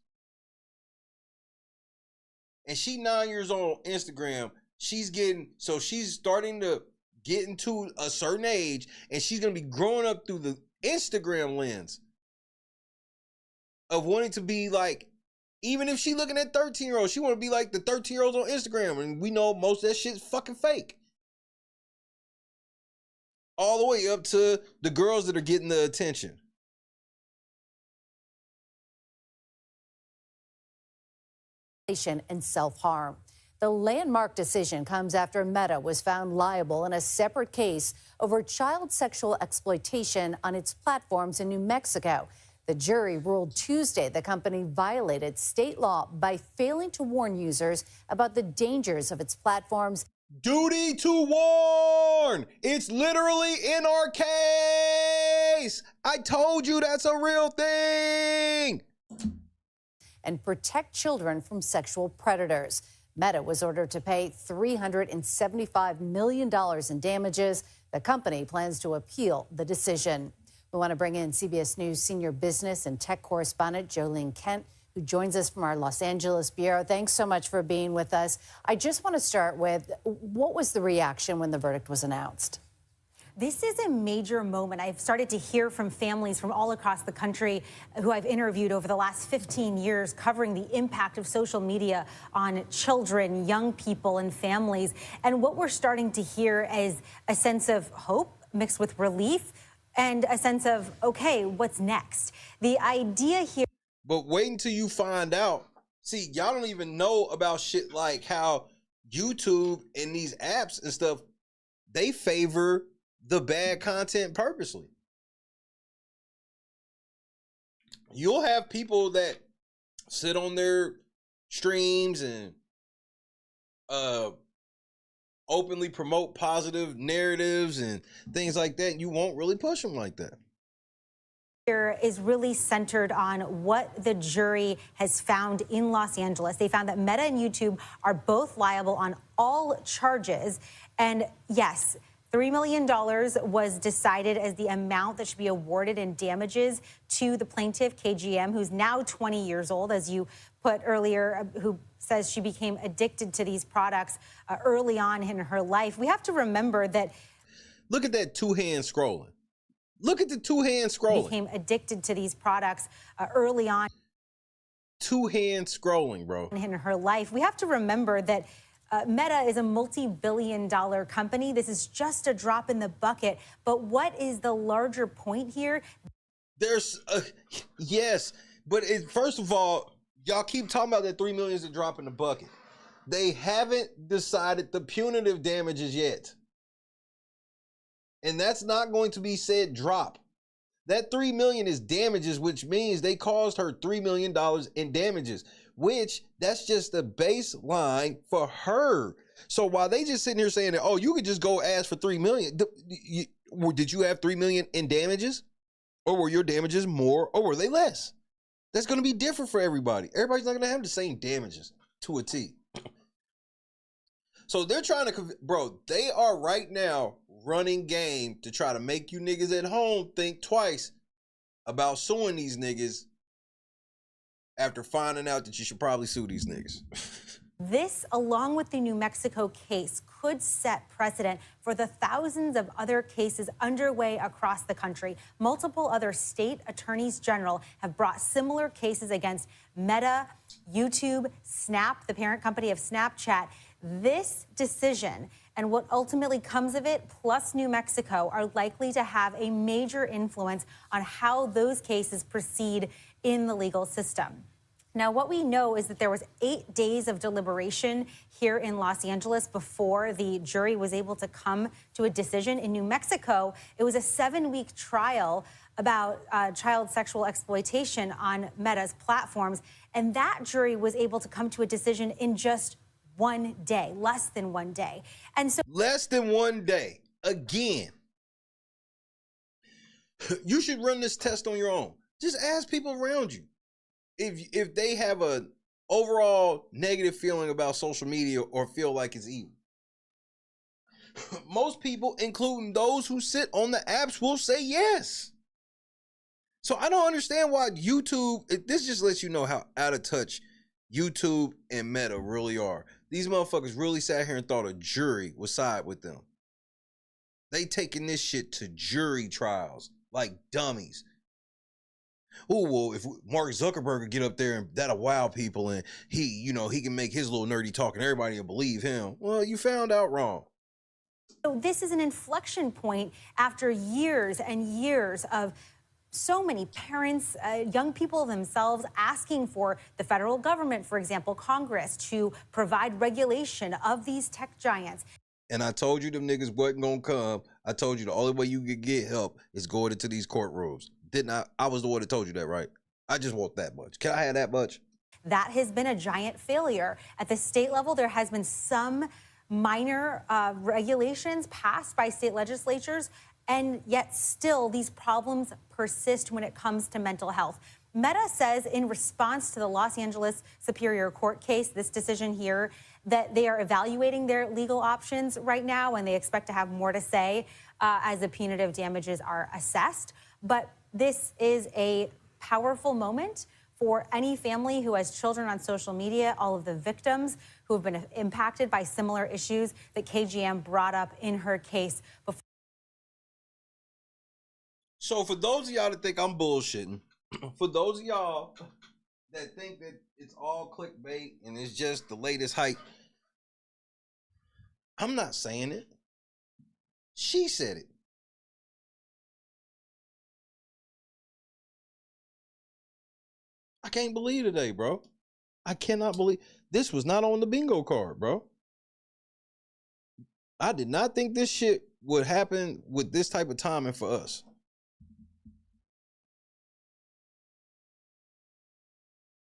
And she 9 years old on Instagram. She's starting to get into a certain age, and she's going to be growing up through the Instagram lens of wanting to be like, even if she looking at 13-year-olds, she want to be like the 13-year-olds on Instagram. And we know most of that shit's fucking fake. All the way up to the girls that are getting the attention. And self-harm. The landmark decision comes after Meta was found liable in a separate case over child sexual exploitation on its platforms in New Mexico. The jury ruled Tuesday the company violated state law by failing to warn users about the dangers of its platforms. Duty to warn! It's literally in our case! I told you that's a real thing! And protect children from sexual predators. Meta was ordered to pay $375 million in damages. The company plans to appeal the decision. We want to bring in CBS News senior business and tech correspondent Jolene Kent, who joins us from our Los Angeles bureau. Thanks so much for being with us. I just want to start with, what was the reaction when the verdict was announced? This is a major moment. I've started to hear from families from all across the country who I've interviewed over the last 15 years covering the impact of social media on children, young people, and families. And what we're starting to hear is a sense of hope mixed with relief and a sense of, okay, what's next? The idea here. But wait until you find out. See, y'all don't even know about shit like how YouTube and these apps and stuff, they favor the bad content purposely. You'll have people that sit on their streams and openly promote positive narratives and things like that. You won't really push them like that. Here is really centered on what the jury has found in Los Angeles. They found that Meta and YouTube are both liable on all charges. And yes, $3 million was decided as the amount that should be awarded in damages to the plaintiff, KGM, who's now 20 years old, as you put earlier, who says she became addicted to these products early on in her life. We have to remember that. Look at that two-hand scrolling. Look at the two-hand scrolling. Became addicted to these products early on. Two-hand scrolling, bro. In her life. We have to remember that Meta is a multi-billion-dollar company. This is just a drop in the bucket. But what is the larger point here? There's, yes, but first of all, Y'all keep talking about that $3 million is a drop in the bucket. They haven't decided the punitive damages yet. And that's not going to be said drop. That $3 million is damages, which means they caused her $3 million in damages, which that's just the baseline for her. So while they just sitting here saying that, oh, you could just go ask for $3 million, did you have $3 million in damages? Or were your damages more, or were they less? That's going to be different for everybody. Everybody's not going to have the same damages to a T. So they're trying to, bro, they are right now running game to try to make you niggas at home think twice about suing these niggas after finding out that you should probably sue these niggas. This, along with the New Mexico case, could set precedent for the thousands of other cases underway across the country. Multiple other state attorneys general have brought similar cases against Meta, YouTube, Snap, the parent company of Snapchat. This decision and what ultimately comes of it, plus New Mexico, are likely to have a major influence on how those cases proceed in the legal system. Now, what we know is that there was 8 days of deliberation here in Los Angeles before the jury was able to come to a decision. In New Mexico, it was a 7-week trial about child sexual exploitation on Meta's platforms, and that jury was able to come to a decision in just 1 day, less than 1 day. And so less than 1 day. Again, you should run this test on your own. Just ask people around you. If they have an overall negative feeling about social media or feel like it's evil. Most people, including those who sit on the apps, will say yes. So I don't understand why YouTube, this just lets you know how out of touch YouTube and Meta really are. These motherfuckers really sat here and thought a jury would side with them. They taking this shit to jury trials like dummies. Oh, well, if Mark Zuckerberg could get up there and that'll wow people and he can make his little nerdy talk and everybody will believe him. Well, you found out wrong. So this is an inflection point after years and years of so many parents, young people themselves asking for the federal government, for example, Congress, to provide regulation of these tech giants. And I told you them niggas wasn't gonna come. I told you the only way you could get help is going into these courtrooms. Didn't I? I was the one that told you that, right? I just want that much. Can I have that much? That has been a giant failure. At the state level, there has been some minor regulations passed by state legislatures, and yet still these problems persist when it comes to mental health. Meta says in response to the Los Angeles Superior Court case, this decision here, that they are evaluating their legal options right now, and they expect to have more to say as the punitive damages are assessed. But this is a powerful moment for any family who has children on social media, all of the victims who have been impacted by similar issues that KGM brought up in her case before. So for those of y'all that think I'm bullshitting, for those of y'all that think that it's all clickbait and it's just the latest hype, I'm not saying it. She said it. I can't believe today, bro. I cannot believe this was not on the bingo card, bro. I did not think this shit would happen with this type of timing for us.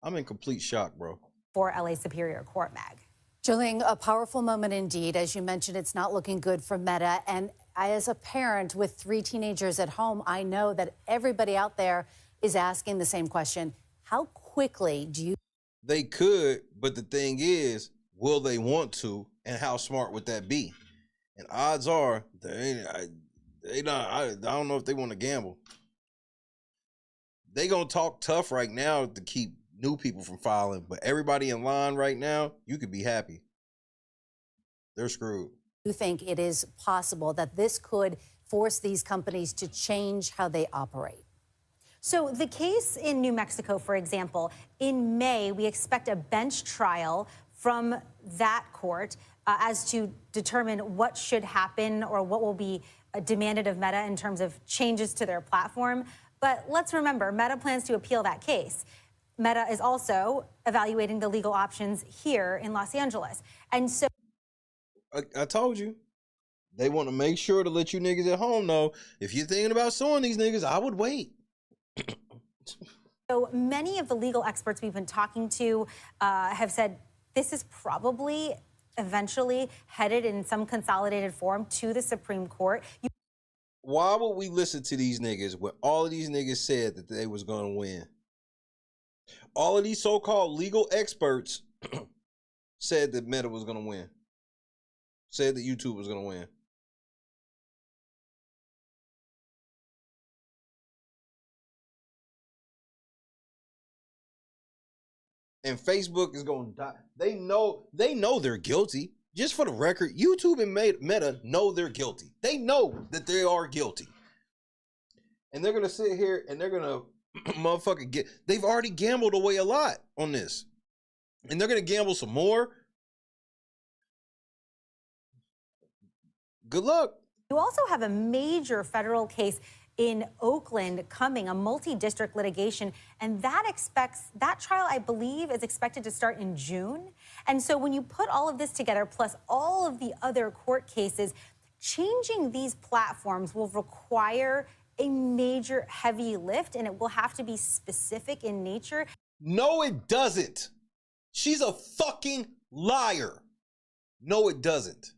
I'm in complete shock, bro. For LA Superior Court, Mag. Jillian, a powerful moment indeed. As you mentioned, it's not looking good for Meta. And as a parent with 3 teenagers at home, I know that everybody out there is asking the same question. How quickly do you... They could, but the thing is, will they want to, and how smart would that be? And odds are, I don't know if they want to gamble. They gonna talk tough right now to keep new people from filing, but everybody in line right now, you could be happy. They're screwed. You think it is possible that this could force these companies to change how they operate? So the case in New Mexico, for example, in May, we expect a bench trial from that court as to determine what should happen or what will be demanded of Meta in terms of changes to their platform. But let's remember, Meta plans to appeal that case. Meta is also evaluating the legal options here in Los Angeles. And so I told you. They want to make sure to let you niggas at home know, if you're thinking about suing these niggas, I would wait. So many of the legal experts we've been talking to have said this is probably eventually headed in some consolidated form to the Supreme Court. Why would we listen to these niggas when all of these niggas said that they was going to win? All of these so-called legal experts said that Meta was going to win. Said that YouTube was going to win. And Facebook is going to die. They know they're guilty. Just for the record, YouTube and Meta know they're guilty. They know that they are guilty. And they're going to sit here and they're going to motherfucking they've already gambled away a lot on this. And they're going to gamble some more. Good luck. You also have a major federal case in Oakland coming, a multi-district litigation, and that trial, I believe, is expected to start in June. And so when you put all of this together, plus all of the other court cases, changing these platforms will require a major heavy lift, and it will have to be specific in nature. No, it doesn't. She's a fucking liar. No, it doesn't.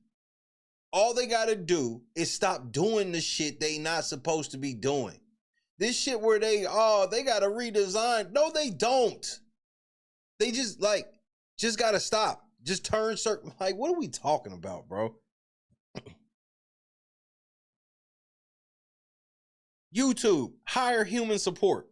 All they got to do is stop doing the shit they not supposed to be doing. This shit where they got to redesign. No, they don't. They just got to stop. Just turn certain, what are we talking about, bro? YouTube, hire human support.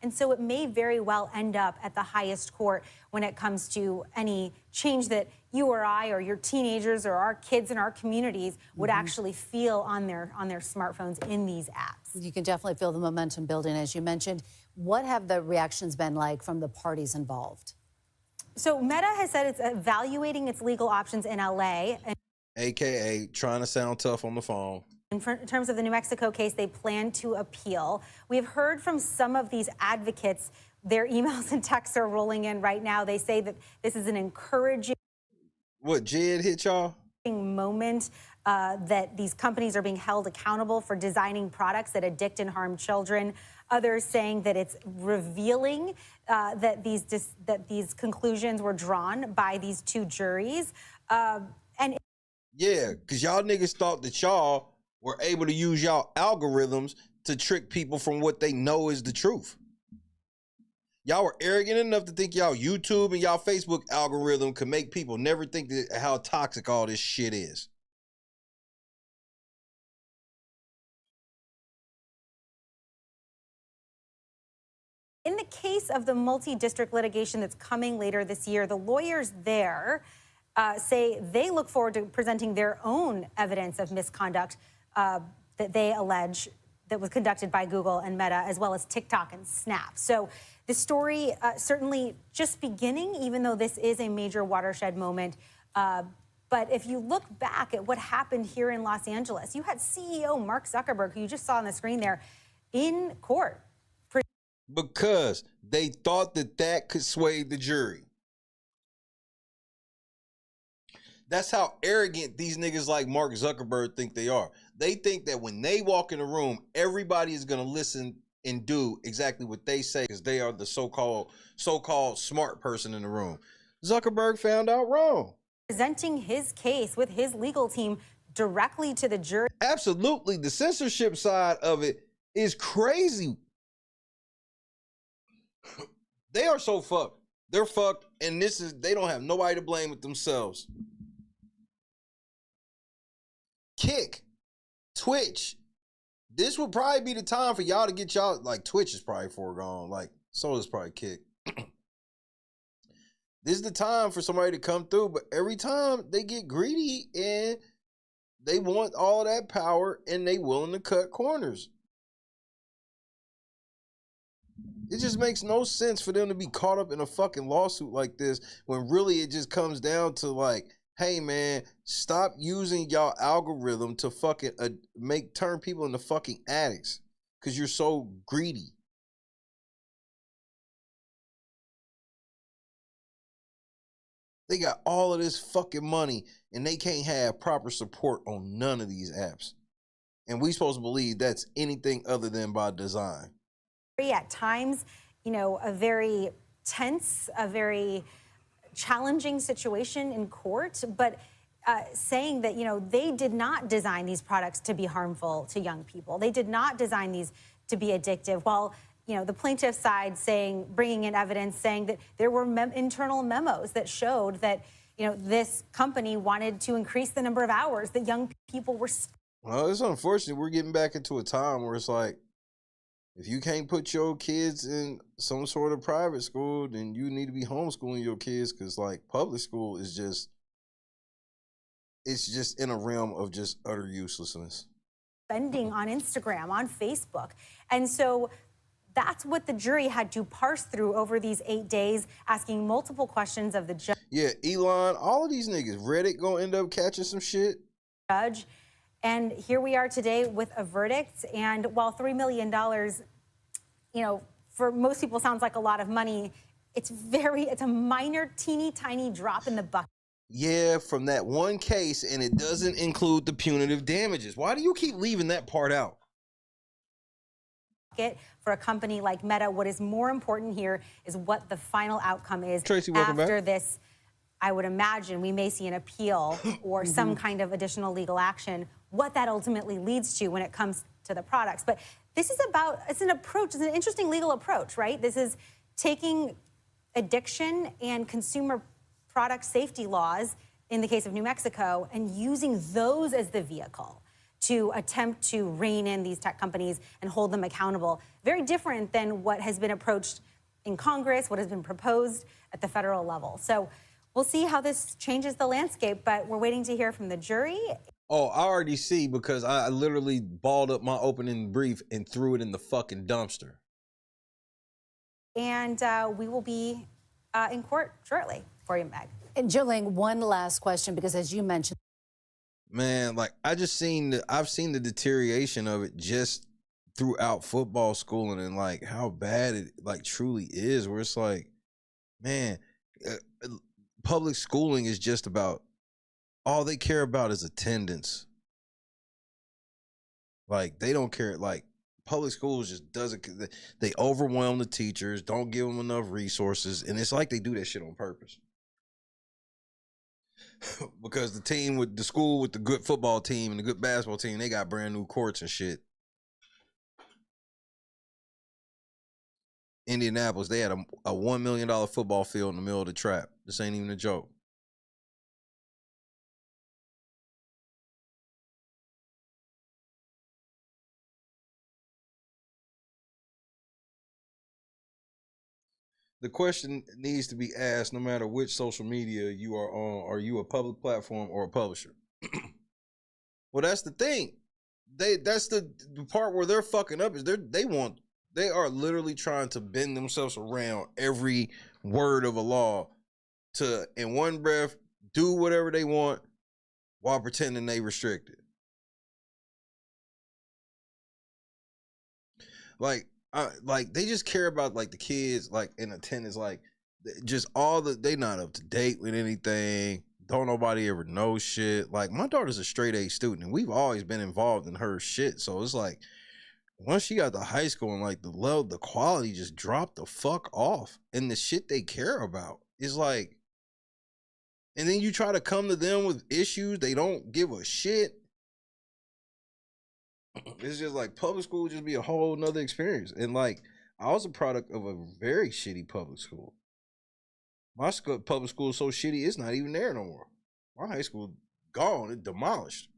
And so it may very well end up at the highest court when it comes to any change that you or I or your teenagers or our kids in our communities would actually feel on their smartphones in these apps. You can definitely feel the momentum building, as you mentioned. What have the reactions been like from the parties involved? So Meta has said it's evaluating its legal options in LA. AKA trying to sound tough on the phone. In terms of the New Mexico case, they plan to appeal. We've heard from some of these advocates. Their emails and texts are rolling in right now. They say that this is an encouraging Jed hit y'all? Moment that these companies are being held accountable for designing products that addict and harm children. Others saying that it's revealing that these conclusions were drawn by these two juries. Yeah, because y'all niggas thought that y'all were able to use y'all algorithms to trick people from what they know is the truth. Y'all were arrogant enough to think y'all YouTube and y'all Facebook algorithm could make people never think that how toxic all this shit is. In the case of the multi-district litigation that's coming later this year, the lawyers there say they look forward to presenting their own evidence of misconduct that they allege that was conducted by Google and Meta, as well as TikTok and Snap. So the story certainly just beginning, even though this is a major watershed moment. But if you look back at what happened here in Los Angeles, you had CEO Mark Zuckerberg, who you just saw on the screen there, in court. Because they thought that could sway the jury. That's how arrogant these niggas like Mark Zuckerberg think they are. They think that when they walk in the room, everybody is going to listen and do exactly what they say because they are the so-called smart person in the room. Zuckerberg found out wrong. Presenting his case with his legal team directly to the jury. Absolutely. The censorship side of it is crazy. They are so fucked. They're fucked, and they don't have nobody to blame but themselves. Kick, Twitch. This would probably be the time for y'all to get y'all, Twitch is probably foregone. So is probably Kick. This is the time for somebody to come through, but every time they get greedy and they want all that power and they willing to cut corners. It just makes no sense for them to be caught up in a fucking lawsuit like this when really it just comes down to hey man, stop using y'all algorithm to fucking turn people into fucking addicts because you're so greedy. They got all of this fucking money and they can't have proper support on none of these apps. And we supposed to believe that's anything other than by design. At times, you know, a very tense, a very challenging situation in court, but saying that, you know, they did not design these products to be harmful to young people. They did not design these to be addictive. While, you know, the plaintiff side saying, bringing in evidence saying that there were internal memos that showed that, you know, this company wanted to increase the number of hours that young people were. Well, it's unfortunate we're getting back into a time where it's like, if you can't put your kids in some sort of private school, then you need to be homeschooling your kids, because like public school is just, it's just in a realm of just utter uselessness. Spending on Instagram, on Facebook. And so that's what the jury had to parse through over these 8 days, asking multiple questions of the judge. Yeah, Elon, all of these niggas, Reddit gonna end up catching some shit. Judge. And here we are today with a verdict. And while $3 million, you know, for most people sounds like a lot of money, it's a minor, teeny tiny drop in the bucket. Yeah, from that one case, and it doesn't include the punitive damages. Why do you keep leaving that part out? For a company like Meta, what is more important here is what the final outcome is. Tracy, welcome after back. This. I would imagine we may see an appeal or some kind of additional legal action, what that ultimately leads to when it comes to the products. But this is about, it's an approach, it's an interesting legal approach, right? This is taking addiction and consumer product safety laws, in the case of New Mexico, and using those as the vehicle to attempt to rein in these tech companies and hold them accountable. Very different than what has been approached in Congress, what has been proposed at the federal level. So we'll see how this changes the landscape, but we're waiting to hear from the jury. Oh, I already see, because I literally balled up my opening brief and threw it in the fucking dumpster. And we will be in court shortly for you, Meg. And Jillian, one last question, because as you mentioned, Man, like I've seen the deterioration of it just throughout football schooling, and like how bad it like truly is, where it's like, man, public schooling is just about, all they care about is attendance. Like they don't care, like public schools just doesn't, they overwhelm the teachers, don't give them enough resources, and it's like they do that shit on purpose. Because the school with the good football team and the good basketball team, they got brand new courts and shit. Indianapolis, they had a $1 million football field in the middle of the trap. This ain't even a joke. The question needs to be asked no matter which social media you are on. Are you a public platform or a publisher? Well, that's the thing. That's the part where they're fucking up, is they are literally trying to bend themselves around every word of a law to, in one breath, do whatever they want while pretending they restrict it. Like they just care about like the kids, like in attendance, like just they not up to date with anything. Don't nobody ever know shit. Like my daughter's a straight A student, and we've always been involved in her shit. So it's like once she got to high school, and like the quality just dropped the fuck off, and the shit they care about is like, and then you try to come to them with issues, they don't give a shit. It's just like public school would just be a whole nother experience. And like I was a product of a very shitty public school. My public school is so shitty, it's not even there no more. My high school gone, it demolished.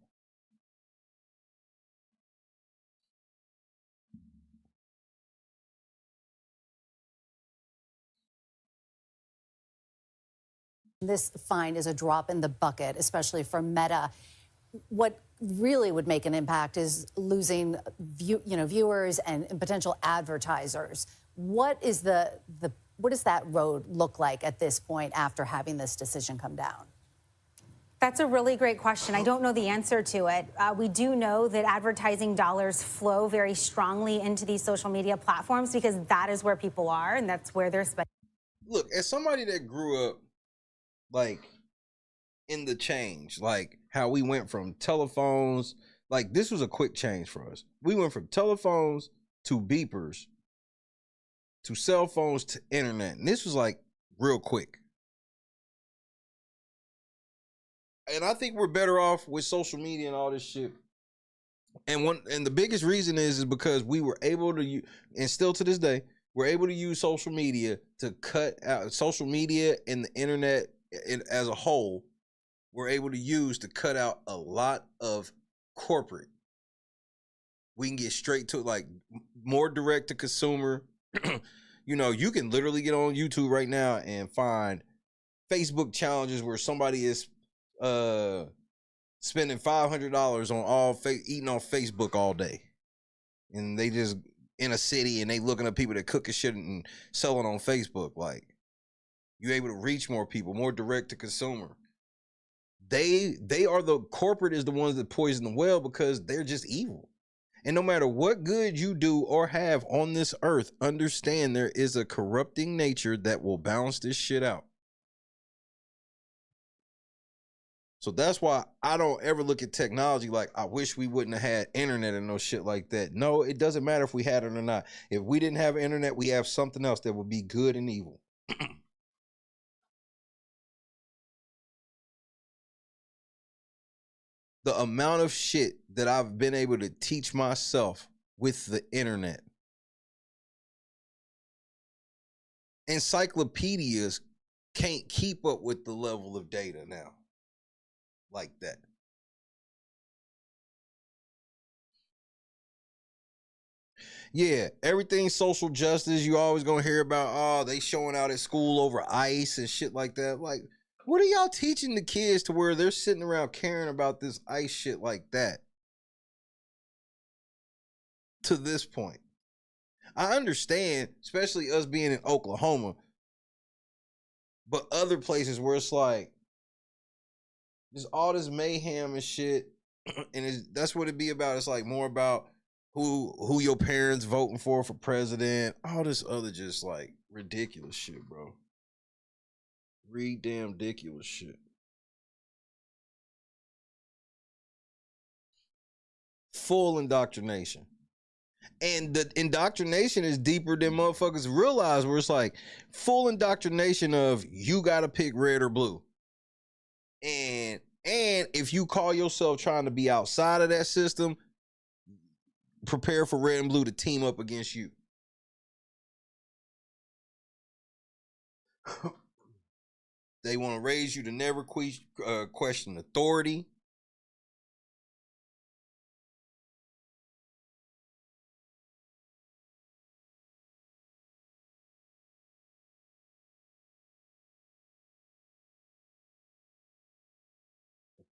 this fine is a drop in the bucket, especially for Meta. What really would make an impact is losing viewers and potential advertisers. What is what does that road look like at this point after having this decision come down? That's a really great question. I don't know the answer to it. We do know that advertising dollars flow very strongly into these social media platforms because that is where people are and that's where they're spending. Look, as somebody that grew up like in the change, like how we went from telephones. Like this was a quick change for us. We went from telephones to beepers to cell phones to internet, and this was like real quick. And I think we're better off with social media and all this shit. And the biggest reason is because we were able to, and still to this day, we're able to use social media to cut out social media and the internet as a whole. We're able to use to cut out a lot of corporate. We can get straight to like more direct to consumer. You know, you can literally get on YouTube right now and find Facebook challenges where somebody is spending $500 on eating on Facebook all day, and they just in a city and they looking at people that cook shit and selling on Facebook. Like, you're able to reach more people, more direct to consumer. They are the corporate is the ones that poison the well because they're just evil. And no matter what good you do or have on this earth, understand there is a corrupting nature that will balance this shit out. So that's why I don't ever look at technology like I wish we wouldn't have had internet and no shit like that. No, it doesn't matter if we had it or not. If we didn't have internet, we have something else that would be good and evil. The amount of shit that I've been able to teach myself with the internet. Encyclopedias can't keep up with the level of data now. Like that. Yeah, everything social justice, you always gonna hear about, oh, they showing out at school over ICE and shit like that. Like, what are y'all teaching the kids to where they're sitting around caring about this ICE shit like that? To this point. I understand, especially us being in Oklahoma, but other places where it's like, there's all this mayhem and shit, and that's what it be about. It's like more about who your parents voting for president, all this other just like ridiculous shit, bro. Damn ridiculous shit. Full indoctrination. And the indoctrination is deeper than motherfuckers realize, where it's like full indoctrination of you gotta pick red or blue. And if you call yourself trying to be outside of that system, prepare for red and blue to team up against you. They want to raise you to never question authority.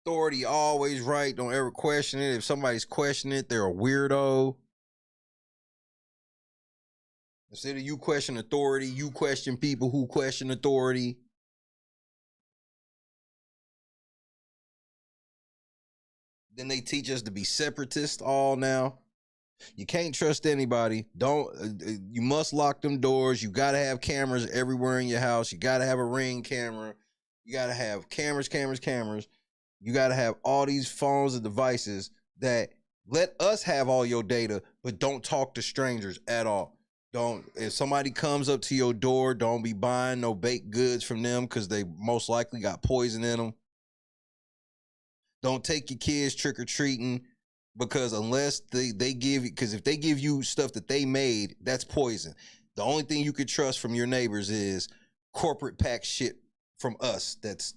Authority always right. Don't ever question it. If somebody's questioning it, they're a weirdo. Instead of you question authority, you question people who question authority. Then they teach us to be separatists all now. You can't trust anybody. You must lock them doors. You got to have cameras everywhere in your house. You got to have a Ring camera. You got to have cameras. You got to have all these phones and devices that let us have all your data, but don't talk to strangers at all. If somebody comes up to your door, don't be buying no baked goods from them because they most likely got poison in them. Don't take your kids trick-or-treating because unless they give you, because if they give you stuff that they made, that's poison. The only thing you could trust from your neighbors is corporate pack shit from us that's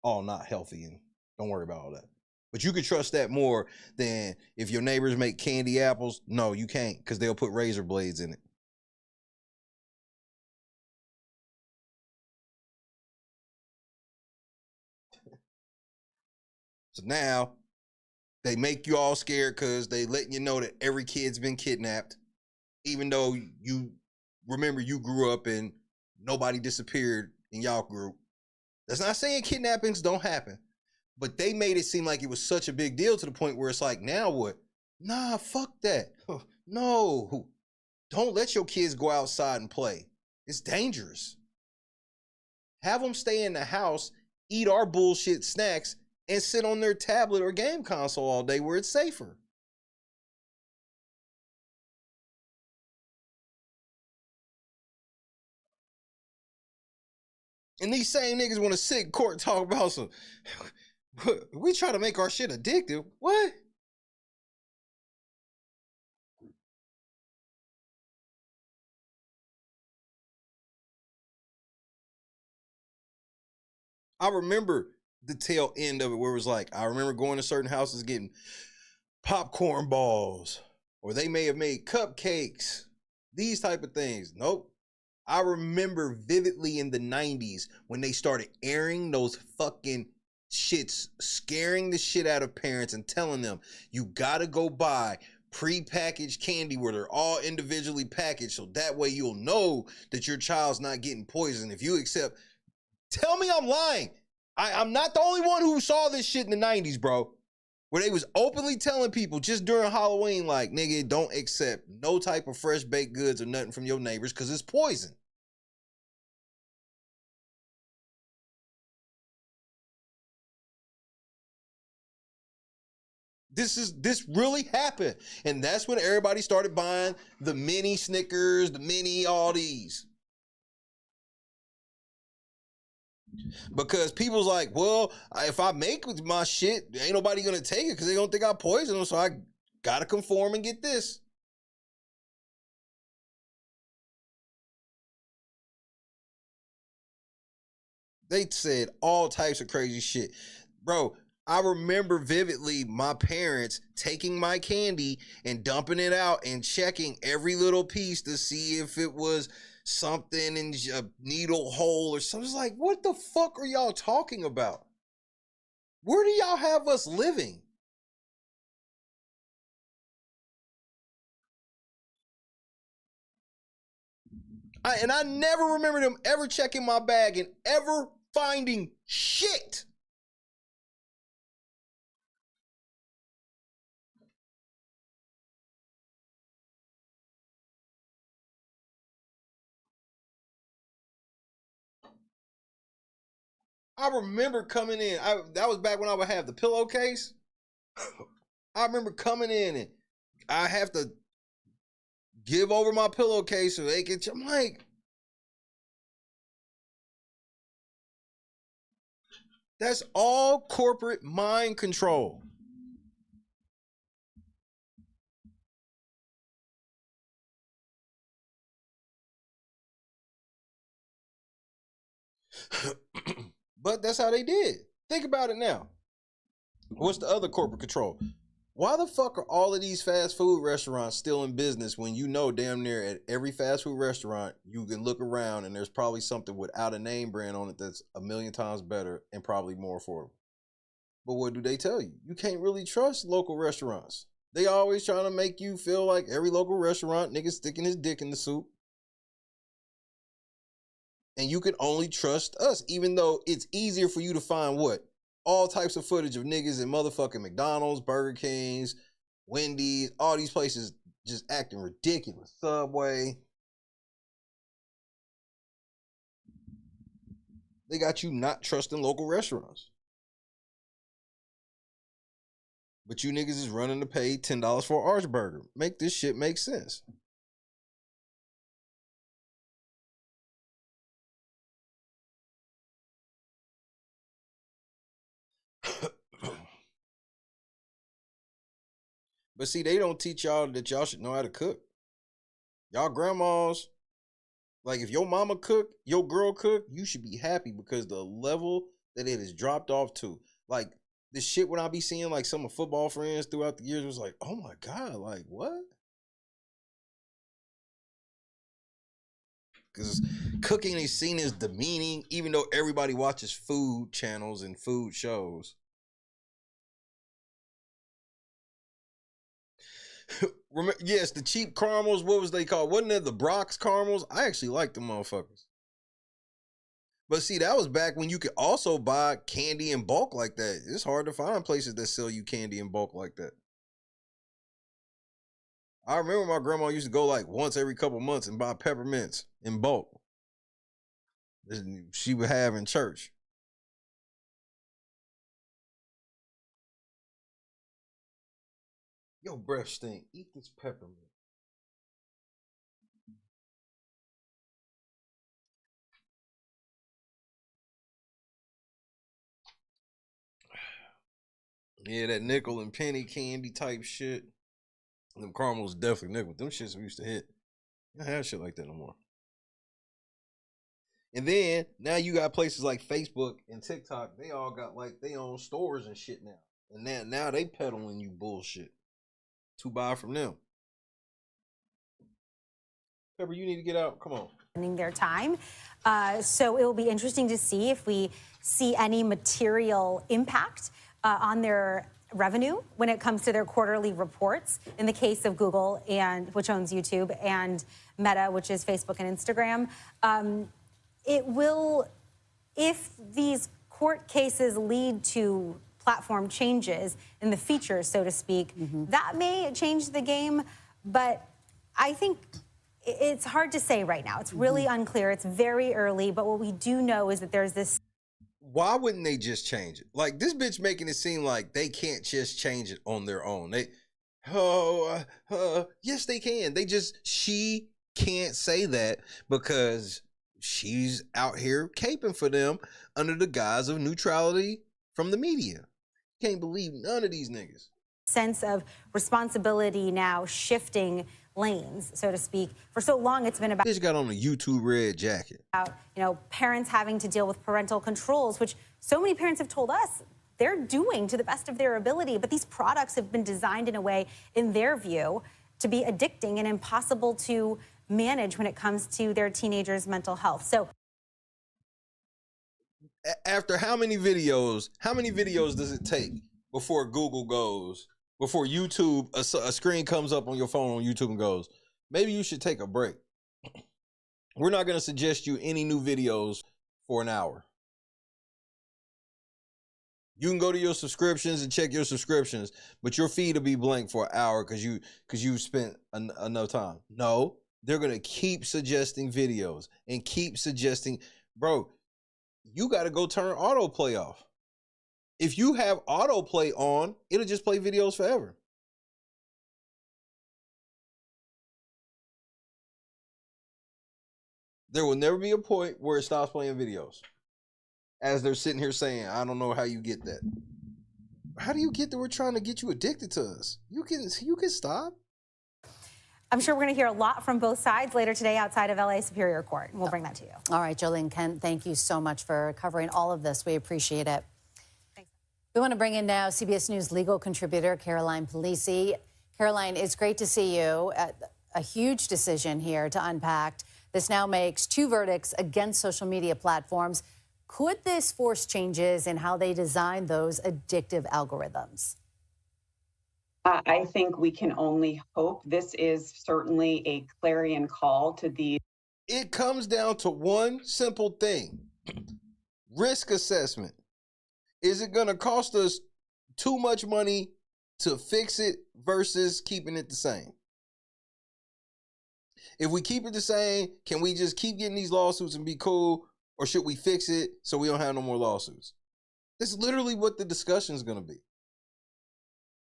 all not healthy, and don't worry about all that. But you could trust that more than if your neighbors make candy apples. No, you can't, because they'll put razor blades in it. So now they make you all scared because they letting you know that every kid's been kidnapped, even though you remember you grew up and nobody disappeared in y'all group. That's not saying kidnappings don't happen, but they made it seem like it was such a big deal to the point where it's like, now what? Nah, fuck that. No, don't let your kids go outside and play. It's dangerous. Have them stay in the house, eat our bullshit snacks, and sit on their tablet or game console all day where it's safer. And these same niggas want to sit in court and talk about some, we try to make our shit addictive. What? I remember the tail end of it where it was like, I remember going to certain houses getting popcorn balls, or they may have made cupcakes, these type of things. Nope. I remember vividly in the 90s when they started airing those fucking shits, scaring the shit out of parents and telling them, you gotta go buy pre-packaged candy where they're all individually packaged, so that way you'll know that your child's not getting poisoned. If you accept, tell me I'm lying. I'm not the only one who saw this shit in the 90s, bro. Where they was openly telling people just during Halloween, like, nigga, don't accept no type of fresh baked goods or nothing from your neighbors because it's poison. This really happened. And that's when everybody started buying the mini Snickers, the mini all these. Because people's like, well, if I make with my shit, ain't nobody gonna take it because they don't think I poison them, so I gotta conform and get this. They said all types of crazy shit. Bro, I remember vividly my parents taking my candy and dumping it out and checking every little piece to see if it was something in a needle hole or something. It's like, what the fuck are y'all talking about? Where do y'all have us living? I never remember them ever checking my bag and ever finding shit. I remember coming in. That was back when I would have the pillowcase. I remember coming in and I have to give over my pillowcase so they can. I'm like, that's all corporate mind control. But that's how they did. Think about it now. What's the other corporate control? Why the fuck are all of these fast food restaurants still in business when you know damn near at every fast food restaurant you can look around and there's probably something without a name brand on it that's 1,000,000 times better and probably more affordable? But what do they tell you? You can't really trust local restaurants. They always trying to make you feel like every local restaurant nigga sticking his dick in the soup. And you can only trust us, even though it's easier for you to find what? All types of footage of niggas in motherfucking McDonald's, Burger Kings, Wendy's, all these places just acting ridiculous. Subway. They got you not trusting local restaurants. But you niggas is running to pay $10 for an Arch Burger. Make this shit make sense. But see, they don't teach y'all that y'all should know how to cook. Y'all grandmas, like if your mama cook, your girl cook, you should be happy because the level that it has dropped off to. Like this shit when I be seeing like some of football friends throughout the years was like, oh my God, like what? Because cooking is seen as demeaning, even though everybody watches food channels and food shows. Remember, yes, the cheap caramels, what was they called? Wasn't it the Brock's caramels? I actually liked them motherfuckers. But see, that was back when you could also buy candy in bulk like that. It's hard to find places that sell you candy in bulk like that. I remember my grandma used to go like once every couple months and buy peppermints in bulk. she would have in church. Yo, breath stink. Eat this peppermint. Yeah, that nickel and penny candy type shit. Them caramels definitely nickel. Them shits we used to hit. I don't have shit like that no more. And then now you got places like Facebook and TikTok. They all got like they own stores and shit now. And now they peddling you bullshit to buy from them. Pepper, you need to get out. Come on. Their time. So it will be interesting to see if we see any material impact on their revenue when it comes to their quarterly reports. In the case of Google, which owns YouTube, and Meta, which is Facebook and Instagram, it will, if these court cases lead to platform changes in the features, so to speak, that may change the game. But I think it's hard to say right now. It's really unclear. It's very early. But what we do know is that there's this. Why wouldn't they just change it? Like, this bitch making it seem like they can't just change it on their own. Yes, they can. She can't say that because she's out here caping for them under the guise of neutrality from the media. Can't believe none of these niggas. Sense of responsibility now shifting lanes, so to speak. For so long, it's been about. Bitch got on a YouTube red jacket. Parents having to deal with parental controls, which so many parents have told us they're doing to the best of their ability. But these products have been designed in a way, in their view, to be addicting and impossible to manage when it comes to their teenagers' mental health. So after how many videos does it take before before YouTube, a screen comes up on your phone on YouTube and goes, maybe you should take a break. We're not going to suggest you any new videos for an hour. You can go to your subscriptions and check your subscriptions, but your feed will be blank for an hour because you spent enough time. No, they're going to keep suggesting videos and keep suggesting, bro, you got to go turn autoplay off. If you have autoplay on, it'll just play videos forever. There will never be a point where it stops playing videos. As they're sitting here saying, I don't know how you get that. How do you get that we're trying to get you addicted to us? You can stop. I'm sure we're going to hear a lot from both sides later today outside of LA Superior Court. We'll bring that to you. All right, Jolene, Ken, thank you so much for covering all of this. We appreciate it. We want to bring in now CBS News legal contributor Caroline Polisi. Caroline, it's great to see you. A huge decision here to unpack. This now makes 2 verdicts against social media platforms. Could this force changes in how they design those addictive algorithms? I think we can only hope. This is certainly a clarion call to these. It comes down to one simple thing. Risk assessment. Is it going to cost us too much money to fix it versus keeping it the same? If we keep it the same, can we just keep getting these lawsuits and be cool? Or should we fix it so we don't have no more lawsuits? That's literally what the discussion is going to be.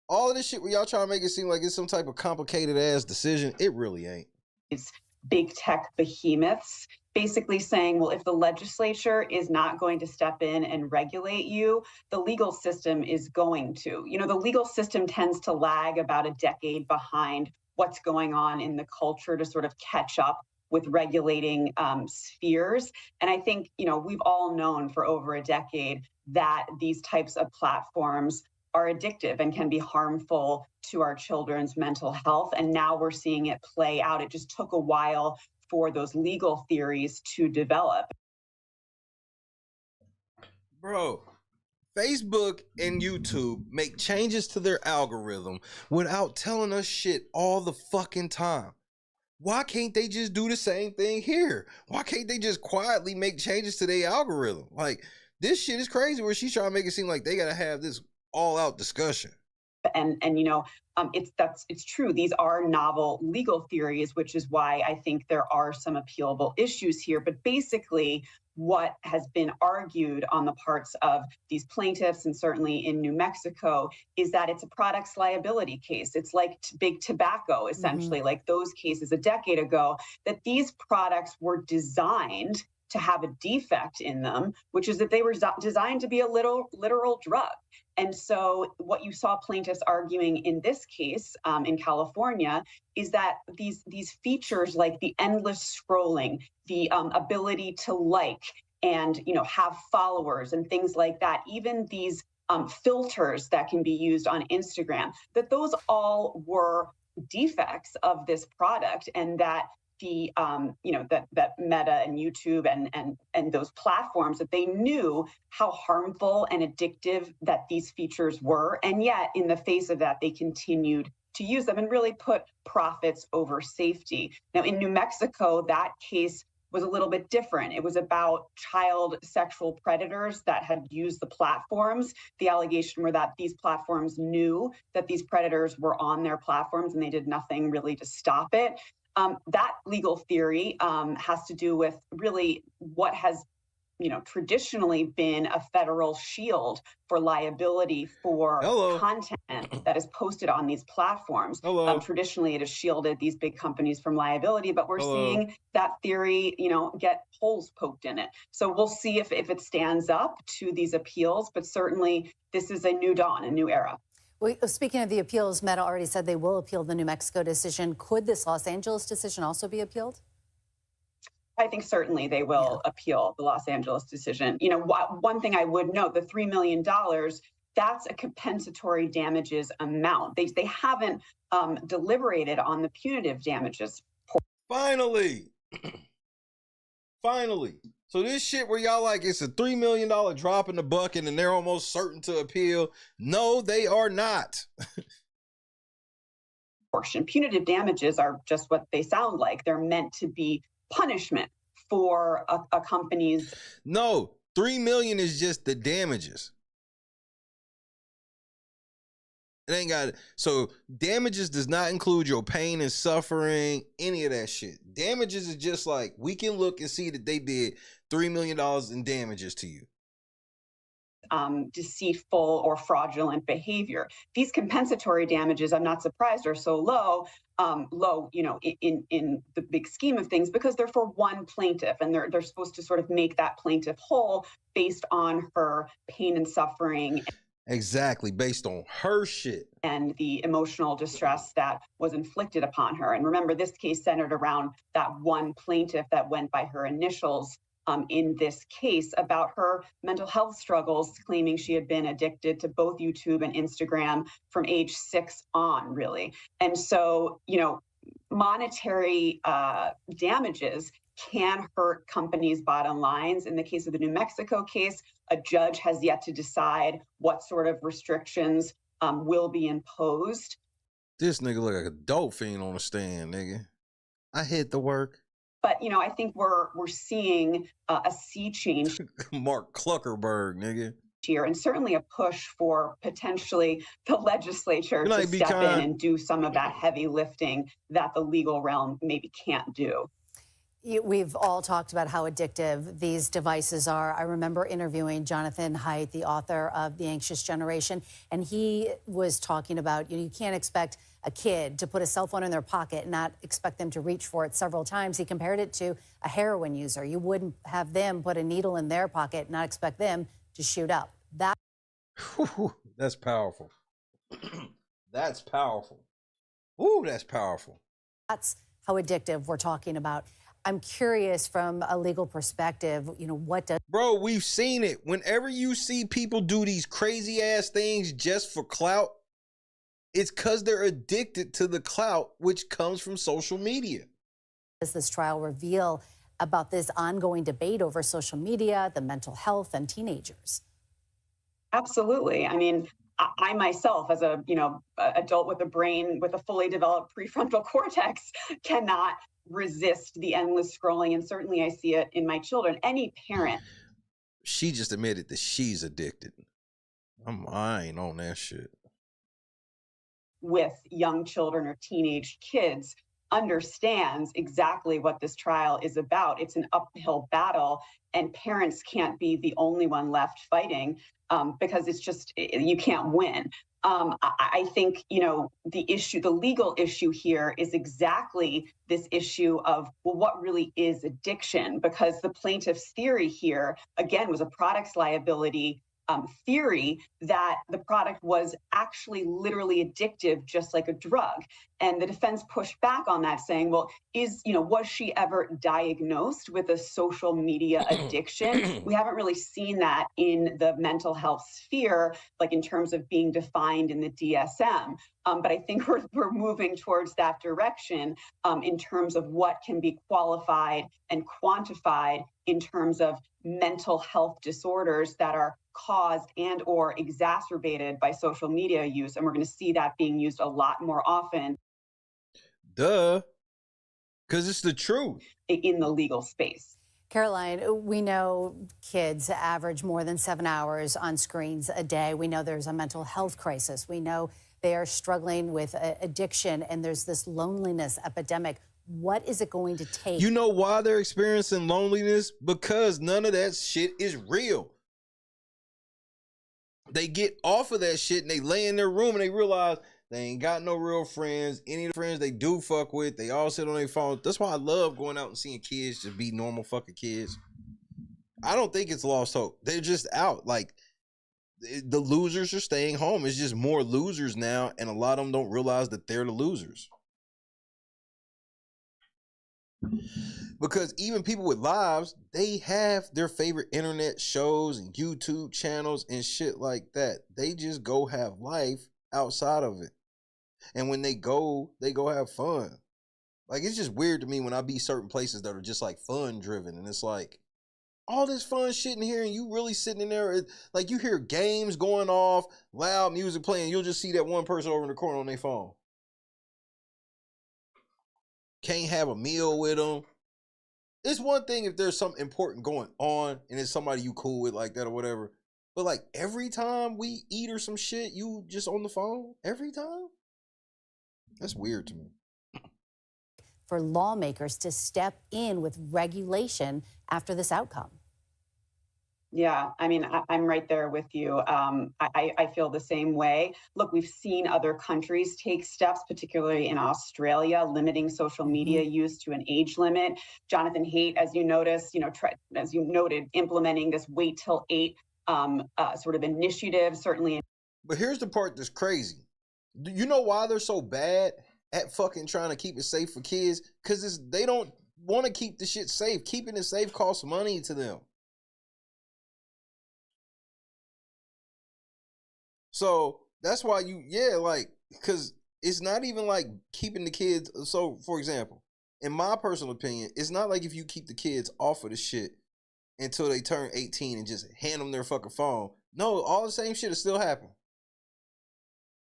All of this shit where y'all trying to make it seem like it's some type of complicated ass decision, it really ain't. These big tech behemoths basically saying, well, if the legislature is not going to step in and regulate you, the legal system is going to. You know, the legal system tends to lag about a decade behind what's going on in the culture to sort of catch up with regulating spheres. And I think, you know, we've all known for over a decade that these types of platforms are addictive and can be harmful to our children's mental health. And now we're seeing it play out. It just took a while for those legal theories to develop. Bro, Facebook and YouTube make changes to their algorithm without telling us shit all the fucking time. Why can't they just do the same thing here? Why can't they just quietly make changes to their algorithm? Like, this shit is crazy where she's trying to make it seem like they got to have this all-out discussion. And you know, it's true. These are novel legal theories, which is why I think there are some appealable issues here. But basically, what has been argued on the parts of these plaintiffs, and certainly in New Mexico, is that it's a products liability case. It's like big tobacco, essentially, like those cases a decade ago, that these products were designed to have a defect in them, which is that they were designed to be a literal drug. And so what you saw plaintiffs arguing in this case in California is that these features like the endless scrolling, the ability to like and have followers and things like that, even these filters that can be used on Instagram, that those all were defects of this product, and that the that Meta and YouTube and those platforms, that they knew how harmful and addictive that these features were, and yet in the face of that they continued to use them and really put profits over safety. Now in New Mexico, that case was a little bit different. It was about child sexual predators that had used the platforms. The allegation were that these platforms knew that these predators were on their platforms and they did nothing really to stop it. That legal theory has to do with really what has traditionally been a federal shield for liability for content that is posted on these platforms. Traditionally, it has shielded these big companies from liability, but we're seeing that theory, get holes poked in it. So we'll see if it stands up to these appeals, but certainly this is a new dawn, a new era. Well, speaking of the appeals, Meta already said they will appeal the New Mexico decision. Could this Los Angeles decision also be appealed? I think certainly they will appeal the Los Angeles decision. One thing I would note, the $3 million, that's a compensatory damages amount. They haven't deliberated on the punitive damages. Finally. Finally. So this shit where y'all like it's a $3 million drop in the bucket and they're almost certain to appeal. No, they are not. Punitive damages are just what they sound like. They're meant to be punishment for a company's. No, $3 million is just the damages. It ain't got it. So damages does not include your pain and suffering, any of that shit. Damages is just like, we can look and see that they did $3 million in damages to you. Deceitful or fraudulent behavior. These compensatory damages, I'm not surprised, are so low, in the big scheme of things, because they're for one plaintiff, and they're supposed to sort of make that plaintiff whole based on her pain and suffering. Exactly, based on her shit. And the emotional distress that was inflicted upon her. And remember, this case centered around that one plaintiff that went by her initials in this case, about her mental health struggles, claiming she had been addicted to both YouTube and Instagram from age 6 on, really. And so, monetary damages can hurt companies' bottom lines. In the case of the New Mexico case, a judge has yet to decide what sort of restrictions will be imposed. This nigga look like a dope fiend on the stand, nigga. I hit the work. But, I think we're seeing a sea change. Mark Zuckerberg, nigga. Here, and certainly a push for potentially the legislature to step in and do some of that heavy lifting that the legal realm maybe can't do. We've all talked about how addictive these devices are. I remember interviewing Jonathan Haidt, the author of The Anxious Generation, and he was talking about, you can't expect a kid to put a cell phone in their pocket and not expect them to reach for it several times. He compared it to a heroin user. You wouldn't have them put a needle in their pocket and not expect them to shoot up. That's powerful. That's powerful. Ooh, that's powerful. That's how addictive we're talking about. I'm curious from a legal perspective, what does... Bro, we've seen it. Whenever you see people do these crazy ass things just for clout, it's because they're addicted to the clout, which comes from social media. Does this trial reveal about this ongoing debate over social media, the mental health, and teenagers? Absolutely. I mean, I myself, as a adult with a brain with a fully developed prefrontal cortex, cannot resist the endless scrolling, and certainly I see it in my children. Any parent. She just admitted that she's addicted. I ain't on that shit. With young children or teenage kids, understands exactly what this trial is about. It's an uphill battle, and parents can't be the only one left fighting because it's just, you can't win. I think, you know, the legal issue here is exactly this issue of, well, what really is addiction? Because the plaintiff's theory here, again, was a products liability theory that the product was actually literally addictive, just like a drug. And the defense pushed back on that, saying, well, was she ever diagnosed with a social media addiction? We haven't really seen that in the mental health sphere, like in terms of being defined in the DSM. But I think we're moving towards that direction in terms of what can be qualified and quantified in terms of mental health disorders that are caused and or exacerbated by social media use. And we're going to see that being used a lot more often. Duh. Because it's the truth. In the legal space. Caroline, we know kids average more than 7 hours on screens a day. We know there's a mental health crisis. We know they are struggling with addiction, and there's this loneliness epidemic. What is it going to take? You know why they're experiencing loneliness? Because none of that shit is real. They get off of that shit and they lay in their room and they realize they ain't got no real friends. Any of the friends they do fuck with, they all sit on their phone. That's why I love going out and seeing kids just be normal fucking kids. I don't think it's lost hope. They're just out. Like, the losers are staying home. It's just more losers now, and a lot of them don't realize that they're the losers. Because even people with lives, they have their favorite internet shows and YouTube channels and shit like that. They just go have life outside of it. And when they go have fun. Like, it's just weird to me when I be certain places that are just like fun driven. And it's like, all this fun shit in here and you really sitting in there. Like, you hear games going off, loud music playing. You'll just see that one person over in the corner on their phone. Can't have a meal with them. It's one thing if there's something important going on and it's somebody you cool with like that or whatever. But like every time we eat or some shit, you just on the phone every time? That's weird to me. For lawmakers to step in with regulation after this outcome. Yeah, I mean, I'm right there with you. I feel the same way. Look, we've seen other countries take steps, particularly in Australia, limiting social media use to an age limit. Jonathan Haidt, as you noticed, as you noted, implementing this wait till 8 sort of initiative, certainly. But here's the part that's crazy. Do you know why they're so bad at fucking trying to keep it safe for kids? Because they don't want to keep the shit safe. Keeping it safe costs money to them. So that's why because it's not even like keeping the kids. So, for example, in my personal opinion, it's not like if you keep the kids off of the shit until they turn 18 and just hand them their fucking phone. No, all the same shit will still happen.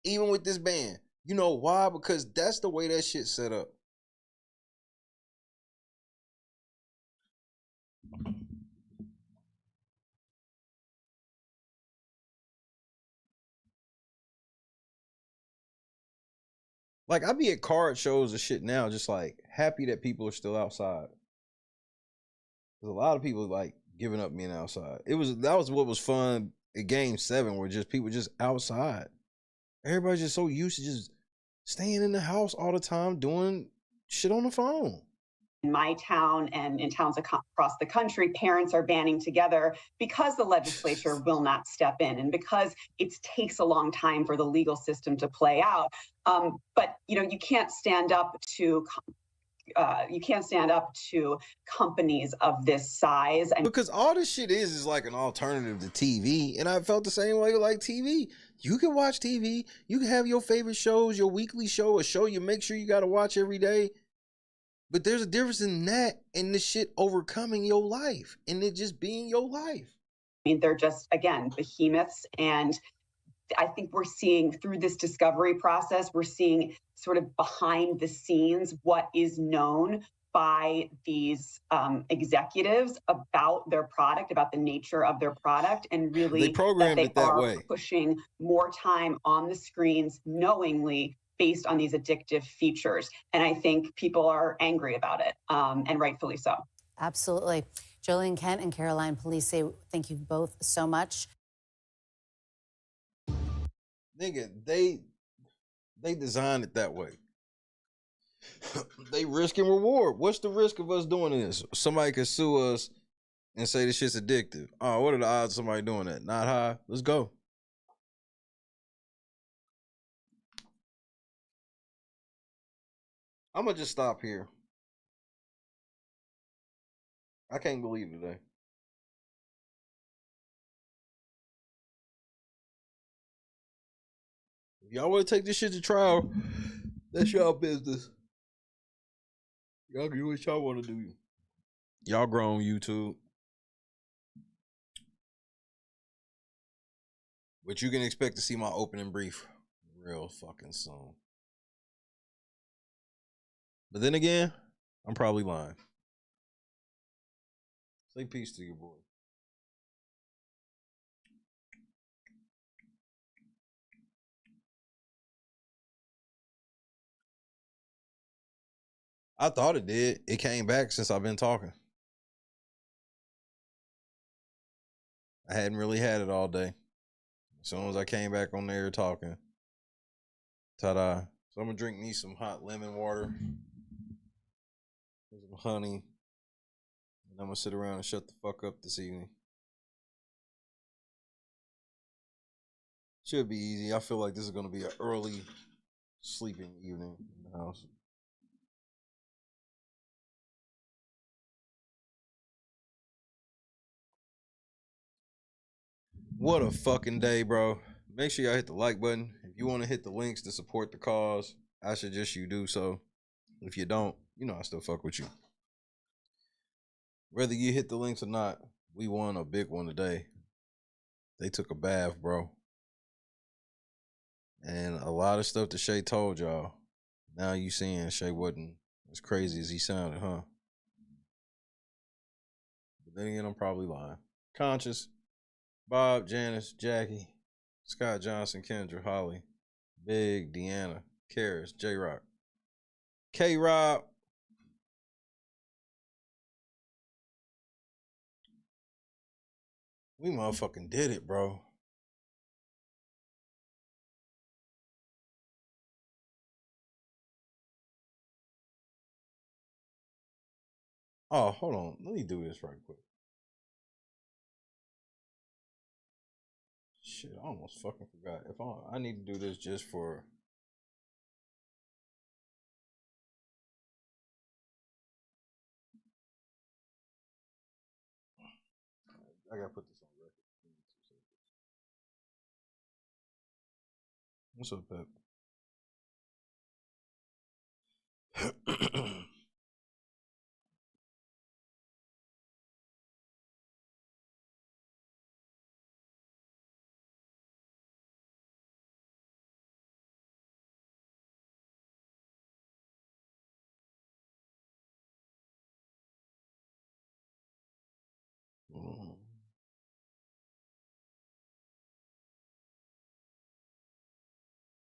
Even with this ban. You know why? Because that's the way that shit's set up. Like, I be at card shows and shit now, just like happy that people are still outside. There's a lot of people like giving up being outside. That was what was fun at Game 7, where just people just outside. Everybody's just so used to just staying in the house all the time doing shit on the phone. In my town and in towns across the country, parents are banding together because the legislature will not step in and because it takes a long time for the legal system to play out. But you can't stand up to companies of this size. Because all this shit is like an alternative to TV. And I felt the same way with like TV. You can watch TV. You can have your favorite shows, your weekly show, a show you make sure you got to watch every day. But there's a difference in that and the shit overcoming your life and it just being your life. I mean, they're just, again, behemoths. And I think we're seeing through this discovery process, we're seeing sort of behind the scenes what is known by these executives about their product, about the nature of their product, and really they programmed it that way. Pushing more time on the screens knowingly based on these addictive features. And I think people are angry about it, and rightfully so. Absolutely. Jolene Kent and Caroline Police, thank you both so much. Nigga, they designed it that way. They risk and reward. What's the risk of us doing this? Somebody could sue us and say this shit's addictive. Oh, what are the odds of somebody doing that? Not high. Let's go. I'm gonna just stop here. I can't believe today. If y'all want to take this shit to trial, that's y'all business. Y'all do what y'all want to do. Y'all grown YouTube. But you can expect to see my opening brief real fucking soon. But then again, I'm probably lying. Say peace to your boy. I thought it did. It came back since I've been talking. I hadn't really had it all day. As soon as I came back on there talking, ta-da. So I'm gonna drink me some hot lemon water, some honey, and I'm gonna sit around and shut the fuck up this evening. Should be easy. I feel like this is gonna be an early sleeping evening in the house. What a fucking day, bro. Make sure y'all hit the like button. If you want to hit the links to support the cause, I suggest you do so. If you don't, you know I still fuck with you. Whether you hit the links or not, we won a big one today. They took a bath, bro. And a lot of stuff that Shay told y'all, now you seeing Shay wasn't as crazy as he sounded, huh? But then again, I'm probably lying. Conscious, Bob, Janice, Jackie, Scott Johnson, Kendra, Holly, Big, Deanna, Karis, J-Rock, K-Rob, we motherfucking did it, bro. Oh, hold on. Let me do this right quick. Shit, I almost fucking forgot. If I need to do this just for... I gotta put this on record. What's up, Pep?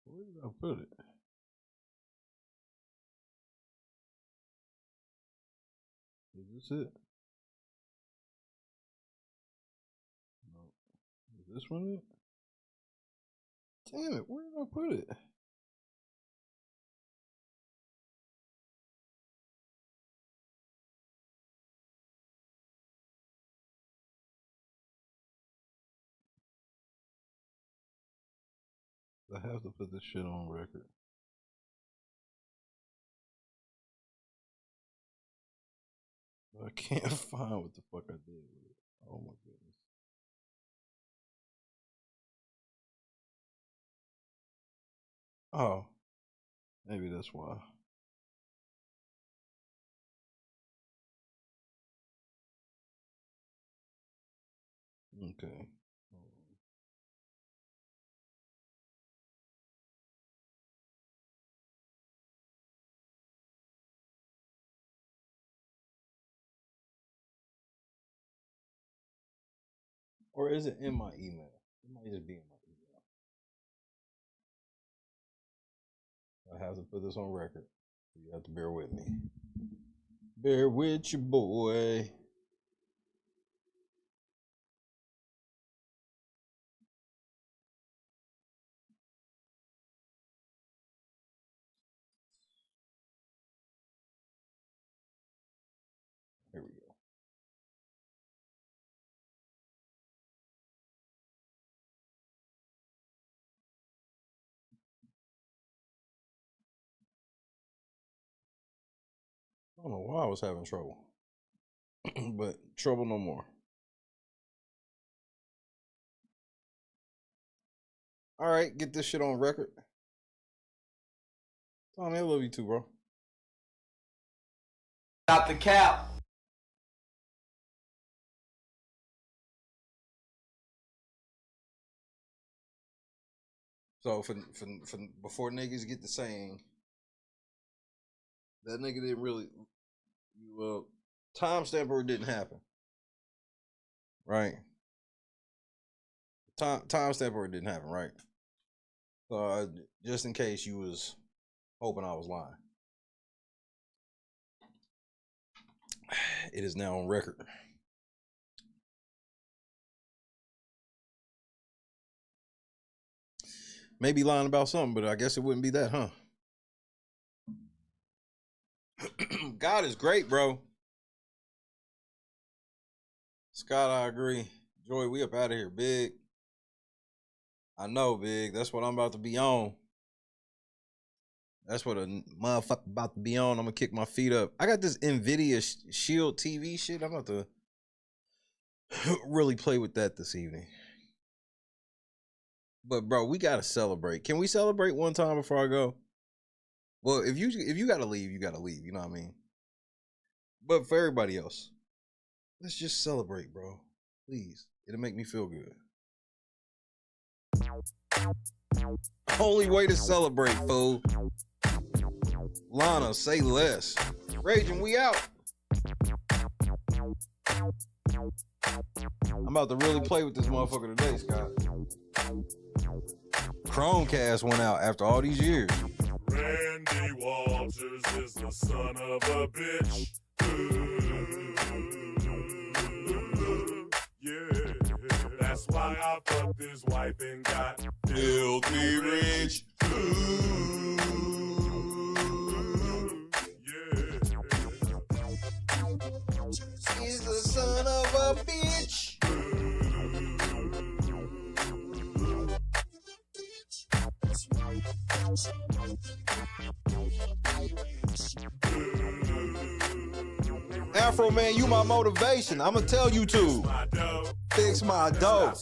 Where did I put it? Is this it? No. Is this one it? Damn it, where did I put it? I have to put this shit on record. But I can't find what the fuck I did with it. Oh my goodness. Oh, maybe that's why. Okay. Or is it in my email? It might just be in my email. I have to put this on record. You have to bear with me. Bear with your boy. Here we go. I don't know why I was having trouble, but trouble no more. All right, get this shit on record. Tommy, I love you too, bro. Got the cap. So for before niggas get to saying that nigga didn't really, timestamp or it didn't happen, right? Timestamp or it didn't happen, right? So just in case you was hoping I was lying, it is now on record. Maybe lying about something, but I guess it wouldn't be that, huh? God is great, bro. Scott, I agree. Joy, we up out of here, big. I know, big. That's what I'm about to be on. That's what a motherfucker about to be on. I'm gonna kick my feet up. I got this NVIDIA Shield TV shit. I'm about to really play with that this evening. But bro, we gotta celebrate. Can we celebrate one time before I go? Well, if you gotta leave, you gotta leave. You know what I mean? But for everybody else, let's just celebrate, bro. Please. It'll make me feel good. Only way to celebrate, fool. Lana, say less. Raging, we out. I'm about to really play with this motherfucker today, Scott. Chromecast went out after all these years. Randy Walters is the son of a bitch. Yeah, that's why I fucked his wife and got filthy rich. Yeah, he's the son of a bitch. Afro man, you my motivation. I'ma tell you to fix my dough.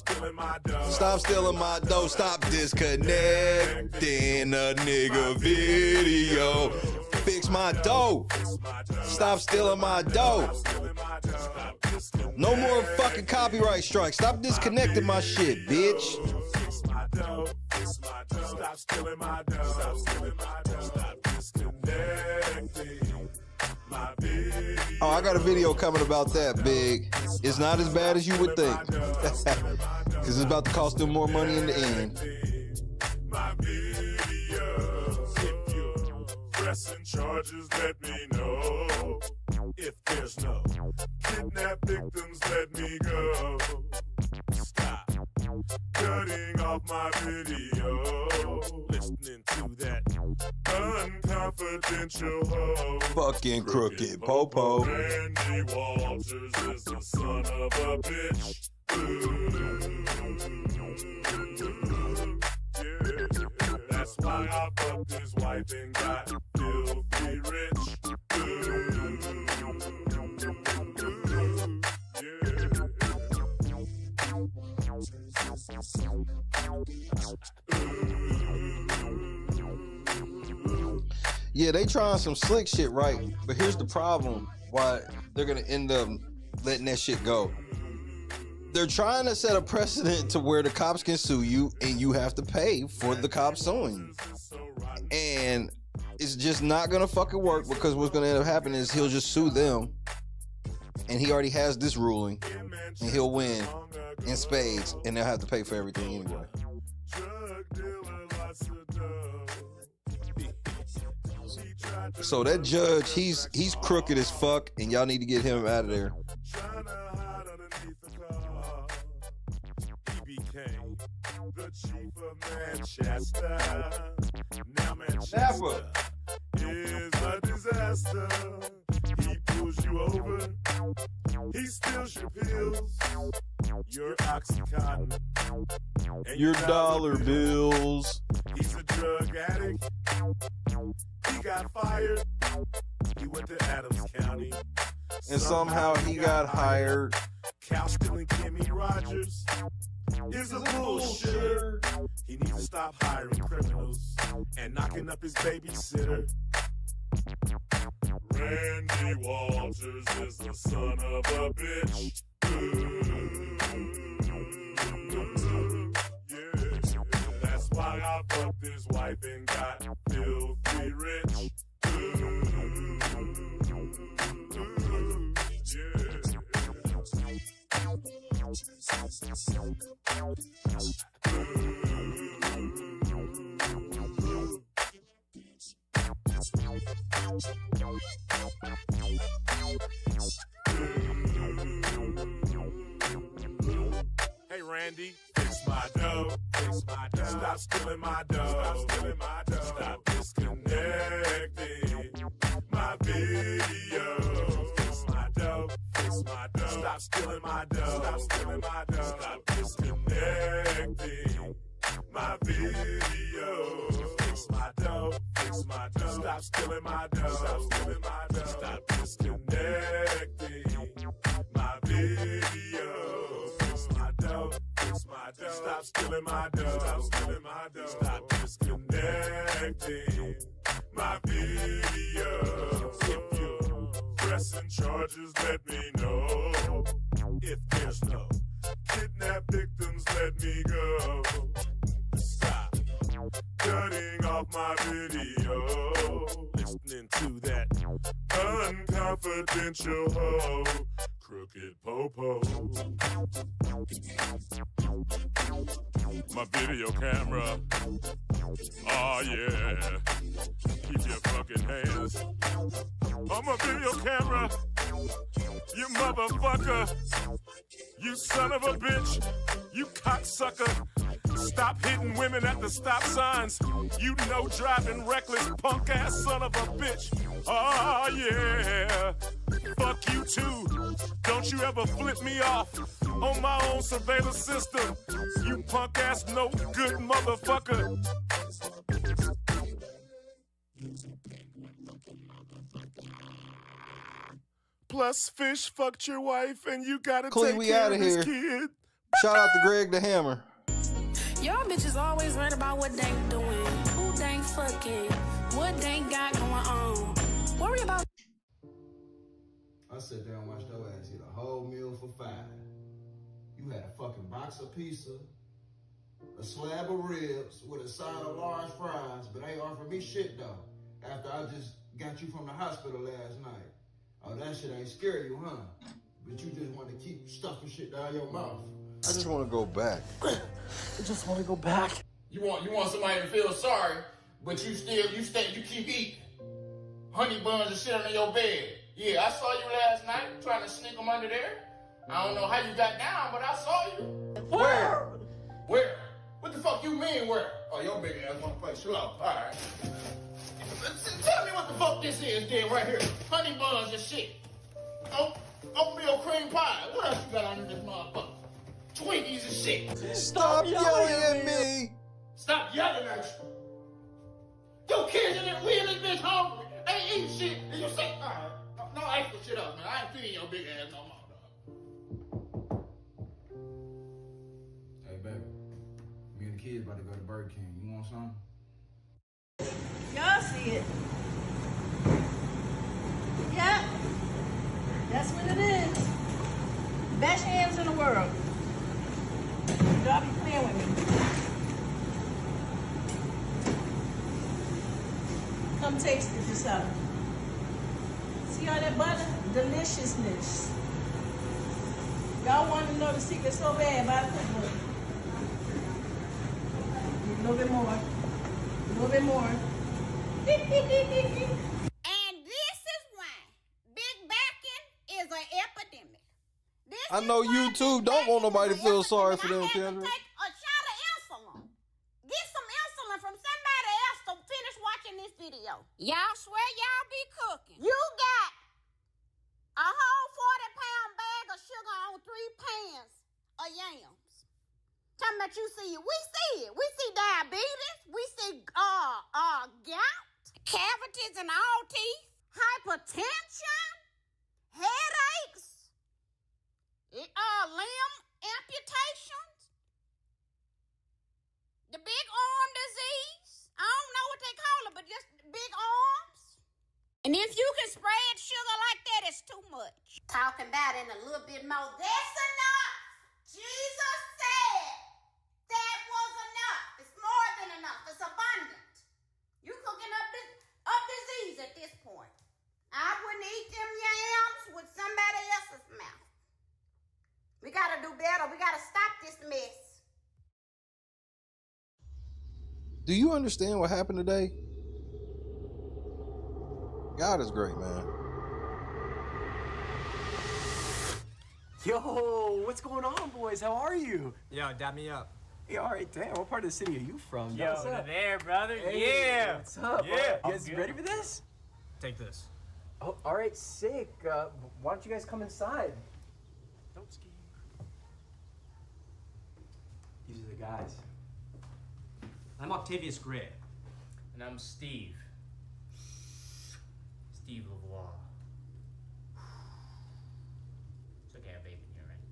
Stop stealing my dough. Stop disconnecting a nigga video. Fix my dough. Stop stealing my dough. No more fucking copyright strikes. Stop disconnecting my shit, bitch. Stop stealing my dough. Stop stealing my dough. Stop disconnecting my video. Oh, I got a video coming about that, big. It's not as bad as you would think. Because it's about to cost them more money in the end. My video. If you're pressing charges, let me know. If there's no kidnap victims, let me go. Stop cutting off my video. Listening to that unconfidential hoe. Fucking crooked popo. Randy Walters is the son of a bitch. Yeah, that's why I fucked his wife and got filthy rich. Yeah, they trying some slick shit, right? But here's the problem why they're gonna end up letting that shit go. They're trying to set a precedent to where the cops can sue you and you have to pay for the cops suing you. And it's just not gonna fucking work, because what's gonna end up happening is he'll just sue them, and he already has this ruling, and he'll win in spades, and they'll have to pay for everything anyway. So that judge, he's crooked as fuck, and y'all need to get him out of there. He became the chief of Manchester. Now Manchester is a disaster. He pulls you over. He steals your pills. Your Oxycontin. And Your dollar bills. He's a drug addict. He got fired. He went to Adams County. And somehow he got hired. Cow stealing Kimmy Rogers is a bullshitter. He needs to stop hiring criminals and knocking up his babysitter. Randy Walters is the son of a bitch. Yeah, that's why I fucked his wife and got filthy rich. Hey Randy, fix my dough, fix my dough. Stop stealing my dough, stop stealing my dough. Stop disconnecting my video. Fix my dough, fix my dough. Stop stealing my dough, stop stealing my dough. Stop disconnecting my video. Fix my dough, fix my dough. Stop stealing my dough, stop stealing my dough. Stop disconnecting my video. Fix my dough, fix my dough. Stop stealing my dough, stop stealing my dough. Stop disconnecting my video. If you're pressing charges, let me know. If there's no kidnap victims, let me go. Stop cutting off my video. Listening to that unconfidential hoe, Crooked Popo. My video camera. Oh yeah. Keep your fucking hands on my video camera. You motherfucker. You son of a bitch. You cocksucker. Stop hitting women at the stop signs. You know driving reckless punk ass son of a bitch. Oh yeah. Fuck you too. Don't you ever flip me off on my own surveillance system. You punk ass no good motherfucker. Plus fish fucked your wife and you gotta take We care out of of this here. kid. Shout out to Greg the Hammer. Y'all bitches always worried about what they doing, who they fucking, what they got going on. Worry about. I sat there and watched your ass eat a whole meal for $5. You had a fucking box of pizza, a slab of ribs with a side of large fries, but ain't offered me shit though. After I just got you from the hospital last night. Oh, that shit ain't scare you, huh? But you just want to keep stuffing shit down your mouth. I just want to go back. I just want to go back. You want somebody to feel sorry, but you keep eating honey buns and shit under your bed. Yeah, I saw you last night trying to sneak them under there. I don't know how you got down, but I saw you. Where? Where? What the fuck you mean where? Oh, your big ass wanna play slow. All right. Tell me what the fuck this is then right here. Honey buns and shit. Oatmeal cream pie. What else you got under this motherfucker? Twinkies and shit. Stop yelling at me. Stop yelling at you. Your kids we in this bitch hungry. They ain't eating shit. And you say, all right, no extra shit up, man. I ain't feeding your big ass no more, dog. Hey, baby. Me and the kids about to go to Burger King. You want some? Y'all see it. Yeah. That's what it is. Best hands in the world. Y'all be playing with me. Come taste it yourself. See all that butter? Deliciousness. Y'all want to know the secret so bad about it? A little bit more. A little bit more. epidemic. I know YouTube don't want nobody to feel sorry for them, Kendra. Take a shot of insulin. Get some insulin from somebody else to finish watching this video. Y'all swear y'all be cooking. You got a whole 40-pound bag of sugar on 3 pans of yams. Talking about you see it. We see it. We see diabetes. We see gout, cavities in all teeth, hypertension, headaches, limb amputations, the big arm disease. I don't know what they call it, but just big arms. And if you can spread sugar like that, it's too much. Talking about it in a little bit more. That's enough. Jesus said that was enough. It's more than enough. It's abundant. You cooking up disease at this point. I wouldn't eat them yams with somebody else's mouth. We gotta do better. We gotta stop this mess. Do you understand what happened today? God is great, man. Yo, what's going on, boys? How are you? Yo, dab me up. Hey, all right, damn. What part of the city are you from? Yo, what's up? there, brother. Hey, yeah. What's up? Yeah. You guys ready for this? Take this. Oh, all right, sick. Why don't you guys come inside? Don't ski. These are the guys. I'm Octavius Gray. And I'm Steve. Steve LeVois. It's okay, I have bacon here, right?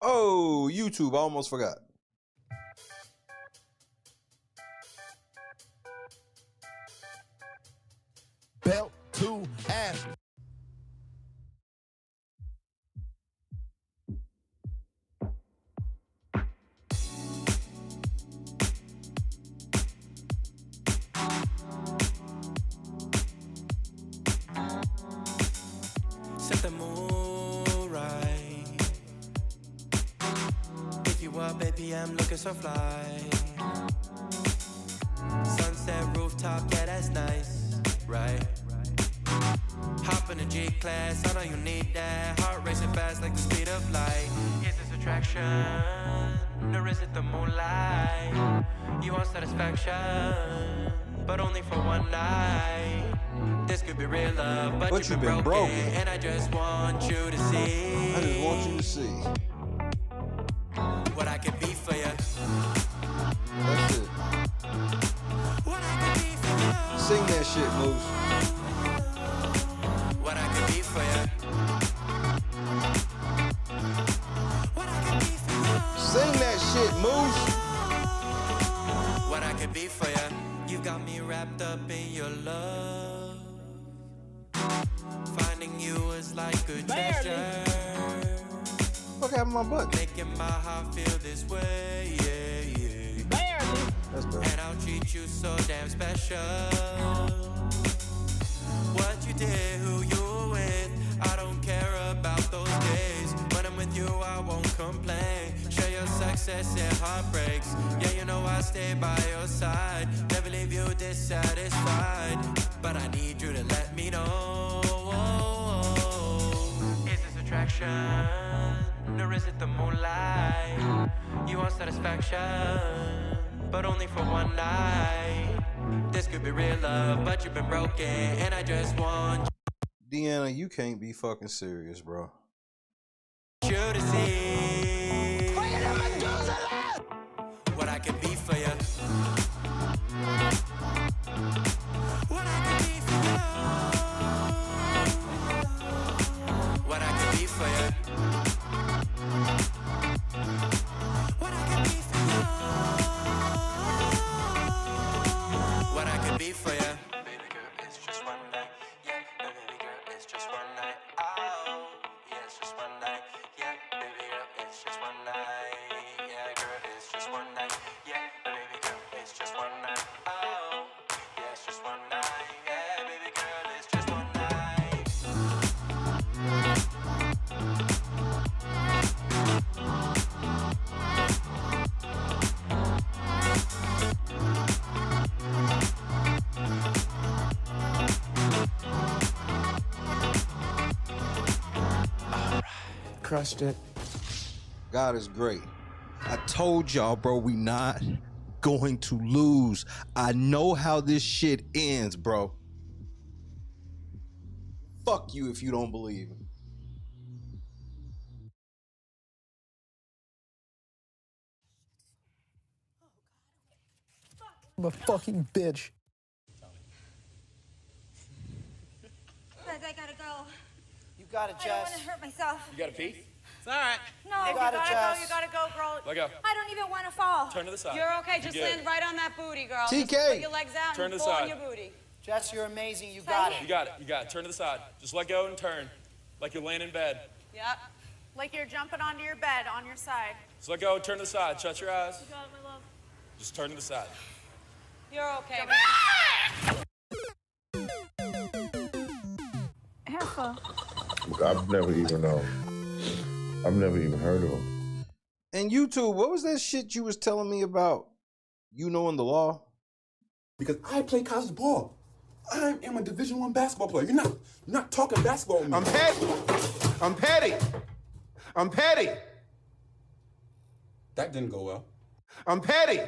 Oh, YouTube, I almost forgot. Belt to ass. Set the mood right. Pick you up, baby, I'm looking so fly. Sunset rooftop, yeah, that's nice, right? Hop in the G-Class, I know you need that. Heart racing fast like the speed of light. Is this attraction, or is it the moonlight? You want satisfaction, but only for one night. This could be real love, but you've been broken. And I just want you to see. I just want you to see. What I can be for you. That's it. What I can be for you. Sing that shit, Moose. What I can be for you. What I can be for you. Sing that shit, Moose. What I can be for you. You got me wrapped up in your love. Finding you is like a treasure. What happened to my butt? Making my heart feel this way, yeah, yeah. Barely. That's better. And I'll treat you so damn special. What you did, who you were with, I don't care about those days. When I'm with you, I won't complain. Share your success and heartbreaks. Yeah, you know I stay by your side. Never leave you dissatisfied. But I need you to let me know. Is this attraction, or is it the moonlight? You want satisfaction, but only for one night. This could be real love, but you've been broken, and I just want Deanna, you can't be fucking serious, bro. you to see what I can be for you. What I can be for you. What I can be for you. What I can be for you. What I can be for you. Baby girl, it's just one night. Yeah, baby girl, it's just one night. Oh, yeah, it's just one night. Yeah, baby girl, it's just one night. Yeah, girl, it's just one night. Yeah, baby girl, it's just one night. Oh, yeah, it's just one night. Yeah, baby girl, it's just one night. crushed it. God is great. I told y'all, bro, we not going to lose. I know how this shit ends, bro. Fuck you if you don't believe it. I'm a fucking bitch. Guys, I gotta go. You got it, I don't want Jess. to hurt myself. You got a pee? It's all right. No, You you got gotta it, go. Jess. You gotta go, girl. Let go. I don't even want to fall. Turn to the side. You're okay. You Just good. land right on that booty, girl. TK. Just put your legs out Turn and to the fall on side. your booty. Jess, you're amazing. You got it. You got it. You got it. Turn to the side. Just let go and turn. Like you're laying in bed. Yep. Like you're jumping onto your bed on your side. Just let go and turn to the side. Shut your eyes. You got it, my love. Just turn to the side. You're okay. Heifer. I've never even heard of him. And YouTube, what was that shit you was telling me about you knowing the law? Because I play college ball. I am a Division I basketball player. You're not talking basketball with me. I'm petty. I'm petty. I'm petty. That didn't go well. I'm petty.